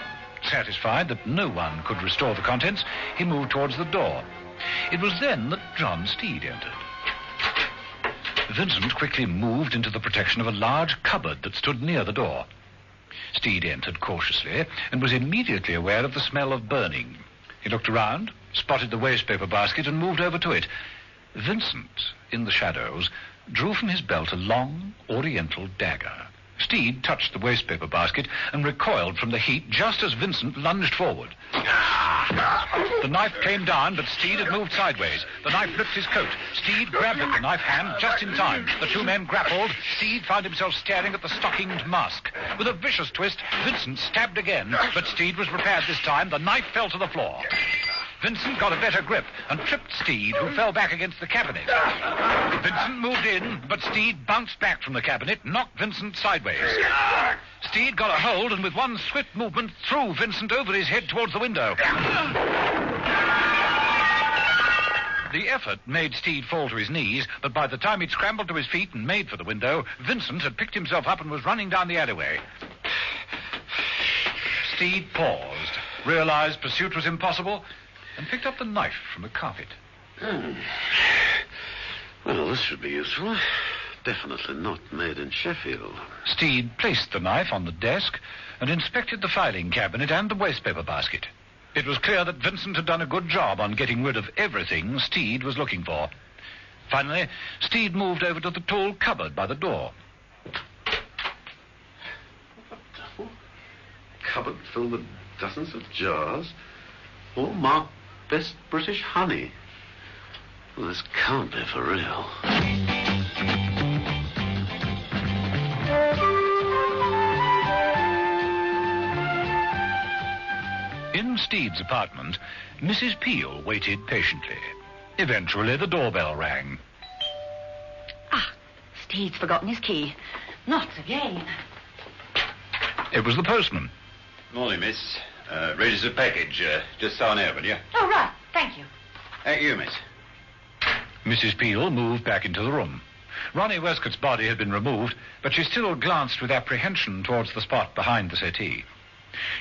Satisfied that no one could restore the contents, he moved towards the door. It was then that John Steed entered. Vincent quickly moved into the protection of a large cupboard that stood near the door. Steed entered cautiously and was immediately aware of the smell of burning. He looked around, spotted the waste paper basket, and moved over to it. Vincent, in the shadows, drew from his belt a long, oriental dagger. Steed touched the waste paper basket and recoiled from the heat just as Vincent lunged forward. The knife came down, but Steed had moved sideways. The knife ripped his coat. Steed grabbed at the knife hand just in time. The two men grappled. Steed found himself staring at the stockinged mask. With a vicious twist, Vincent stabbed again, but Steed was prepared this time. The knife fell to the floor. Vincent got a better grip and tripped Steed, who fell back against the cabinet. Vincent moved in, but Steed bounced back from the cabinet, knocked Vincent sideways. Steed got a hold and with one swift movement threw Vincent over his head towards the window. The effort made Steed fall to his knees, but by the time he'd scrambled to his feet and made for the window, Vincent had picked himself up and was running down the alleyway. Steed paused, realized pursuit was impossible, and picked up the knife from the carpet. Well, this should be useful. Definitely not made in Sheffield. Steed placed the knife on the desk and inspected the filing cabinet and the waste paper basket. It was clear that Vincent had done a good job on getting rid of everything Steed was looking for. Finally, Steed moved over to the tall cupboard by the door. Cupboard filled with dozens of jars, all marked Best British Honey. Well, this can't be for real. In Steed's apartment, Mrs. Peel waited patiently. Eventually, the doorbell rang. Steed's forgotten his key. Not again. It was the postman. Morning, miss. Ready's a package. Just so near, will you? Oh, right. Thank you. Thank you, miss. Mrs. Peel moved back into the room. Ronnie Westcott's body had been removed, but she still glanced with apprehension towards the spot behind the settee.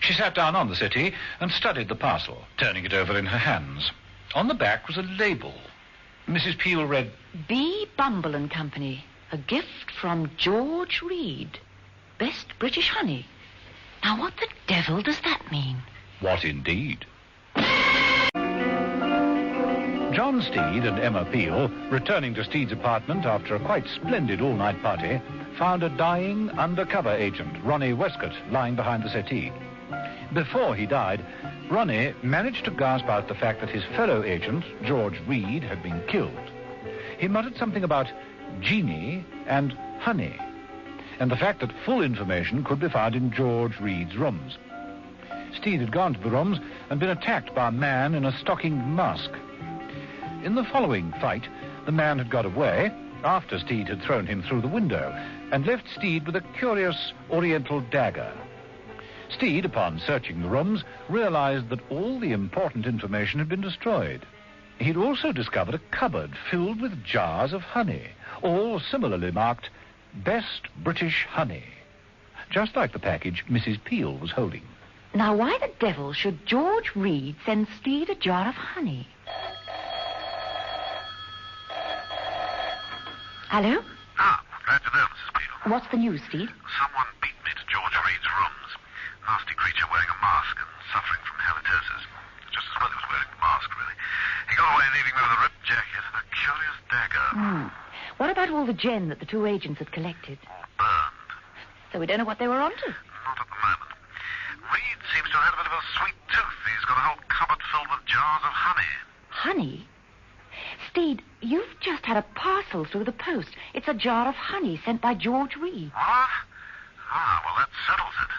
She sat down on the settee and studied the parcel, turning it over in her hands. On the back was a label. Mrs. Peel read, B. Bumble and Company. A gift from George Reed. Best British Honey. Now, what the devil does that mean? What indeed? John Steed and Emma Peel, returning to Steed's apartment after a quite splendid all-night party, found a dying undercover agent, Ronnie Westcott, lying behind the settee. Before he died, Ronnie managed to gasp out the fact that his fellow agent, George Reed, had been killed. He muttered something about genie and honey, and the fact that full information could be found in George Reed's rooms. Steed had gone to the rooms and been attacked by a man in a stockinged mask. In the following fight, the man had got away after Steed had thrown him through the window and left Steed with a curious oriental dagger. Steed, upon searching the rooms, realized that all the important information had been destroyed. He'd also discovered a cupboard filled with jars of honey, all similarly marked Best British Honey, just like the package Mrs. Peel was holding. Now, why the devil should George Reed send Steed a jar of honey? Hello? Glad to know, Mrs. Peel. What's the news, Steed? Someone beat me to George Reed's rooms. Nasty creature wearing a mask and suffering from halitosis. Just as well he was wearing the mask, really. He got away leaving me with a ripped jacket and a curious dagger. What about all the gin that the two agents had collected? Burned. So we don't know what they were onto. Not at the moment. Reed seems to have had a bit of a sweet tooth. He's got a whole cupboard filled with jars of honey. Honey? Steed, you've just had a parcel through the post. It's a jar of honey sent by George Reed. What? Ah, well, that settles it.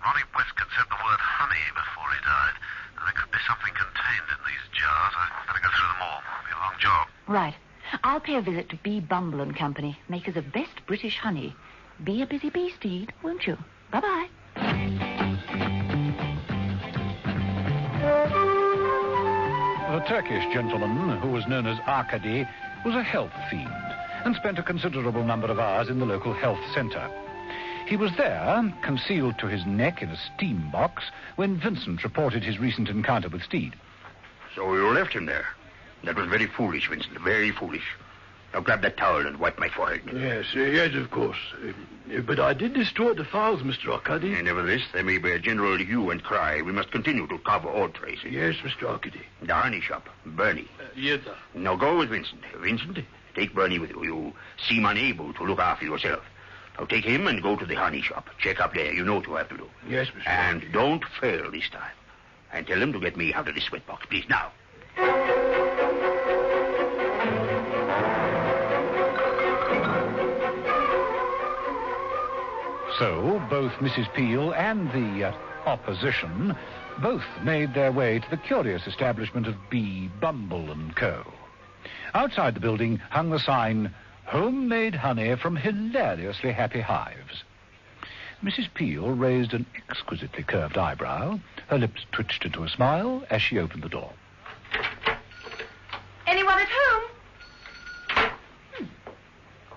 Ronnie Westcott said the word honey before he died. There could be something contained in these jars. I'd better go through them all. It'll be a long job. Right. I'll pay a visit to B. Bumble and Company, makers of best British honey. Be a busy bee, Steed, won't you? Bye-bye. The Turkish gentleman, who was known as Arkady, was a health fiend and spent a considerable number of hours in the local health centre. He was there, concealed to his neck in a steam box, when Vincent reported his recent encounter with Steed. So you left him there? That was very foolish, Vincent, very foolish. Now grab that towel and wipe my forehead. Yes, of course. But I did destroy the files, Mr. Arkady. Nevertheless, there may be a general hue and cry. We must continue to cover all traces. Yes, Mr. Arkady. The honey shop, Bernie. Yes, sir. Now go with Vincent. Vincent, take Bernie with you. You seem unable to look after yourself. Now take him and go to the honey shop. Check up there. You know what you have to do. Yes, Mr. And don't fail this time. And tell him to get me out of this sweatbox, please, now. So, both Mrs. Peel and the opposition both made their way to the curious establishment of B. Bumble and Co. Outside the building hung the sign, "Homemade honey from hilariously happy hives." Mrs. Peel raised an exquisitely curved eyebrow. Her lips twitched into a smile as she opened the door. Anyone at home?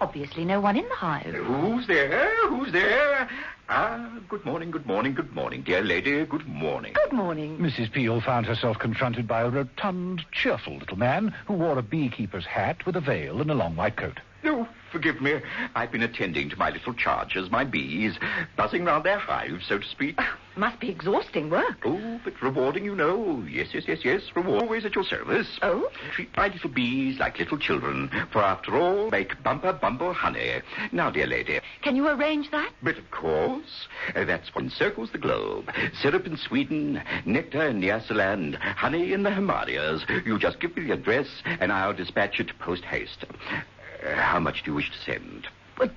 Obviously no one in the hive. Who's there? Who's there? Good morning, dear lady, good morning. Good morning. Mrs. Peel found herself confronted by a rotund, cheerful little man who wore a beekeeper's hat with a veil and a long white coat. Oh, forgive me. I've been attending to my little charges, my bees, buzzing round their hives, so to speak. Must be exhausting work. Oh, but rewarding, you know. Yes. Reward always at your service. Oh? Treat my little bees like little children, for after all, make bumble honey. Now, dear lady. Can you arrange that? But of course. That's what encircles the globe. Syrup in Sweden, nectar in Nyasaland, honey in the Himalayas. You just give me the address, and I'll dispatch it post-haste. How much do you wish to send?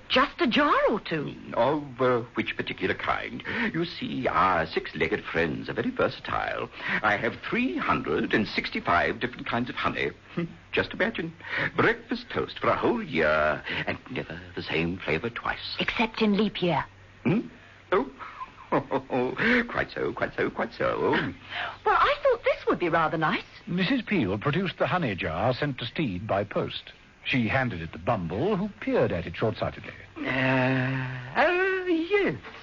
Just a jar or two. Of which particular kind? You see, our six-legged friends are very versatile. I have 365 different kinds of honey. Just imagine. Breakfast toast for a whole year, and never the same flavor twice. Except in leap year. Oh, quite so. Well, I thought this would be rather nice. Mrs. Peel produced the honey jar sent to Steed by post. She handed it to Bumble, who peered at it short-sightedly.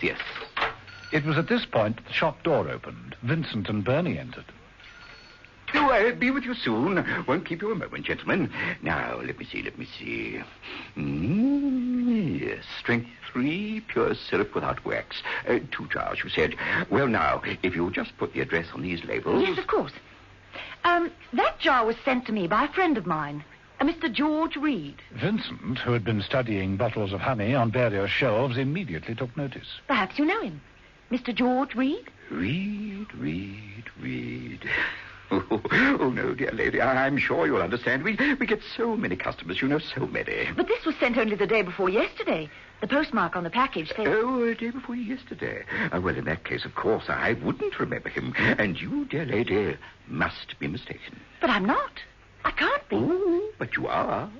Yes. It was at this point that the shop door opened. Vincent and Bernie entered. I'll be with you soon. Won't keep you a moment, gentlemen. Now, let me see. Yes, strength 3, pure syrup without wax. 2 jars, you said. Well, now, if you'll just put the address on these labels... Yes, of course. That jar was sent to me by a friend of mine. Mr. George Reed. Vincent, who had been studying bottles of honey on various shelves, immediately took notice. Perhaps you know him. Mr. George Reed? Reed. Oh, no, dear lady, I'm sure you'll understand. We get so many customers, you know, so many. But this was sent only the day before yesterday. The postmark on the package says... Oh, a day before yesterday. Well, in that case, of course, I wouldn't remember him. And you, dear lady, must be mistaken. But I'm not. I can't be. Oh, but you are.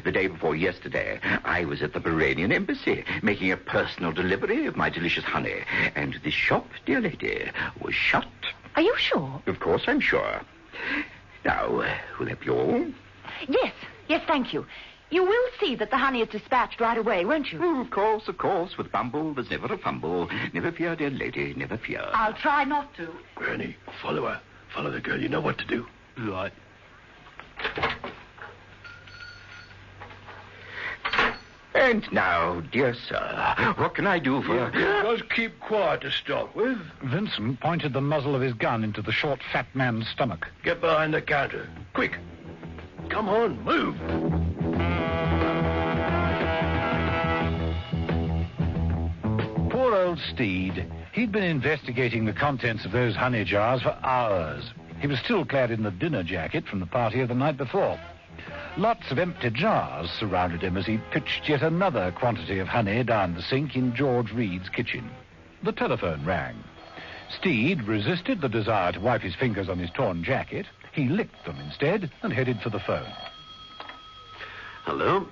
The day before yesterday, I was at the Bahrainian embassy, making a personal delivery of my delicious honey. And this shop, dear lady, was shut. Are you sure? Of course I'm sure. Now, will that be all? Yes, thank you. You will see that the honey is dispatched right away, won't you? Oh, of course. With Bumble, there's never a fumble. Never fear, dear lady, never fear. I'll try not to. Granny, follow her. Follow the girl. You know what to do. Right. And now, dear sir, what can I do for... Just keep quiet to start with. Vincent pointed the muzzle of his gun into the short, fat man's stomach. Get behind the counter. Quick. Come on, move. Steed. He'd been investigating the contents of those honey jars for hours. He was still clad in the dinner jacket from the party of the night before. Lots of empty jars surrounded him as he pitched yet another quantity of honey down the sink in George Reed's kitchen. The telephone rang. Steed resisted the desire to wipe his fingers on his torn jacket. He licked them instead and headed for the phone. Hello?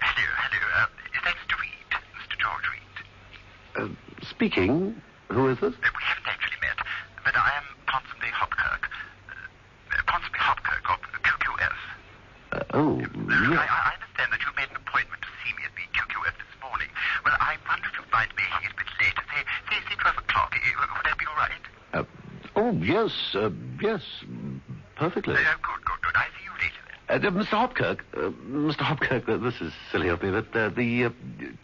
Hello. Is that Mr. Reed? Mr. George Reed? Speaking. Who is this? We haven't actually met, but I am Ponsonby Hopkirk. Ponsonby Hopkirk of QQF. Yes. I understand that you made an appointment to see me at the QQF this morning. Well, I wonder if you mind making it a bit later. Say 12 o'clock. Would that be all right? Yes, perfectly. Good. I'll see you later then. Mr. Hopkirk, this is silly of me, but the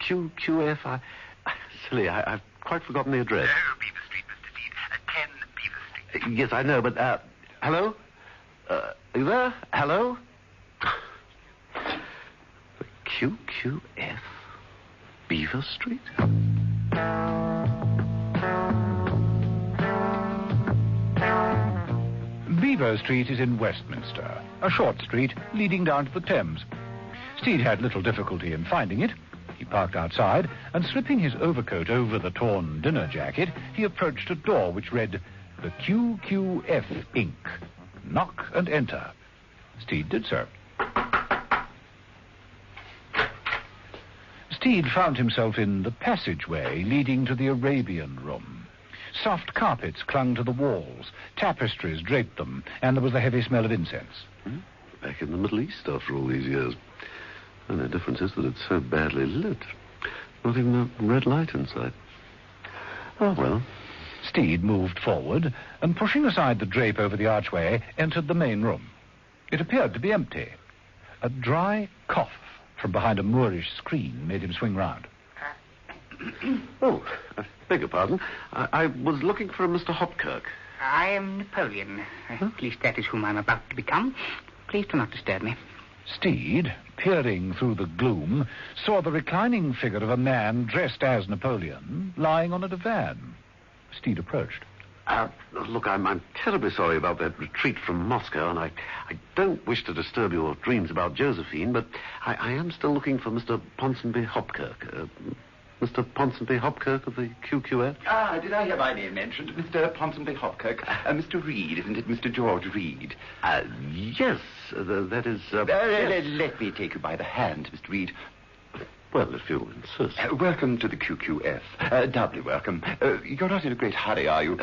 QQF, I've quite forgotten the address. Beaver Street, Mr. Steed. 10 Beaver Street. Yes, I know, but, hello? Are you there? Hello? The QQF? Beaver Street? Beaver Street is in Westminster, a short street leading down to the Thames. Steed had little difficulty in finding it. He parked outside, and slipping his overcoat over the torn dinner jacket, he approached a door which read, "The QQF Inc. Knock and enter." Steed did so. Steed found himself in the passageway leading to the Arabian Room. Soft carpets clung to the walls, tapestries draped them, and there was the heavy smell of incense. Back in the Middle East after all these years. And the difference is that it's so badly lit. Not even a red light inside. Oh, well. Steed moved forward, and pushing aside the drape over the archway, entered the main room. It appeared to be empty. A dry cough from behind a Moorish screen made him swing round. Oh, I beg your pardon. I was looking for a Mr. Hopkirk. I am Napoleon. At least that is whom I'm about to become. Please do not disturb me. Steed, peering through the gloom, saw the reclining figure of a man dressed as Napoleon lying on a divan. Steed approached. Look, I'm terribly sorry about that retreat from Moscow, and I don't wish to disturb your dreams about Josephine, but I am still looking for Mr. Ponsonby Hopkirk. Mr. Ponsonby Hopkirk of the QQF? Did I hear my name mentioned? Mr. Ponsonby Hopkirk. Mr. Reed, isn't it? Mr. George Reed. Yes, that is... Yes. Let me take you by the hand, Mr. Reed. Well, if you insist. Welcome to the QQF. Doubly welcome. You're not in a great hurry, are you?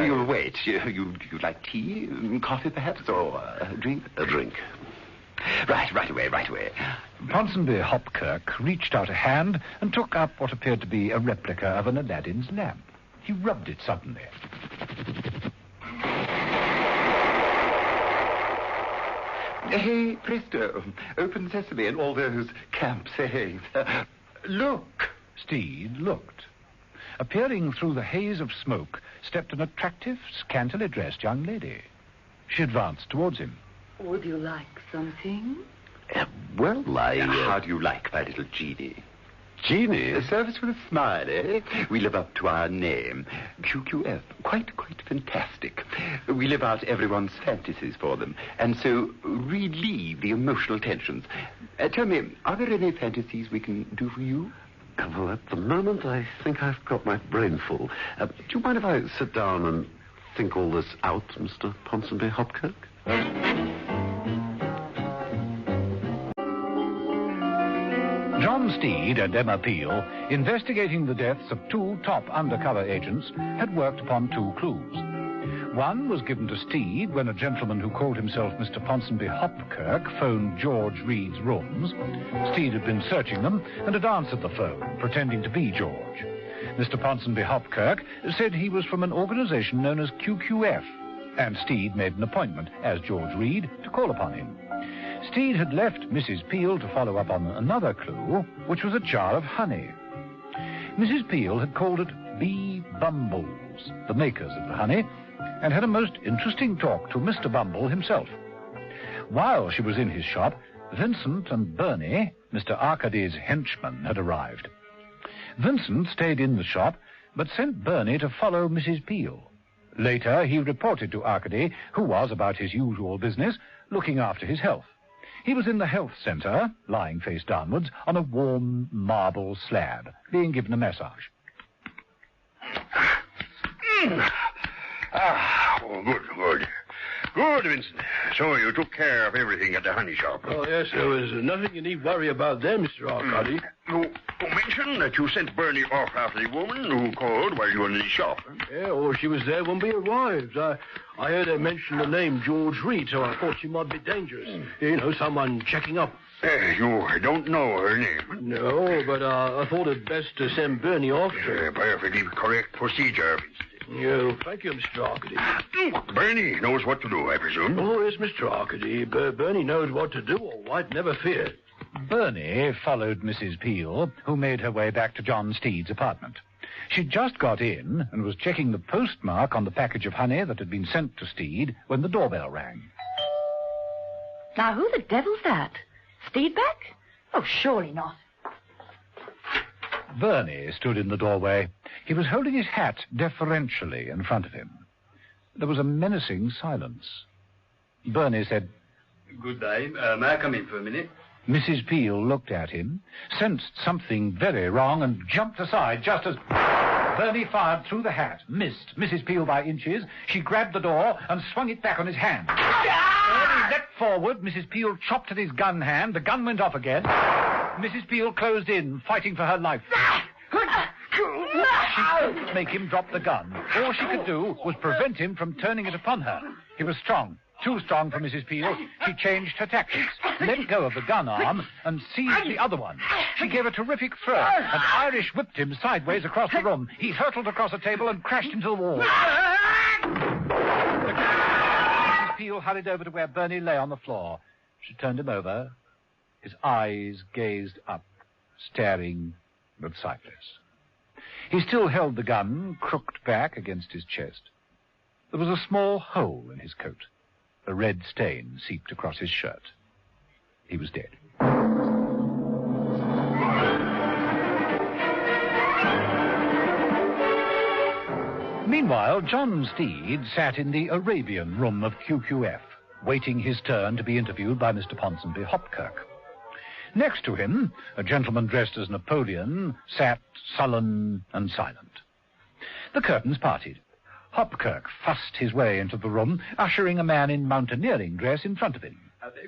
You'll wait. You'd like tea, coffee, perhaps, or a drink? A drink. Right away. Ponsonby Hopkirk reached out a hand and took up what appeared to be a replica of an Aladdin's lamp. He rubbed it suddenly. Hey, presto. Open sesame and all those camps, hey. Look. Steed looked. Appearing through the haze of smoke stepped an attractive, scantily dressed young lady. She advanced towards him. Would you like something? Well, How do you like my little genie? Genie? A service with a smile, eh? We live up to our name. QQF. Quite fantastic. We live out everyone's fantasies for them, and so relieve the emotional tensions. Tell me, are there any fantasies we can do for you? Well, at the moment, I think I've got my brain full. Do you mind if I sit down and think all this out, Mr. Ponsonby Hopkirk? John Steed and Emma Peel, investigating the deaths of two top undercover agents, had worked upon two clues. One was given to Steed when a gentleman who called himself Mr. Ponsonby Hopkirk phoned George Reed's rooms. Steed had been searching them and had answered the phone, pretending to be George. Mr. Ponsonby Hopkirk said he was from an organization known as QQF, and Steed made an appointment, as George Reed, to call upon him. Steed had left Mrs. Peel to follow up on another clue, which was a jar of honey. Mrs. Peel had called it Bee Bumbles, the makers of the honey, and had a most interesting talk to Mr. Bumble himself. While she was in his shop, Vincent and Bernie, Mr. Arcady's henchmen, had arrived. Vincent stayed in the shop, but sent Bernie to follow Mrs. Peel. Later, he reported to Arkady, who was, about his usual business, looking after his health. He was in the health centre, lying face downwards, on a warm marble slab, being given a massage. Good. Good, Vincent. So you took care of everything at the honey shop. Oh, yes, there was nothing you need worry about there, Mr. Arkady. You mentioned that you sent Bernie off after the woman who called while you were in the shop. Yeah, well, she was there when we arrived. I heard her mention the name George Reed, so I thought she might be dangerous. You know, someone checking up. You don't know her name? No, but I thought it best to send Bernie off to... Perfectly correct procedure. Yeah, thank you, Mr. Arkady. Bernie knows what to do, I presume. Oh, yes, Mr. Arkady. Bernie knows what to do, all right, never fear. Bernie followed Mrs. Peel, who made her way back to John Steed's apartment. She'd just got in and was checking the postmark on the package of honey that had been sent to Steed when the doorbell rang. Now, who the devil's that? Steed back? Oh, surely not. Bernie stood in the doorway. He was holding his hat deferentially in front of him. There was a menacing silence. Bernie said, "Good day. May I come in for a minute?" Mrs. Peel looked at him, sensed something very wrong, and jumped aside just as Bernie fired through the hat, missed Mrs. Peel by inches. She grabbed the door and swung it back on his hand. Bernie leapt forward. Mrs. Peel chopped at his gun hand. The gun went off again. Mrs. Peel closed in, fighting for her life. She couldn't make him drop the gun. All she could do was prevent him from turning it upon her. He was strong, too strong for Mrs. Peel. She changed her tactics, let go of the gun arm, and seized the other one. She gave a terrific throw, and Irish whipped him sideways across the room. He hurtled across a table and crashed into the wall. Mrs. Peel hurried over to where Bernie lay on the floor. She turned him over. His eyes gazed up, staring but sightless. He still held the gun, crooked back against his chest. There was a small hole in his coat. A red stain seeped across his shirt. He was dead. Meanwhile, John Steed sat in the Arabian room of QQF, waiting his turn to be interviewed by Mr. Ponsonby Hopkirk. Next to him, a gentleman dressed as Napoleon sat sullen and silent. The curtains parted. Hopkirk fussed his way into the room, ushering a man in mountaineering dress in front of him.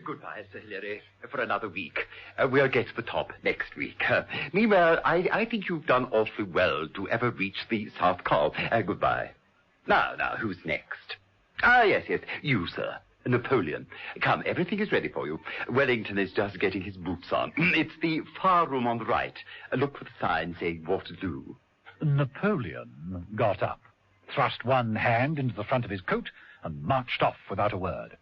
Goodbye, Sir Hilary, for another week. We'll get to the top next week. Meanwhile, I think you've done awfully well to ever reach the South Col. Goodbye. Now, who's next? Yes, you, sir. Napoleon. Come, everything is ready for you. Wellington is just getting his boots on. It's the far room on the right. Look for the sign saying Waterloo. Napoleon got up, thrust one hand into the front of his coat, and marched off without a word.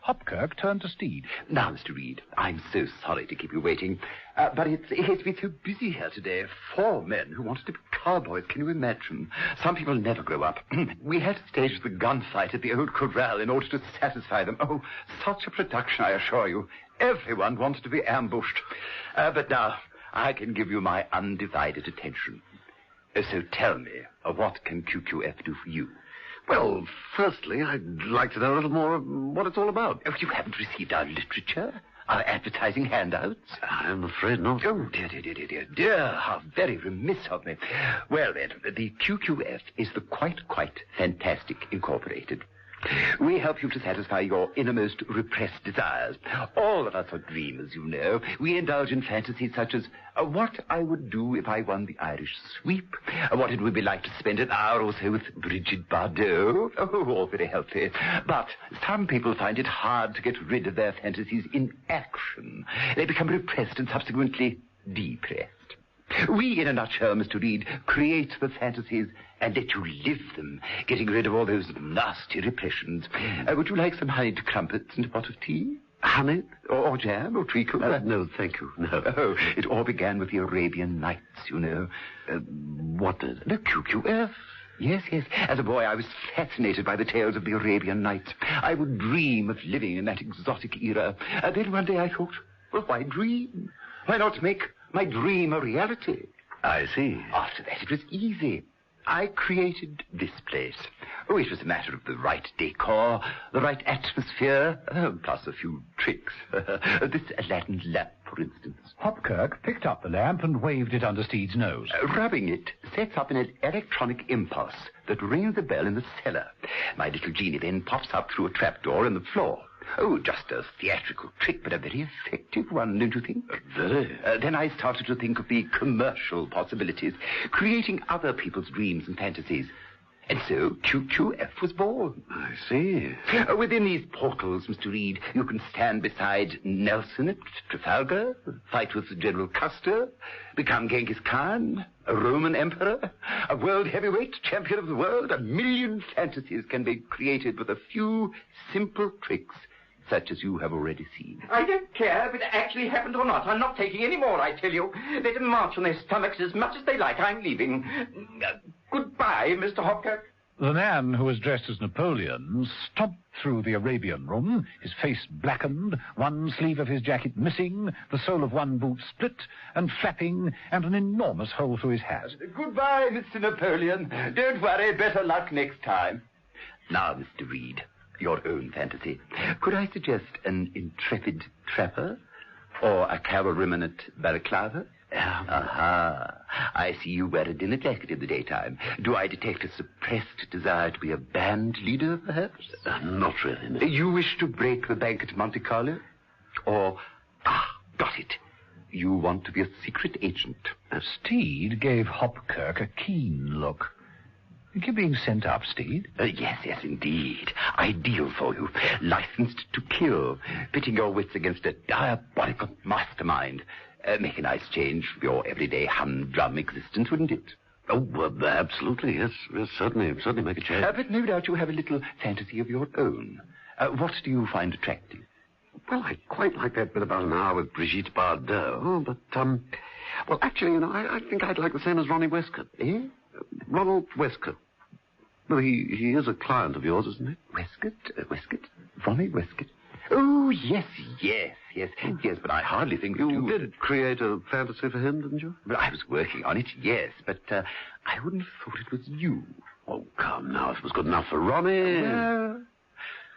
Hopkirk turned to Steed. Now, Mr. Reed, I'm so sorry to keep you waiting, but it's been so busy here today. 4 men who wanted to be cowboys, can you imagine? Some people never grow up. We had to stage the gunfight at the old corral in order to satisfy them. Oh, such a production, I assure you. Everyone wanted to be ambushed. But now, I can give you my undivided attention. So tell me, what can QQF do for you? Well, firstly, I'd like to know a little more of what it's all about. Oh, you haven't received our literature? Our advertising handouts? I'm afraid not. Oh, dear, how very remiss of me. Well, then, the QQF is the Quite Fantastic Incorporated. We help you to satisfy your innermost repressed desires. All of us are dreamers, you know. We indulge in fantasies such as what I would do if I won the Irish sweep, what it would be like to spend an hour or so with Brigitte Bardot. Oh, all very healthy. But some people find it hard to get rid of their fantasies in action. They become repressed and subsequently depressed. We, in a nutshell, Mr. Reed, create the fantasies and let you live them, getting rid of all those nasty repressions. Would you like some honeyed crumpets and a pot of tea? Honey? Or jam? Or treacle? No, thank you, no. Oh, it all began with the Arabian Nights, you know. What did? The QQF. Yes. As a boy, I was fascinated by the tales of the Arabian Nights. I would dream of living in that exotic era. Then one day I thought, well, why dream? Why not make my dream a reality? I see. After that, it was easy. I created this place. Oh, it was a matter of the right decor, the right atmosphere, plus a few tricks. This Aladdin lamp, for instance. Hopkirk picked up the lamp and waved it under Steed's nose. Rubbing it sets up an electronic impulse that rings a bell in the cellar. My little genie then pops up through a trapdoor in the floor. Oh, just a theatrical trick, but a very effective one, don't you think? Very. Then I started to think of the commercial possibilities, creating other people's dreams and fantasies. And so QQF was born. I see. Within these portals, Mr. Reed, you can stand beside Nelson at Trafalgar, fight with General Custer, become Genghis Khan, a Roman emperor, a world heavyweight champion of the world. 1 million fantasies can be created with a few simple tricks, such as you have already seen. I don't care if it actually happened or not. I'm not taking any more, I tell you. Let them march on their stomachs as much as they like. I'm leaving. Goodbye, Mr. Hopkirk. The man who was dressed as Napoleon stomped through the Arabian room, his face blackened, one sleeve of his jacket missing, the sole of one boot split and flapping, and an enormous hole through his hat. Goodbye, Mr. Napoleon. Don't worry, better luck next time. Now, Mr. Reed, your own fantasy. Could I suggest an intrepid trapper or a cavalryman at Balaclava? Aha. I see you wear a dinner jacket in the daytime. Do I detect a suppressed desire to be a band leader, perhaps? Not really, no. You wish to break the bank at Monte Carlo? Or, got it. You want to be a secret agent. Steed gave Hopkirk a keen look. Think you're being sent up, Steed? Yes, indeed. Ideal for you. Licensed to kill. Pitting your wits against a diabolical mastermind. Make a nice change from your everyday humdrum existence, wouldn't it? Oh, absolutely, yes. Certainly make a change. But no doubt you have a little fantasy of your own. What do you find attractive? Well, I quite like that bit about an hour with Brigitte Bardot, but, well, actually, I think I'd like the same as Ronnie Westcott. Eh? Ronald Westcott. Well, he is a client of yours, isn't he? Westcott? Ronnie Westcott? Oh, yes, but I hardly think you did create a fantasy for him, didn't you? Well, I was working on it, yes, but I wouldn't have thought it was you. Oh, come now, if it was good enough for Ronnie.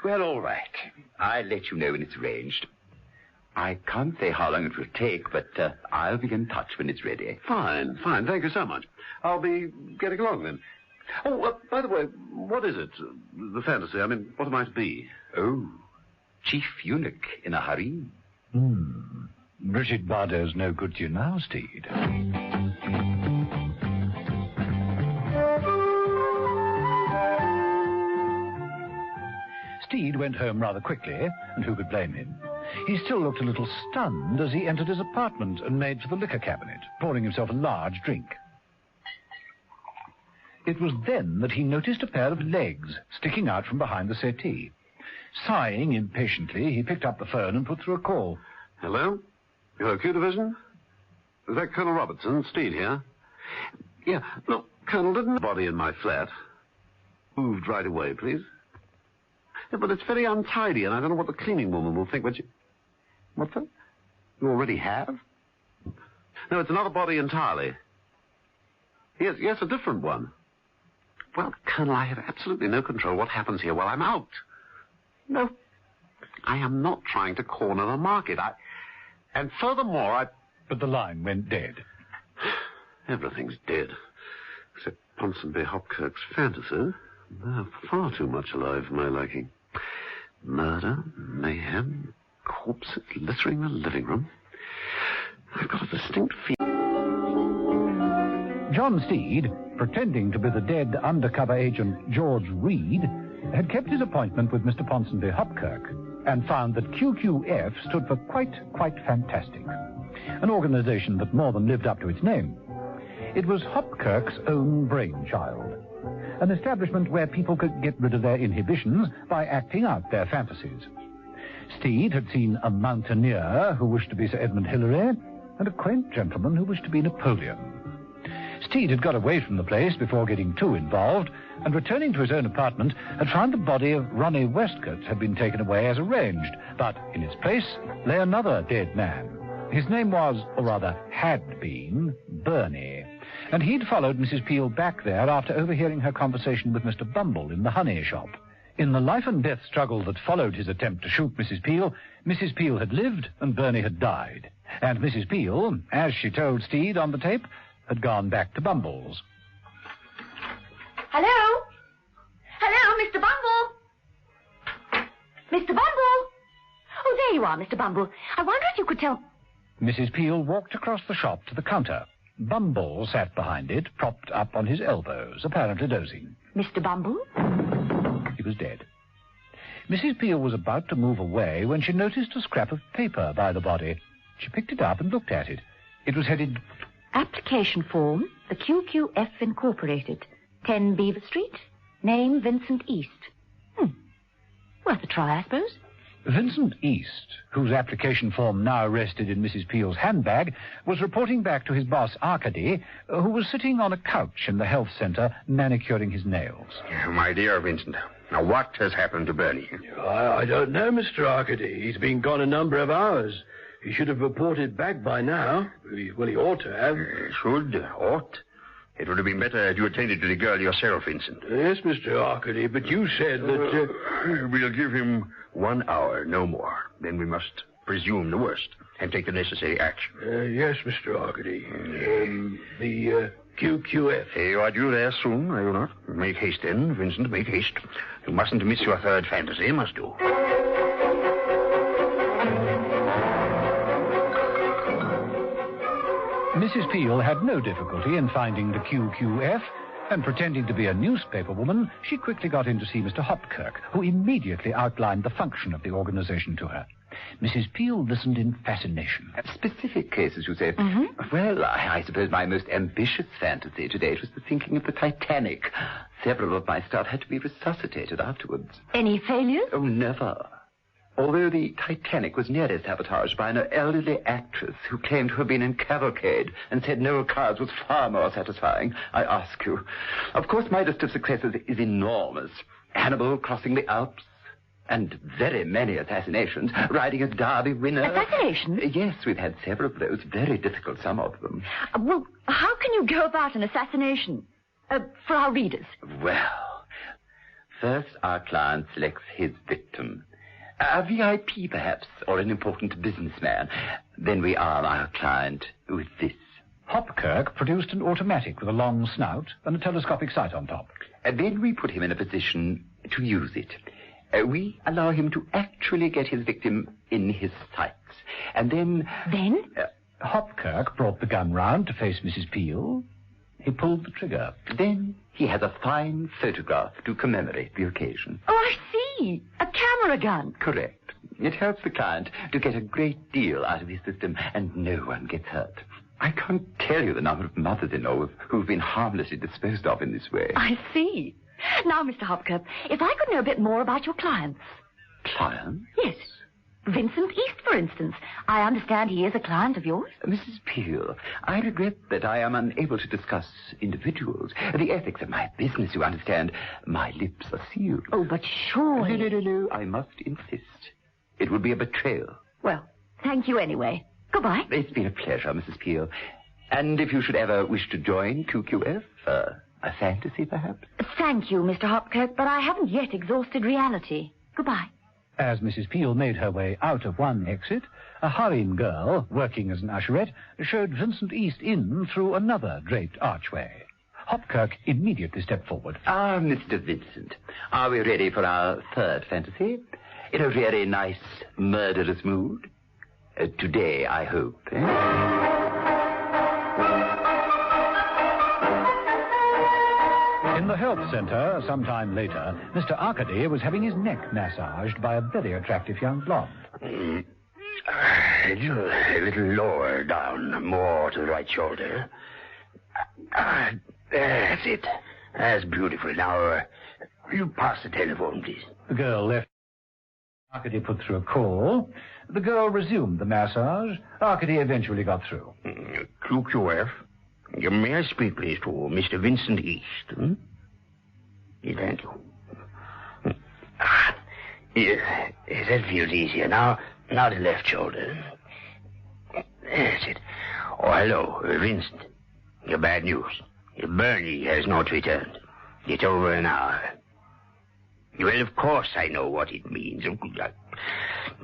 Well, all right. I'll let you know when it's arranged. I can't say how long it will take, but I'll be in touch when it's ready. Fine. Thank you so much. I'll be getting along then. Oh, by the way, what is it? The fantasy, I mean, what am I to be? Oh, chief eunuch in a harem. Brigitte Bardot's no good to you now, Steed. Steed went home rather quickly, and who could blame him? He still looked a little stunned as he entered his apartment and made for the liquor cabinet, pouring himself a large drink. It was then that he noticed a pair of legs sticking out from behind the settee. Sighing impatiently, he picked up the phone and put through a call. Hello? Your Q Division? Is that Colonel Robertson? Steed here. Yeah, look, Colonel, didn't the body in my flat? Moved right away, please. Yeah, but it's very untidy, and I don't know what the cleaning woman will think when she... What's that? You already have? No, it's another body entirely. Yes, a different one. Well, Colonel, I have absolutely no control what happens here while I'm out. No, I am not trying to corner the market. And furthermore, But the line went dead. Everything's dead, except Ponsonby Hopkirk's fantasy. They're far too much alive for my liking. Murder, mayhem, corpses littering the living room. I've got a distinct feeling. John Steed, pretending to be the dead undercover agent George Reed, had kept his appointment with Mr. Ponsonby Hopkirk and found that QQF stood for quite fantastic. An organization that more than lived up to its name. It was Hopkirk's own brainchild. An establishment where people could get rid of their inhibitions by acting out their fantasies. Steed had seen a mountaineer who wished to be Sir Edmund Hillary and a quaint gentleman who wished to be Napoleon. Steed had got away from the place before getting too involved, and returning to his own apartment, had found the body of Ronnie Westcott had been taken away as arranged, but in its place lay another dead man. His name was, or rather had been, Bernie, and he'd followed Mrs. Peel back there after overhearing her conversation with Mr. Bumble in the honey shop. In the life-and-death struggle that followed his attempt to shoot Mrs. Peel had lived and Bernie had died. And Mrs. Peel, as she told Steed on the tape, had gone back to Bumble's. Hello? Hello, Mr. Bumble? Mr. Bumble? Oh, there you are, Mr. Bumble. I wonder if you could tell... Mrs. Peel walked across the shop to the counter. Bumble sat behind it, propped up on his elbows, apparently dozing. Mr. Bumble? He was dead. Mrs. Peel was about to move away when she noticed a scrap of paper by the body. She picked it up and looked at it. It was headed... Application form, the QQF Incorporated, 10 Beaver Street, name Vincent East. Worth a try, I suppose. Vincent East, whose application form now rested in Mrs. Peel's handbag, was reporting back to his boss, Arcady, who was sitting on a couch in the health centre manicuring his nails. My dear Vincent, now what has happened to Bernie? I don't know, Mr. Arcady. He's been gone a number of hours. He should have reported back by now. Well, he ought to have. Ought? It would have been better had you attended to the girl yourself, Vincent. Yes, Mr. Arcady, but you said that... We'll give him 1 hour, no more. Then we must presume the worst and take the necessary action. Yes, Mr. Arcady. The QQF. You are due there soon, are you not? Make haste then, Vincent, make haste. You mustn't miss your third fantasy, must you? Mrs. Peel had no difficulty in finding the QQF, and pretending to be a newspaper woman, she quickly got in to see Mr. Hopkirk, who immediately outlined the function of the organization to her. Mrs. Peel listened in fascination. Specific cases, you say? Mm-hmm. Well, I suppose my most ambitious fantasy to date was the sinking of the Titanic. Several of my staff had to be resuscitated afterwards. Any failures? Oh, never. Although the Titanic was nearly sabotaged by an elderly actress who claimed to have been in cavalcade and said Noel Clouds was far more satisfying, I ask you. Of course, my list of successes is enormous. Hannibal crossing the Alps, and very many assassinations, riding a Derby winner. Assassinations? Yes, we've had several of those. Very difficult, some of them. Well, how can you go about an assassination? For our readers. Well, first our client selects his victim. A VIP, perhaps, or an important businessman. Then we arm our client with this. Hopkirk produced an automatic with a long snout and a telescopic sight on top. Then we put him in a position to use it. We allow him to actually get his victim in his sights. And then... Then? Hopkirk brought the gun round to face Mrs. Peel. He pulled the trigger. Then he has a fine photograph to commemorate the occasion. Oh, I see. A camera gun. Correct. It helps the client to get a great deal out of his system, and no one gets hurt. I can't tell you the number of mothers-in-law who've been harmlessly disposed of in this way. I see. Now, Mr. Hopkirk, if I could know a bit more about your clients. Clients? Yes. Vincent East, for instance. I understand he is a client of yours. Mrs. Peel, I regret that I am unable to discuss individuals. The ethics of my business, you understand. My lips are sealed. Oh, but surely... No. I must insist. It would be a betrayal. Well, thank you anyway. Goodbye. It's been a pleasure, Mrs. Peel. And if you should ever wish to join QQF, a fantasy, perhaps? Thank you, Mr. Hopkirk, but I haven't yet exhausted reality. Goodbye. As Mrs. Peel made her way out of one exit, a harem girl, working as an usherette, showed Vincent East in through another draped archway. Hopkirk immediately stepped forward. Ah, Mr. Vincent, are we ready for our third fantasy? In a very nice, murderous mood? Today, I hope, In the health centre, some time later, Mr. Arcady was having his neck massaged by a very attractive young blonde. A little lower down, more to the right shoulder. That's it. That's beautiful. Now, you pass the telephone, please. The girl left. Arcady put through a call. The girl resumed the massage. Arcady eventually got through. QQF. May I speak, please, to Mr. Vincent East? Thank you. Yes, that feels easier. Now the left shoulder. That's it. Oh, hello, Vincent. The bad news. Bernie has not returned. It's over an hour. Well, of course I know what it means.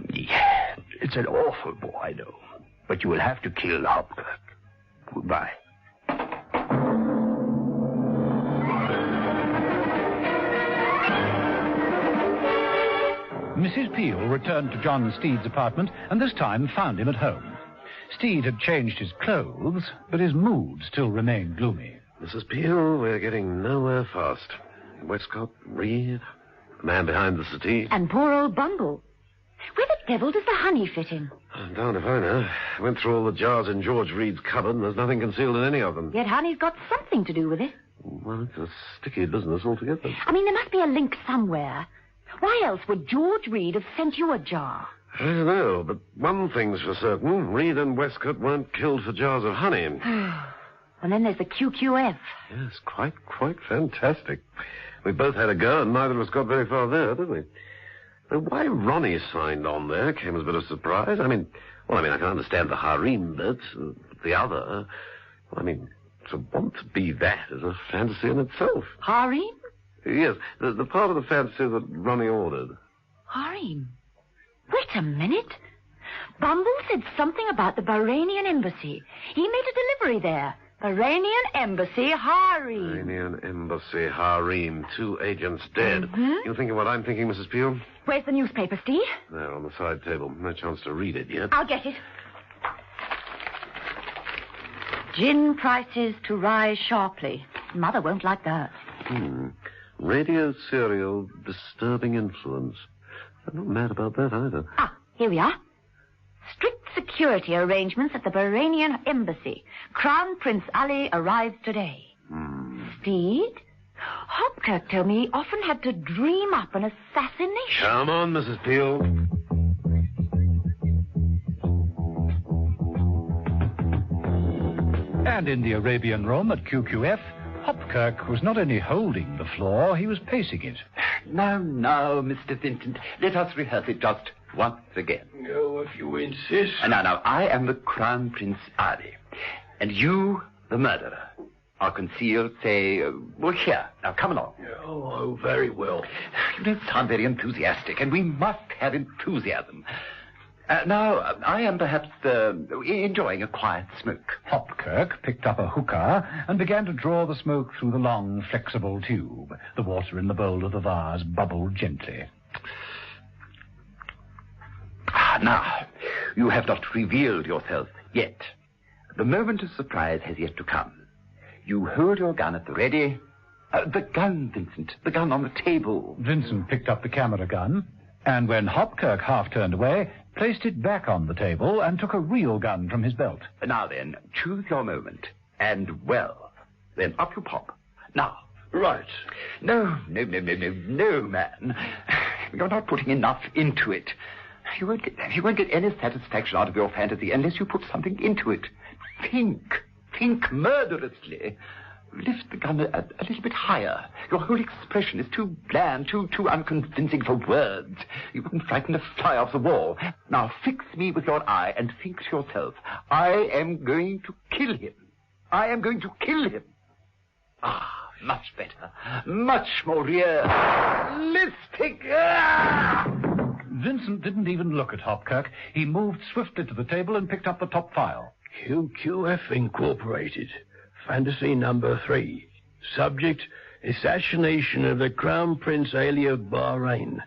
It's an awful blow, I know. But you will have to kill Hopkirk. Goodbye. Mrs. Peel returned to John Steed's apartment and this time found him at home. Steed had changed his clothes, but his mood still remained gloomy. Mrs. Peel, we're getting nowhere fast. Westcott, Reed, the man behind the settee. And poor old Bumble. Where the devil does the honey fit in? I'm down if I know. I went through all the jars in George Reed's cupboard, and there's nothing concealed in any of them. Yet honey's got something to do with it. Well, it's a sticky business altogether. I mean, there must be a link somewhere. Why else would George Reed have sent you a jar? I don't know, but one thing's for certain. Reed and Westcott weren't killed for jars of honey. And then there's the QQF. Yes, quite fantastic. We both had a go, and neither of us got very far there, did we? But why Ronnie signed on there came as a bit of a surprise. I can understand the harem bit. The other, to want to be that is a fantasy in itself. Harem? Yes, the part of the fantasy that Ronnie ordered. Harem? Wait a minute. Bumble said something about the Bahrainian embassy. He made a delivery there. Bahrainian embassy harem. Bahrainian embassy harem. 2 agents dead. Mm-hmm. You thinking what I'm thinking, Mrs. Peel? Where's the newspaper, Steve? There, on the side table. No chance to read it yet. I'll get it. Gin prices to rise sharply. Mother won't like that. Radio serial disturbing influence. I'm not mad about that either. Here we are. Strict security arrangements at the Bahrainian embassy. Crown Prince Ali arrives today. Steed? Hopkirk told me he often had to dream up an assassination. Come on, Mrs. Peel. And in the Arabian room at QQF, Hopkirk was not only holding the floor, he was pacing it. Now, Mr. Vincent, let us rehearse it just once again. Oh, if you insist. Now, I am the Crown Prince Ali, and you, the murderer, are concealed, say, here. Now, come along. Oh, very well. You don't sound very enthusiastic, and we must have enthusiasm. Now, I am perhaps enjoying a quiet smoke. Hopkirk picked up a hookah and began to draw the smoke through the long, flexible tube. The water in the bowl of the vase bubbled gently. Now, you have not revealed yourself yet. The moment of surprise has yet to come. You hold your gun at the ready. The gun, Vincent. The gun on the table. Vincent picked up the camera gun, and when Hopkirk half turned away, placed it back on the table and took a real gun from his belt. Now then, choose your moment. And well. Then up you pop. Now. Right. No, man. You're not putting enough into it. You won't get any satisfaction out of your fantasy unless you put something into it. Think murderously. Lift the gun a little bit higher. Your whole expression is too bland, too unconvincing for words. You wouldn't frighten a fly off the wall. Now fix me with your eye and think to yourself, I am going to kill him. I am going to kill him. Much better. Much more realistic. Vincent didn't even look at Hopkirk. He moved swiftly to the table and picked up the top file. QQF Incorporated. Fantasy number 3. Subject, assassination of the Crown Prince Ali of Bahrain.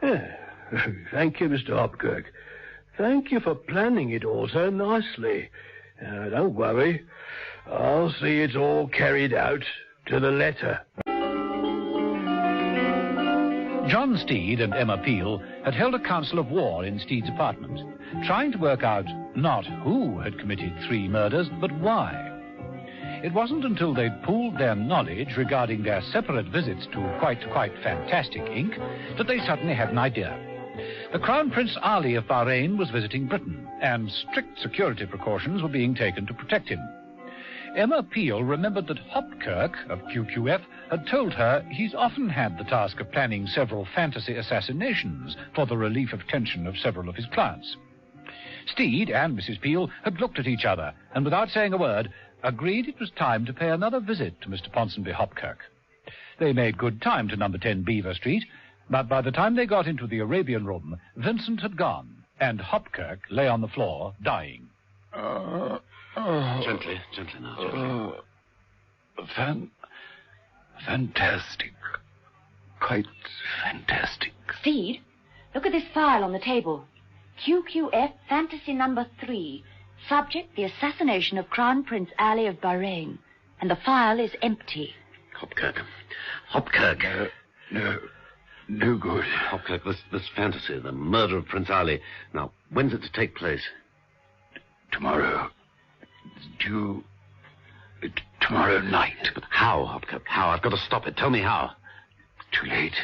Thank you, Mr. Hopkirk. Thank you for planning it all so nicely. Don't worry. I'll see it's all carried out to the letter. John Steed and Emma Peel had held a council of war in Steed's apartment, trying to work out not who had committed 3 murders, but why. It wasn't until they'd pooled their knowledge regarding their separate visits to quite fantastic ink that they suddenly had an idea. The Crown Prince Ali of Bahrain was visiting Britain, and strict security precautions were being taken to protect him. Emma Peel remembered that Hopkirk of QQF had told her he's often had the task of planning several fantasy assassinations for the relief of tension of several of his clients. Steed and Mrs. Peel had looked at each other and, without saying a word, agreed it was time to pay another visit to Mr. Ponsonby Hopkirk. They made good time to number 10 Beaver Street, but by the time they got into the Arabian room, Vincent had gone, and Hopkirk lay on the floor, dying. Gently now, gently. Fantastic. Quite fantastic. Steed, look at this file on the table. QQF Fantasy Number 3. Subject, the assassination of Crown Prince Ali of Bahrain. And the file is empty. Hopkirk. No good. Hopkirk, this fantasy, the murder of Prince Ali. Now, when's it to take place? Tomorrow. Tomorrow night. But how, Hopkirk? How? I've got to stop it. Tell me how. Too late.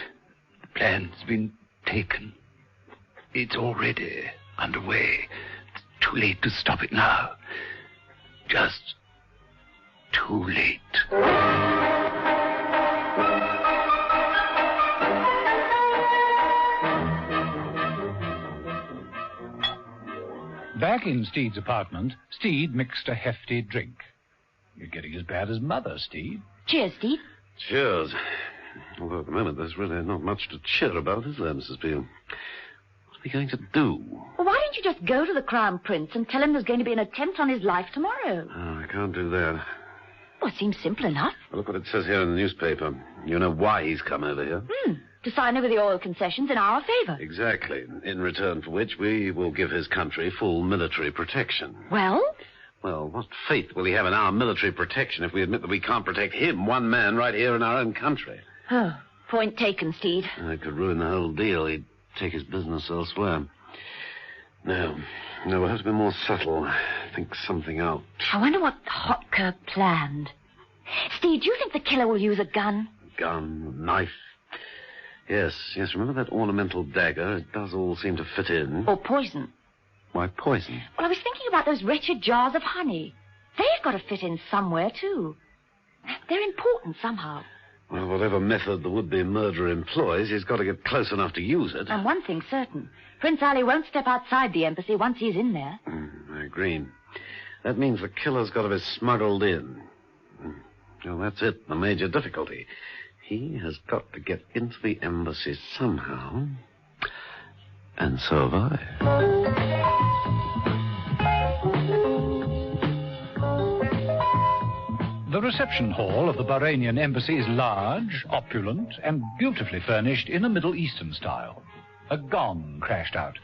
The plan's been taken. It's already underway. It's too late to stop it now. Just too late. Back in Steed's apartment, Steed mixed a hefty drink. You're getting as bad as Mother, Steed. Cheers, Steed. Cheers. Although at the moment there's really not much to cheer about, is there, Mrs. Peel? What are we going to do? Well, why don't you just go to the Crown Prince and tell him there's going to be an attempt on his life tomorrow? Oh, I can't do that. Well, it seems simple enough. Well, look what it says here in the newspaper. You know why he's come over here? To sign over the oil concessions in our favor. Exactly. In return for which we will give his country full military protection. Well? Well, what faith will he have in our military protection if we admit that we can't protect him, one man, right here in our own country? Oh, point taken, Steed. It could ruin the whole deal. He'd take his business elsewhere. No, we'll have to be more subtle. Think something out. I wonder what Hopkirk planned. Steed, do you think the killer will use a gun? Gun, knife. Yes, remember that ornamental dagger? It does all seem to fit in. Or poison. Why poison? Well, I was thinking about those wretched jars of honey. They've got to fit in somewhere, too. They're important somehow. Well, whatever method the would-be murderer employs, he's got to get close enough to use it. And one thing's certain. Prince Ali won't step outside the embassy once he's in there. I agree. That means the killer's got to be smuggled in. Well, that's it, the major difficulty. He has got to get into the embassy somehow. And so have I. The reception hall of the Bahrainian embassy is large, opulent, and beautifully furnished in a Middle Eastern style. A gong crashed out.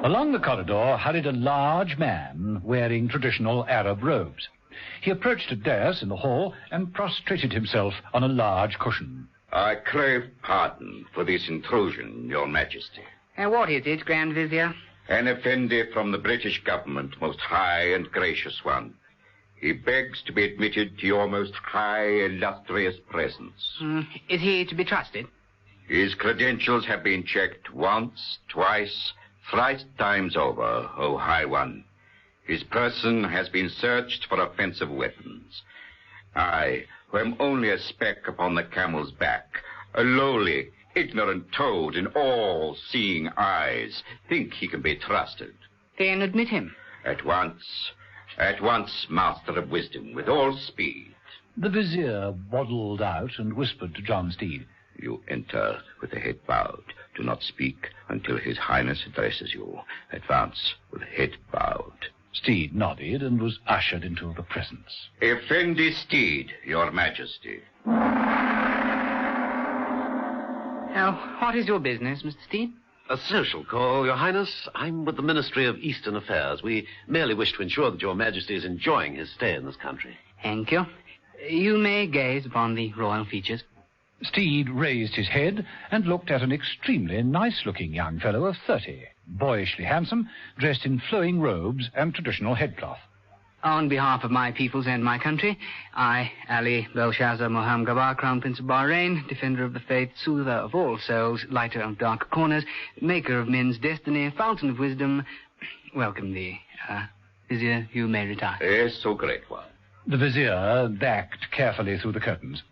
Along the corridor hurried a large man wearing traditional Arab robes. He approached a dais in the hall and prostrated himself on a large cushion. I crave pardon for this intrusion, Your Majesty. What is it, Grand Vizier? An effendi from the British government, most high and gracious one. He begs to be admitted to your most high, illustrious presence. Is he to be trusted? His credentials have been checked once, twice, thrice times over, O High One. His person has been searched for offensive weapons. I, who am only a speck upon the camel's back, a lowly, ignorant toad in all-seeing eyes, think he can be trusted. Then admit him. At once, Master of Wisdom, with all speed. The vizier waddled out and whispered to John Steed. You enter with the head bowed. Do not speak until His Highness addresses you. Advance with head bowed. Steed nodded and was ushered into the presence. Effendi Steed, Your Majesty. Now, what is your business, Mr. Steed? A social call, Your Highness. I'm with the Ministry of Eastern Affairs. We merely wish to ensure that Your Majesty is enjoying his stay in this country. Thank you. You may gaze upon the royal features. Steed raised his head and looked at an extremely nice-looking young fellow of 30, boyishly handsome, dressed in flowing robes and traditional headcloth. On behalf of my peoples and my country, I, Ali Belshazzar Moham Gabar, Crown Prince of Bahrain, defender of the faith, soother of all souls, lighter of dark corners, maker of men's destiny, fountain of wisdom, welcome thee. Vizier, you may retire. Yes, so great one. The vizier backed carefully through the curtains.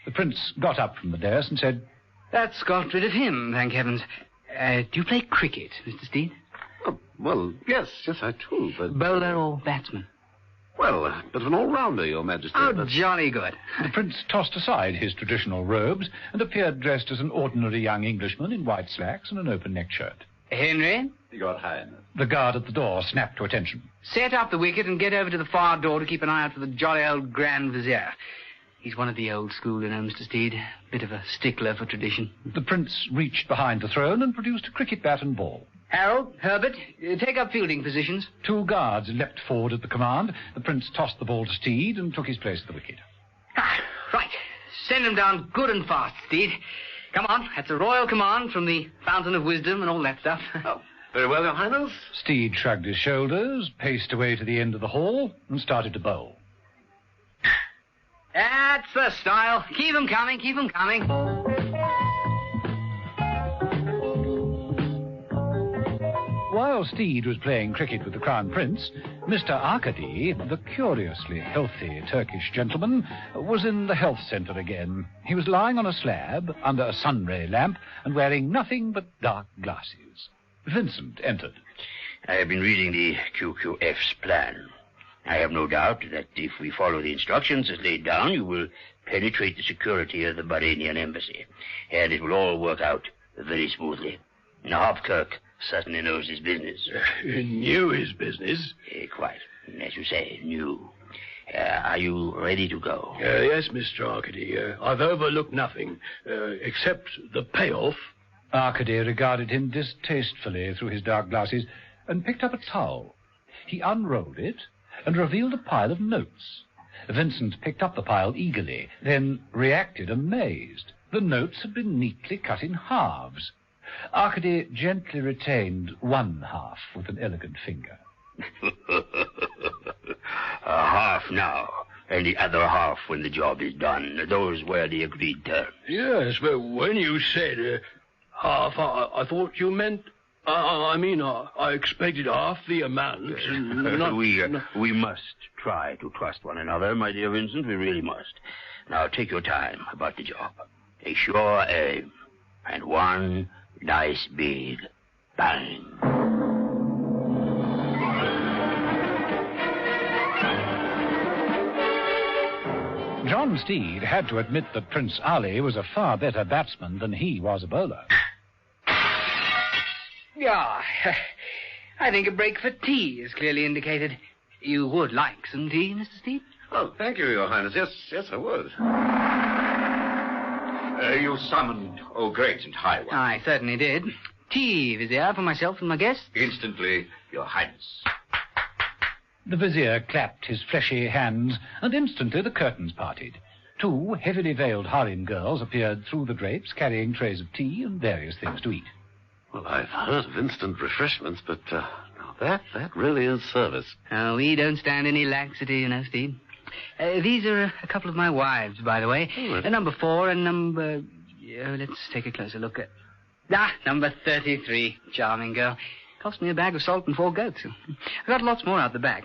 The prince got up from the dais and said, That's got rid of him, thank heavens. Do you play cricket, Mr. Steed? Oh, well, yes, I do, but... Bowler or batsman? Well, a bit of an all-rounder, Your Majesty. Oh, but... jolly good. The prince tossed aside his traditional robes and appeared dressed as an ordinary young Englishman in white slacks and an open-neck shirt. Henry? Your Highness. The guard at the door snapped to attention. Set up the wicket and get over to the far door to keep an eye out for the jolly old Grand Vizier. He's one of the old school, you know, Mr. Steed. Bit of a stickler for tradition. The prince reached behind the throne and produced a cricket bat and ball. Harold, Herbert, take up fielding positions. 2 guards leapt forward at the command. The prince tossed the ball to Steed and took his place at the wicket. Right. Send him down good and fast, Steed. Come on, that's a royal command from the Fountain of Wisdom and all that stuff. Oh, very well, Your Highness. Steed shrugged his shoulders, paced away to the end of the hall, and started to bowl. That's the style. Keep 'em coming, keep 'em coming. While Steed was playing cricket with the Crown Prince, Mr. Arkady, the curiously healthy Turkish gentleman, was in the health centre again. He was lying on a slab under a sunray lamp and wearing nothing but dark glasses. Vincent entered. I have been reading the QQF's plan. I have no doubt that if we follow the instructions as laid down, you will penetrate the security of the Bahrainian embassy, and it will all work out very smoothly. Hopkirk certainly knows his business. Knew his business? Quite. As you say, knew. Are you ready to go? Yes, Mr. Arkady. I've overlooked nothing, except the payoff. Arkady regarded him distastefully through his dark glasses and picked up a towel. He unrolled it and revealed a pile of notes. Vincent picked up the pile eagerly, then reacted amazed. The notes had been neatly cut in halves. Arkady gently retained one half with an elegant finger. A half now, and the other half when the job is done. Those were the agreed terms. Yes, but when you said half, I thought you meant... I expected half the amount. Not... We must try to trust one another, my dear Vincent. We really must. Now, take your time about the job. A sure aim. And one nice big bang. John Steed had to admit that Prince Ali was a far better batsman than he was a bowler. Yeah, I think a break for tea is clearly indicated. You would like some tea, Mr. Steed? Oh, thank you, Your Highness. Yes, I would. You summoned, O great and high one. I certainly did. Tea, Vizier, for myself and my guests. Instantly, Your Highness. The Vizier clapped his fleshy hands, and instantly the curtains parted. 2 heavily veiled harem girls appeared through the drapes, carrying trays of tea and various things to eat. Well, I've heard of instant refreshments, but that really is service. Oh, we don't stand any laxity, you know, Steve. These are a couple of my wives, by the way. Right. Number 4 and number... let's take a closer look at... number 33. Charming girl. Cost me a bag of salt and 4 goats. I got lots more out the back.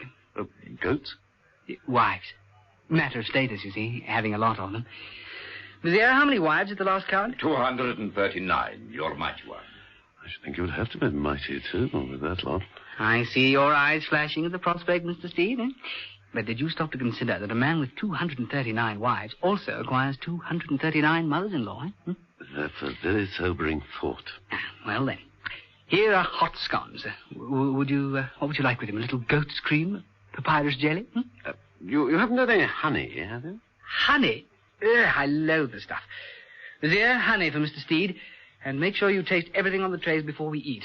Goats? Wives. Matter of status, you see, having a lot of them. Vizier, how many wives at the last count? 239, Your Mighty One. I should think you would have to be mighty, too, with that lot. I see your eyes flashing at the prospect, Mr. Steed. But did you stop to consider that a man with 239 wives also acquires 239 mothers-in-law? That's a very sobering thought. Well, then, here are hot scones. What would you like with him? A little goat's cream? Papyrus jelly? You haven't had any honey, have you? Honey? I loathe the stuff. Vizier, honey for Mr. Steed. And make sure you taste everything on the trays before we eat.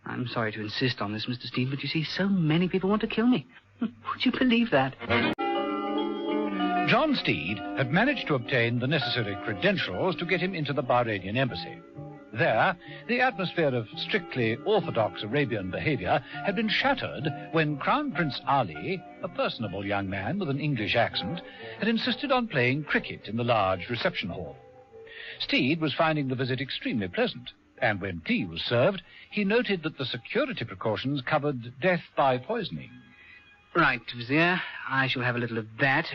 I'm sorry to insist on this, Mr. Steed, but you see, so many people want to kill me. Would you believe that? John Steed had managed to obtain the necessary credentials to get him into the Bahrainian embassy. There, the atmosphere of strictly orthodox Arabian behavior had been shattered when Crown Prince Ali, a personable young man with an English accent, had insisted on playing cricket in the large reception hall. Steed was finding the visit extremely pleasant, and when tea was served, he noted that the security precautions covered death by poisoning. Right, Vizier. I shall have a little of that,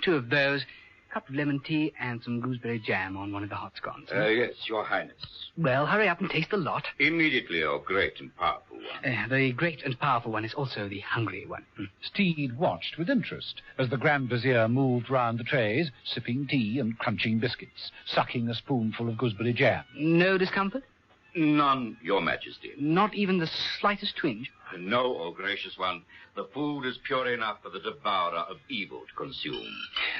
2 of those, cup of lemon tea and some gooseberry jam on one of the hot scones. Yes, Your Highness. Well, hurry up and taste the lot. Immediately, O great and powerful one. The great and powerful one is also the hungry one. Steed watched with interest as the Grand Vizier moved round the trays, sipping tea and crunching biscuits, sucking a spoonful of gooseberry jam. No discomfort? None, Your Majesty. Not even the slightest twinge? No, O gracious one. The food is pure enough for the devourer of evil to consume.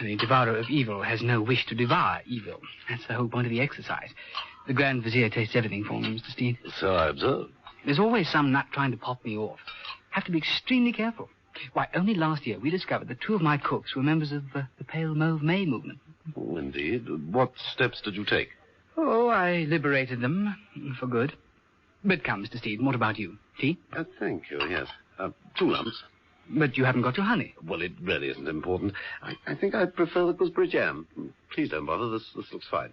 The devourer of evil has no wish to devour evil. That's the whole point of the exercise. The Grand Vizier tastes everything for me, Mr. Steed. So I observe. There's always some nut trying to pop me off. Have to be extremely careful. Why, only last year we discovered that 2 of my cooks were members of the Pale Mauve May movement. Oh, indeed. What steps did you take? Oh, I liberated them for good. But come, Mr. Steed, what about you? Tea? Thank you, yes. 2 lumps. But you haven't got your honey. Well, it really isn't important. I think I prefer the gooseberry jam. Please don't bother. This looks fine.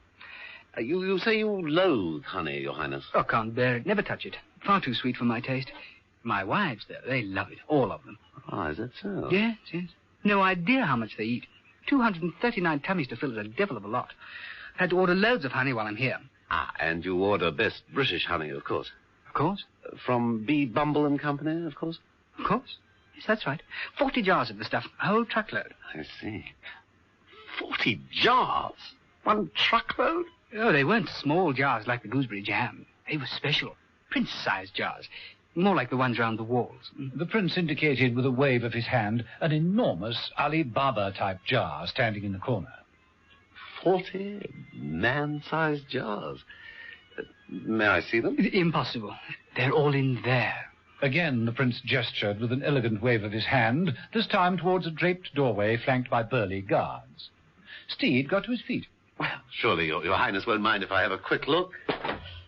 You say you loathe honey, Your Highness. Oh, can't bear it. Never touch it. Far too sweet for my taste. My wives, though, they love it. All of them. Oh, is that so? Yes. No idea how much they eat. 239 tummies to fill is a devil of a lot. Had to order loads of honey while I'm here. Ah, and you order best British honey, of course. Of course. From B. Bumble and Company, of course? Of course. Yes, that's right. 40 jars of the stuff. A whole truckload. I see. 40 jars? 1 truckload? Oh, they weren't small jars like the gooseberry jam. They were special. Prince-sized jars. More like the ones round the walls. The prince indicated with a wave of his hand an enormous Ali Baba-type jar standing in the corner. 40 man-sized jars. May I see them? Impossible. They're all in there. Again, the prince gestured with an elegant wave of his hand, this time towards a draped doorway flanked by burly guards. Steed got to his feet. Well, surely your Highness won't mind if I have a quick look.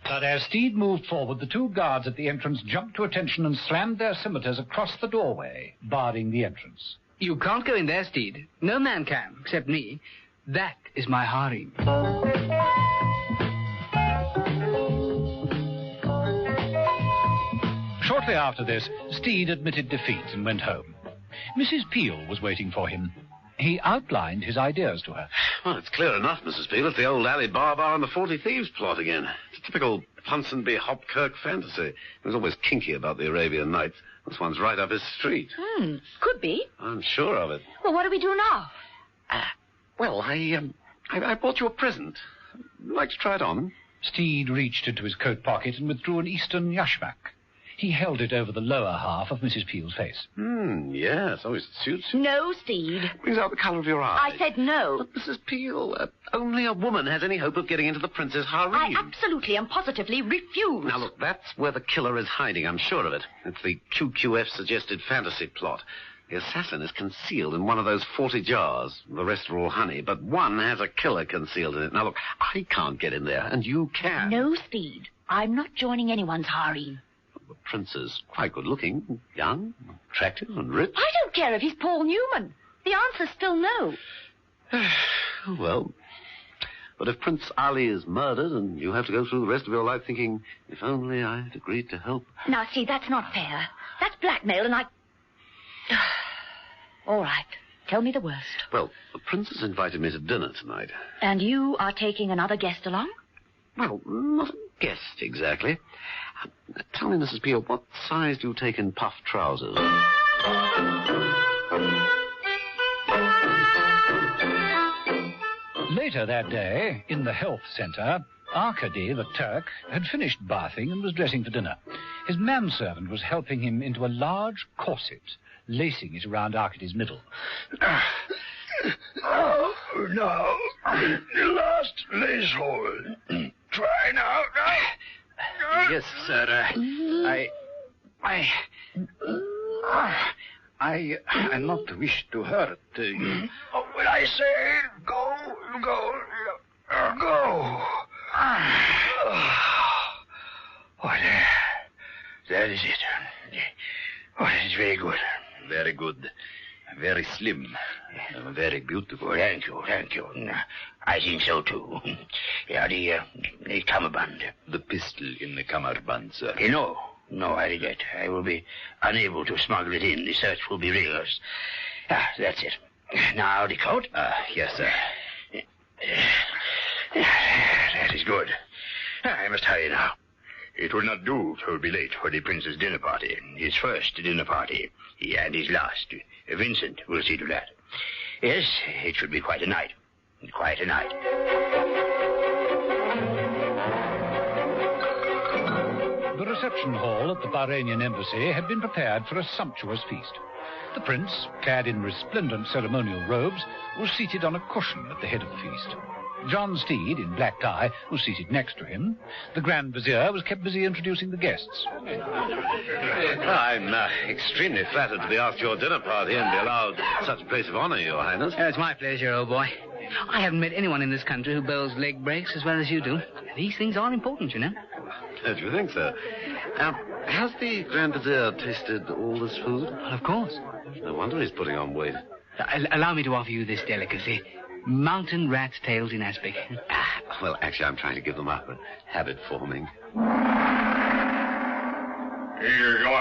But as Steed moved forward, the 2 guards at the entrance jumped to attention and slammed their scimitars across the doorway, barring the entrance. You can't go in there, Steed. No man can, except me. That is my harem. Shortly after this, Steed admitted defeat and went home. Mrs. Peel was waiting for him. He outlined his ideas to her. Well, it's clear enough, Mrs. Peel. It's the old Ali Baba and the 40 Thieves plot again. It's a typical Ponsonby Hopkirk fantasy. He was always kinky about the Arabian Nights. This one's right up his street. Could be. I'm sure of it. Well, what do we do now? Well, I bought you a present. Would you like to try it on? Steed reached into his coat pocket and withdrew an Eastern yashmak. He held it over the lower half of Mrs. Peel's face. Yes. Oh, it suits you. No, Steed. Brings out the colour of your eyes. I said no. But, Mrs. Peel, only a woman has any hope of getting into the prince's harem. I absolutely and positively refuse. Now, look, that's where the killer is hiding, I'm sure of it. It's the QQF-suggested fantasy plot. The assassin is concealed in one of those 40 jars. The rest are all honey, but one has a killer concealed in it. Now, look, I can't get in there, and you can. No, Steed. I'm not joining anyone's harem. The prince is quite good-looking, young, attractive, and rich. I don't care if he's Paul Newman. The answer's still no. Well, but if Prince Ali is murdered and you have to go through the rest of your life thinking, if only I had agreed to help. Now, see, that's not fair. That's blackmail, and I... All right. Tell me the worst. Well, the prince has invited me to dinner tonight. And you are taking another guest along? Well, not a guest, exactly. Tell me, Mrs. Peel, what size do you take in puff trousers? Later that day, in the health centre, Arkady, the Turk, had finished bathing and was dressing for dinner. His manservant was helping him into a large corset, lacing it around Arkady's middle. Oh, now, the last lace hole. Try now. Yes, sir. I not wish to hurt you. Oh, when I say go. Oh, that is it. Oh, it's very good. Very good. Very slim. Very beautiful. Thank you. I think so, too. Yeah, the cummerbund. The pistol in the cummerbund, sir. No, I regret. I will be unable to smuggle it in. The search will be rigorous. That's it. Now, the coat? Yes, sir. That is good. I must hurry now. It will not do to be late for the prince's dinner party. His first dinner party, and his last. Vincent will see to that. Yes, it should be quite a night. Quite a night. The reception hall at the Bahrainian embassy had been prepared for a sumptuous feast. The prince, clad in resplendent ceremonial robes, was seated on a cushion at the head of the feast. John Steed, in black tie, was seated next to him. The Grand Vizier was kept busy introducing the guests. I'm extremely flattered to be asked to your dinner party and be allowed such a place of honor, Your Highness. It's my pleasure, old boy. I haven't met anyone in this country who bowls leg breaks as well as you do. These things are important, you know. Don't you think so? Has the Grand Vizier tasted all this food? Well, of course. No wonder he's putting on weight. Allow me to offer you this delicacy. Mountain rat's tails in aspic. Well, actually, I'm trying to give them up. A habit forming. Your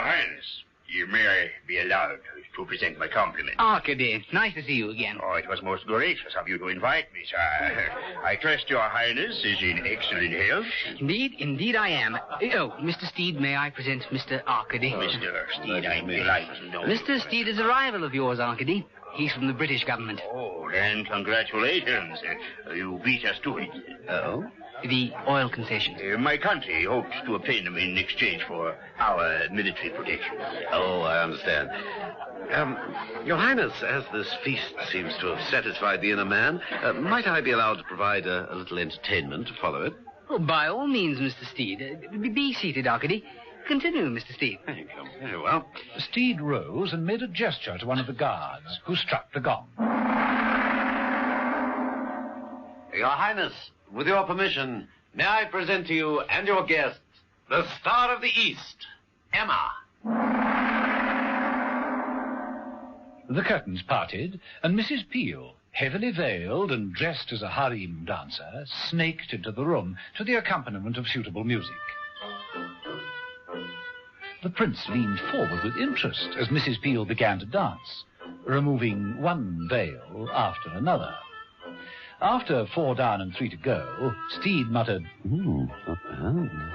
Highness, may I be allowed to present my compliments? Arcady, nice to see you again. Oh, it was most gracious of you to invite me, sir. I trust Your Highness is in excellent health. Indeed I am. Oh, Mr. Steed, may I present Mr. Arcady? Mr. Steed, I'm delighted to know. Mr. Steed is a rival of yours, Arcady. He's from the British government. Oh, then congratulations. You beat us to it. Oh? The oil concessions. My country hopes to obtain them in exchange for our military protection. Oh, I understand. Your Highness, as this feast seems to have satisfied the inner man, might I be allowed to provide a little entertainment to follow it? Oh, by all means, Mr. Steed. Be seated, Arcady. Continue, Mr. Steed. Thank you. Very well. Steed rose and made a gesture to one of the guards, who struck the gong. Your Highness, with your permission, may I present to you and your guests the Star of the East, Emma. The curtains parted, and Mrs. Peel, heavily veiled and dressed as a harem dancer, snaked into the room to the accompaniment of suitable music. The prince leaned forward with interest as Mrs. Peel began to dance, removing one veil after another. After 4 down and 3 to go, Steed muttered, Not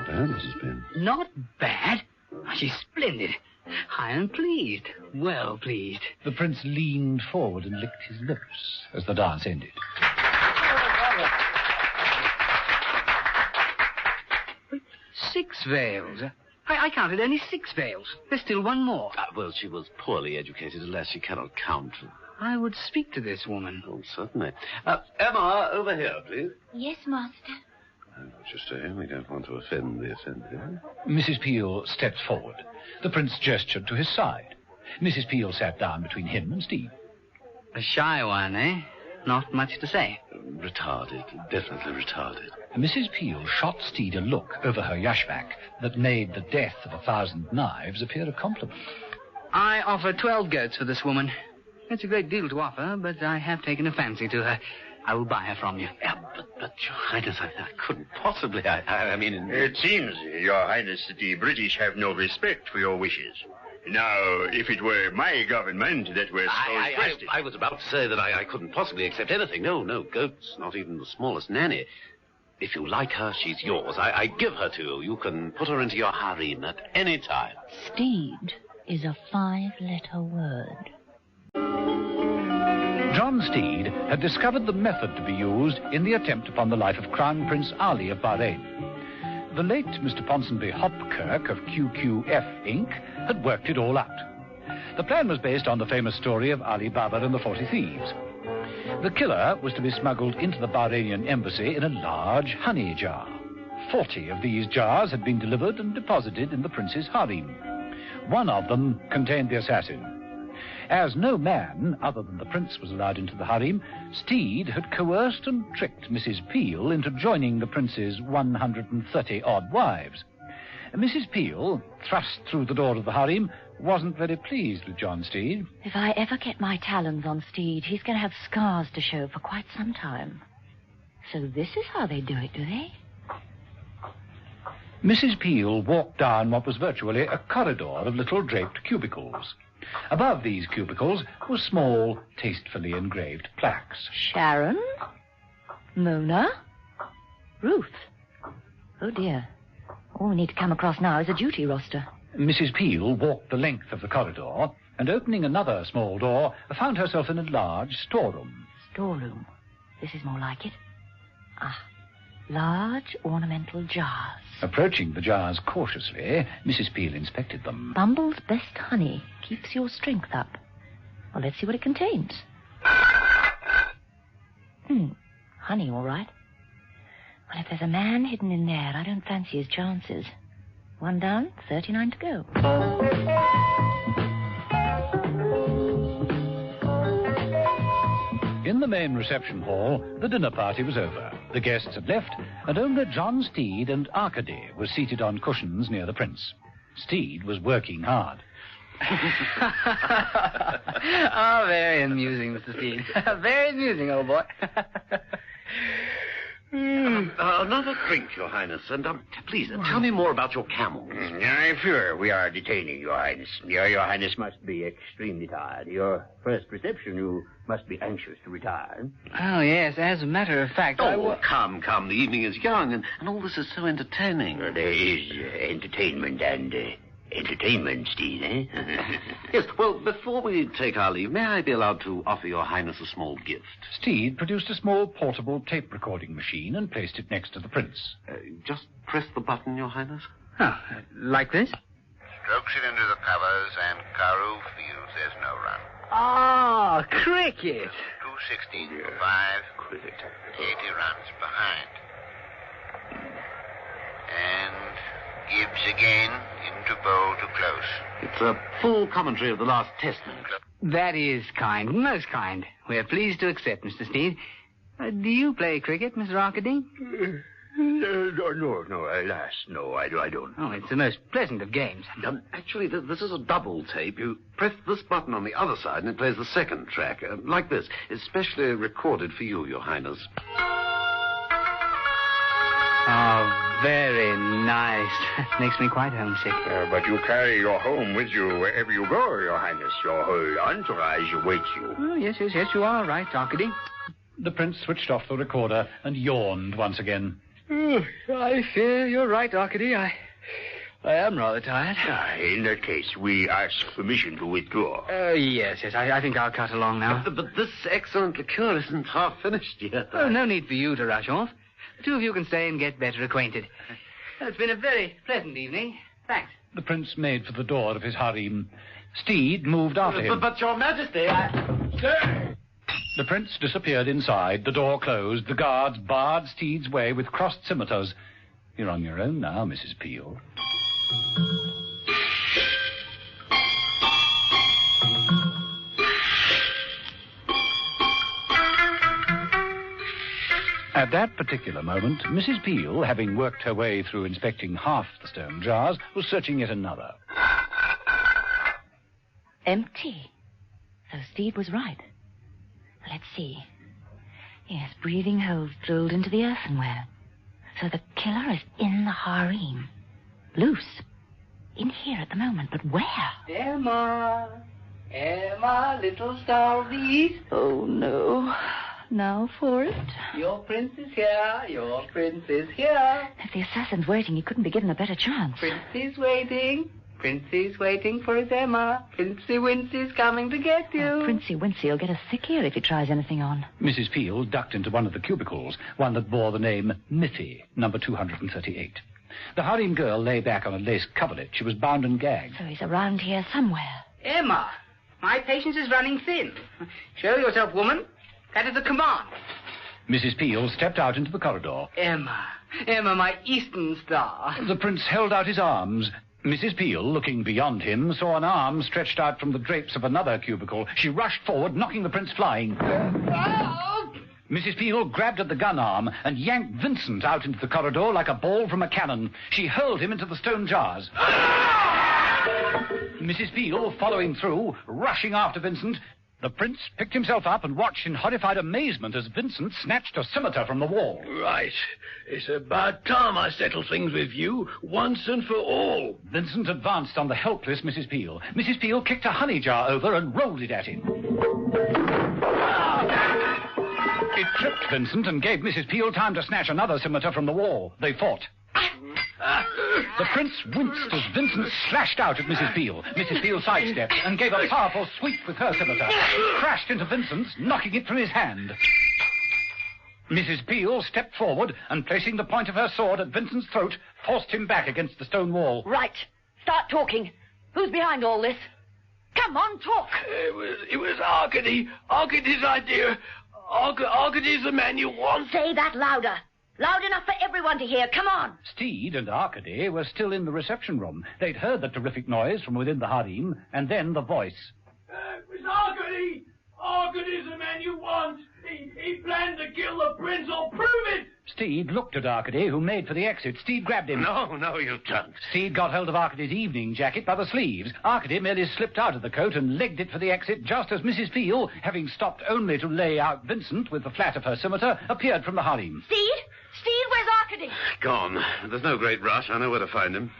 bad, Mrs. Peel. Not bad? She's splendid. I am pleased. Well pleased. The prince leaned forward and licked his lips as the dance ended. 6 veils. I counted only 6 veils. There's still one more. Well, she was poorly educated, alas, she cannot count. I would speak to this woman. Oh, certainly. Emma, over here, please. Yes, master. What you say? We don't want to offend the offended. Mrs. Peel stepped forward. The prince gestured to his side. Mrs. Peel sat down between him and Steed. A shy one, eh? Not much to say. Retarded. Definitely retarded. Mrs. Peel shot Steed a look over her yashmak that made the death of 1,000 knives appear a compliment. I offer 12 goats for this woman. It's a great deal to offer, but I have taken a fancy to her. I will buy her from you. Yeah, but Your Highness, I couldn't possibly. I mean... It seems, Your Highness, that the British have no respect for your wishes. Now, if it were my government that were so requested... I was about to say that I couldn't possibly accept anything. No, goats, not even the smallest nanny. If you like her, she's yours. I give her to you. You can put her into your harem at any time. Steed is a 5-letter word. John Steed had discovered the method to be used in the attempt upon the life of Crown Prince Ali of Bahrain. The late Mr. Ponsonby Hopkirk of QQF Inc. had worked it all out. The plan was based on the famous story of Ali Baba and the 40 Thieves. The killer was to be smuggled into the Bahrainian embassy in a large honey jar. 40 of these jars had been delivered and deposited in the prince's harem. One of them contained the assassin. As no man other than the prince was allowed into the harem, Steed had coerced and tricked Mrs. Peel into joining the prince's 130-odd wives. Mrs. Peel, thrust through the door of the harem, wasn't very pleased with John Steed. If I ever get my talons on Steed, he's going to have scars to show for quite some time. So this is how they do it, do they? Mrs. Peel walked down what was virtually a corridor of little draped cubicles. Above these cubicles were small, tastefully engraved plaques. Sharon? Mona? Ruth? Oh, dear. All we need to come across now is a duty roster. Mrs. Peel walked the length of the corridor and, opening another small door, found herself in a large storeroom. Storeroom. This is more like it. Ah, large ornamental jars. Approaching the jars cautiously, Mrs. Peel inspected them. Bumble's best honey keeps your strength up. Well, let's see what it contains. Honey, all right. Well, if there's a man hidden in there, I don't fancy his chances. 1 down, 39 to go. In the main reception hall, the dinner party was over. The guests had left, and only John Steed and Arcady were seated on cushions near the prince. Steed was working hard. Oh, very amusing, Mr. Steed. Very amusing, old boy. Another drink, Your Highness, and please tell me more about your camels. I'm sure we are detaining Your Highness. Your Highness must be extremely tired. Your first reception, you must be anxious to retire. Oh, yes, as a matter of fact, come, the evening is young, and all this is so entertaining. There is entertainment and entertainment, Steve, eh? Yes, well, before we take our leave, may I be allowed to offer Your Highness a small gift? Steed produced a small portable tape recording machine and placed it next to the prince. Just press the button, Your Highness. Oh, like this? Strokes it into the covers, and Karoo feels there's no run. Ah, cricket. 216 for 5. Cricket. 80 runs behind. And Gibbs again into bowl to close. It's a full commentary of the last test match. That is kind, most kind. We're pleased to accept, Mr. Steed. Do you play cricket, Mr. Arcady? No, alas, no, I don't. Oh, it's the most pleasant of games. Actually, this is a double tape. You press this button on the other side, and it plays the second track, like this. It's specially recorded for you, Your Highness. Oh, very nice. Makes me quite homesick. But you carry your home with you wherever you go, Your Highness. Your whole entourage awaits you. Oh, yes, you are right, Arcady. The prince switched off the recorder and yawned once again. Oh, I fear you're right, Arcady. I am rather tired. In that case, we ask permission to withdraw. Yes, I think I'll cut along now. But this excellent liqueur isn't half finished yet. Oh, no need for you to rush off. The two of you can stay and get better acquainted. It's been a very pleasant evening. Thanks. The prince made for the door of his harem. Steed moved after him. But Your Majesty, Stay! The prince disappeared inside. The door closed. The guards barred Steed's way with crossed scimitars. You're on your own now, Mrs. Peel. At that particular moment, Mrs. Peel, having worked her way through inspecting half the stone jars, was searching yet another. Empty. So Steed was right. Let's see. Yes, breathing holes drilled into the earthenware. So the killer is in the harem. Loose. In here at the moment, but where? Emma, little star of the east. Oh, no. Now for it. Your prince is here. Your prince is here. If the assassin's waiting, he couldn't be given a better chance. Prince is waiting. Princey's waiting for his Emma. Princey Wincy's coming to get you. Oh, Princey Wincy will get a sick ear if he tries anything on. Mrs. Peel ducked into one of the cubicles, one that bore the name Miffy, number 238. The harem girl lay back on a lace coverlet. She was bound and gagged. So he's around here somewhere. Emma, my patience is running thin. Show yourself, woman. That is a command. Mrs. Peel stepped out into the corridor. Emma, my eastern star. The prince held out his arms. Mrs. Peel, looking beyond him, saw an arm stretched out from the drapes of another cubicle. She rushed forward, knocking the prince flying. Mrs. Peel grabbed at the gun arm and yanked Vincent out into the corridor like a ball from a cannon. She hurled him into the stone jars. Mrs. Peel, following through, rushing after Vincent. The prince picked himself up and watched in horrified amazement as Vincent snatched a scimitar from the wall. Right. It's about time I settled things with you once and for all. Vincent advanced on the helpless Mrs. Peel. Mrs. Peel kicked a honey jar over and rolled it at him. It tripped Vincent and gave Mrs. Peel time to snatch another scimitar from the wall. They fought. The prince winced as Vincent slashed out at Mrs. Peel. Mrs. Peel sidestepped and gave a powerful sweep with her scimitar. It crashed into Vincent's, knocking it from his hand. Mrs. Peel stepped forward and, placing the point of her sword at Vincent's throat, forced him back against the stone wall. Right. Start talking. Who's behind all this? Come on, talk. It was Arcady. Arcady's idea. Arcady's the man you want. Say that louder. Loud enough for everyone to hear. Come on. Steed and Arcady were still in the reception room. They'd heard the terrific noise from within the harem, and then the voice. It was Arcady. Arcady's the man you want. He planned to kill the prince. I'll prove it. Steed looked at Arcady, who made for the exit. Steed grabbed him. No, you don't. Steed got hold of Arcady's evening jacket by the sleeves. Arcady merely slipped out of the coat and legged it for the exit just as Mrs. Peel, having stopped only to lay out Vincent with the flat of her scimitar, appeared from the harem. Steed? Steed, where's Arcady? Gone. There's no great rush. I know where to find him.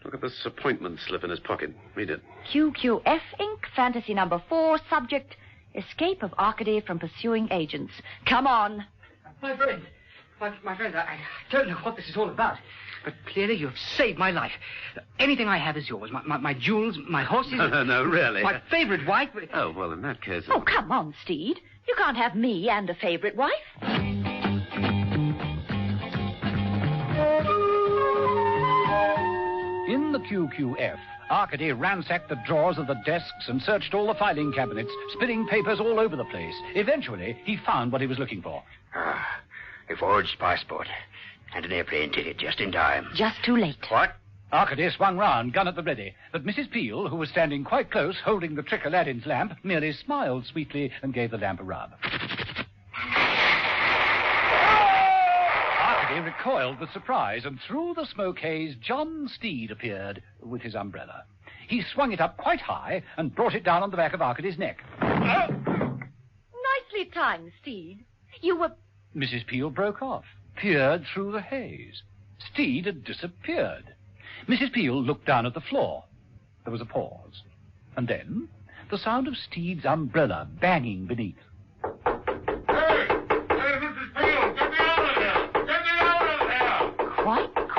Look at this appointment slip in his pocket. Read it. QQF Inc., Fantasy number 4, subject, escape of Arcady from pursuing agents. Come on. My friend, I don't know what this is all about, but clearly you've saved my life. Anything I have is yours. My jewels, my horses. No, really. My favorite wife. Oh, well, in that case... Oh, come on, Steed. You can't have me and a favorite wife. In the QQF, Arcady ransacked the drawers of the desks and searched all the filing cabinets, spilling papers all over the place. Eventually, he found what he was looking for. A forged passport and an airplane ticket just in time. Just too late. What? Arcady swung round, gun at the ready, but Mrs. Peel, who was standing quite close, holding the trick Aladdin's lamp, merely smiled sweetly and gave the lamp a rub. Arcady recoiled with surprise, and through the smoke haze, John Steed appeared with his umbrella. He swung it up quite high and brought it down on the back of Arcady's neck. Nicely timed, Steed. You were... Mrs. Peel broke off, peered through the haze. Steed had disappeared. Mrs. Peel looked down at the floor. There was a pause. And then the sound of Steed's umbrella banging beneath. Hey, Mrs. Peel, get me out of here! Get me out of here!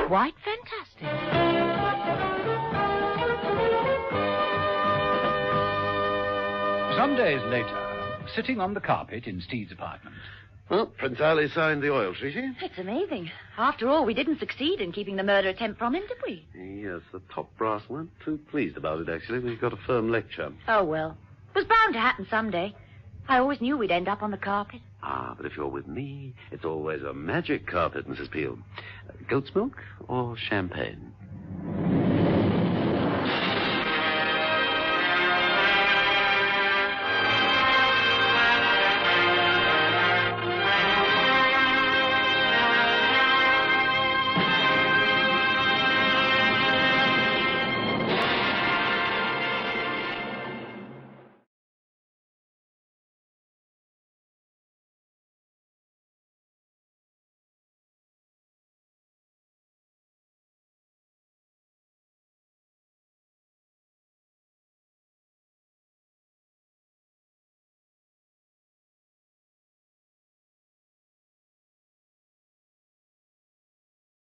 Quite fantastic. Some days later, sitting on the carpet in Steed's apartment. Well, Prince Ali signed the oil treaty. It's amazing. After all, we didn't succeed in keeping the murder attempt from him, did we? Yes, the top brass weren't too pleased about it, actually. We got a firm lecture. Oh, well. It was bound to happen someday. I always knew we'd end up on the carpet. Ah, but if you're with me, it's always a magic carpet, Mrs. Peel. Goat's milk or champagne?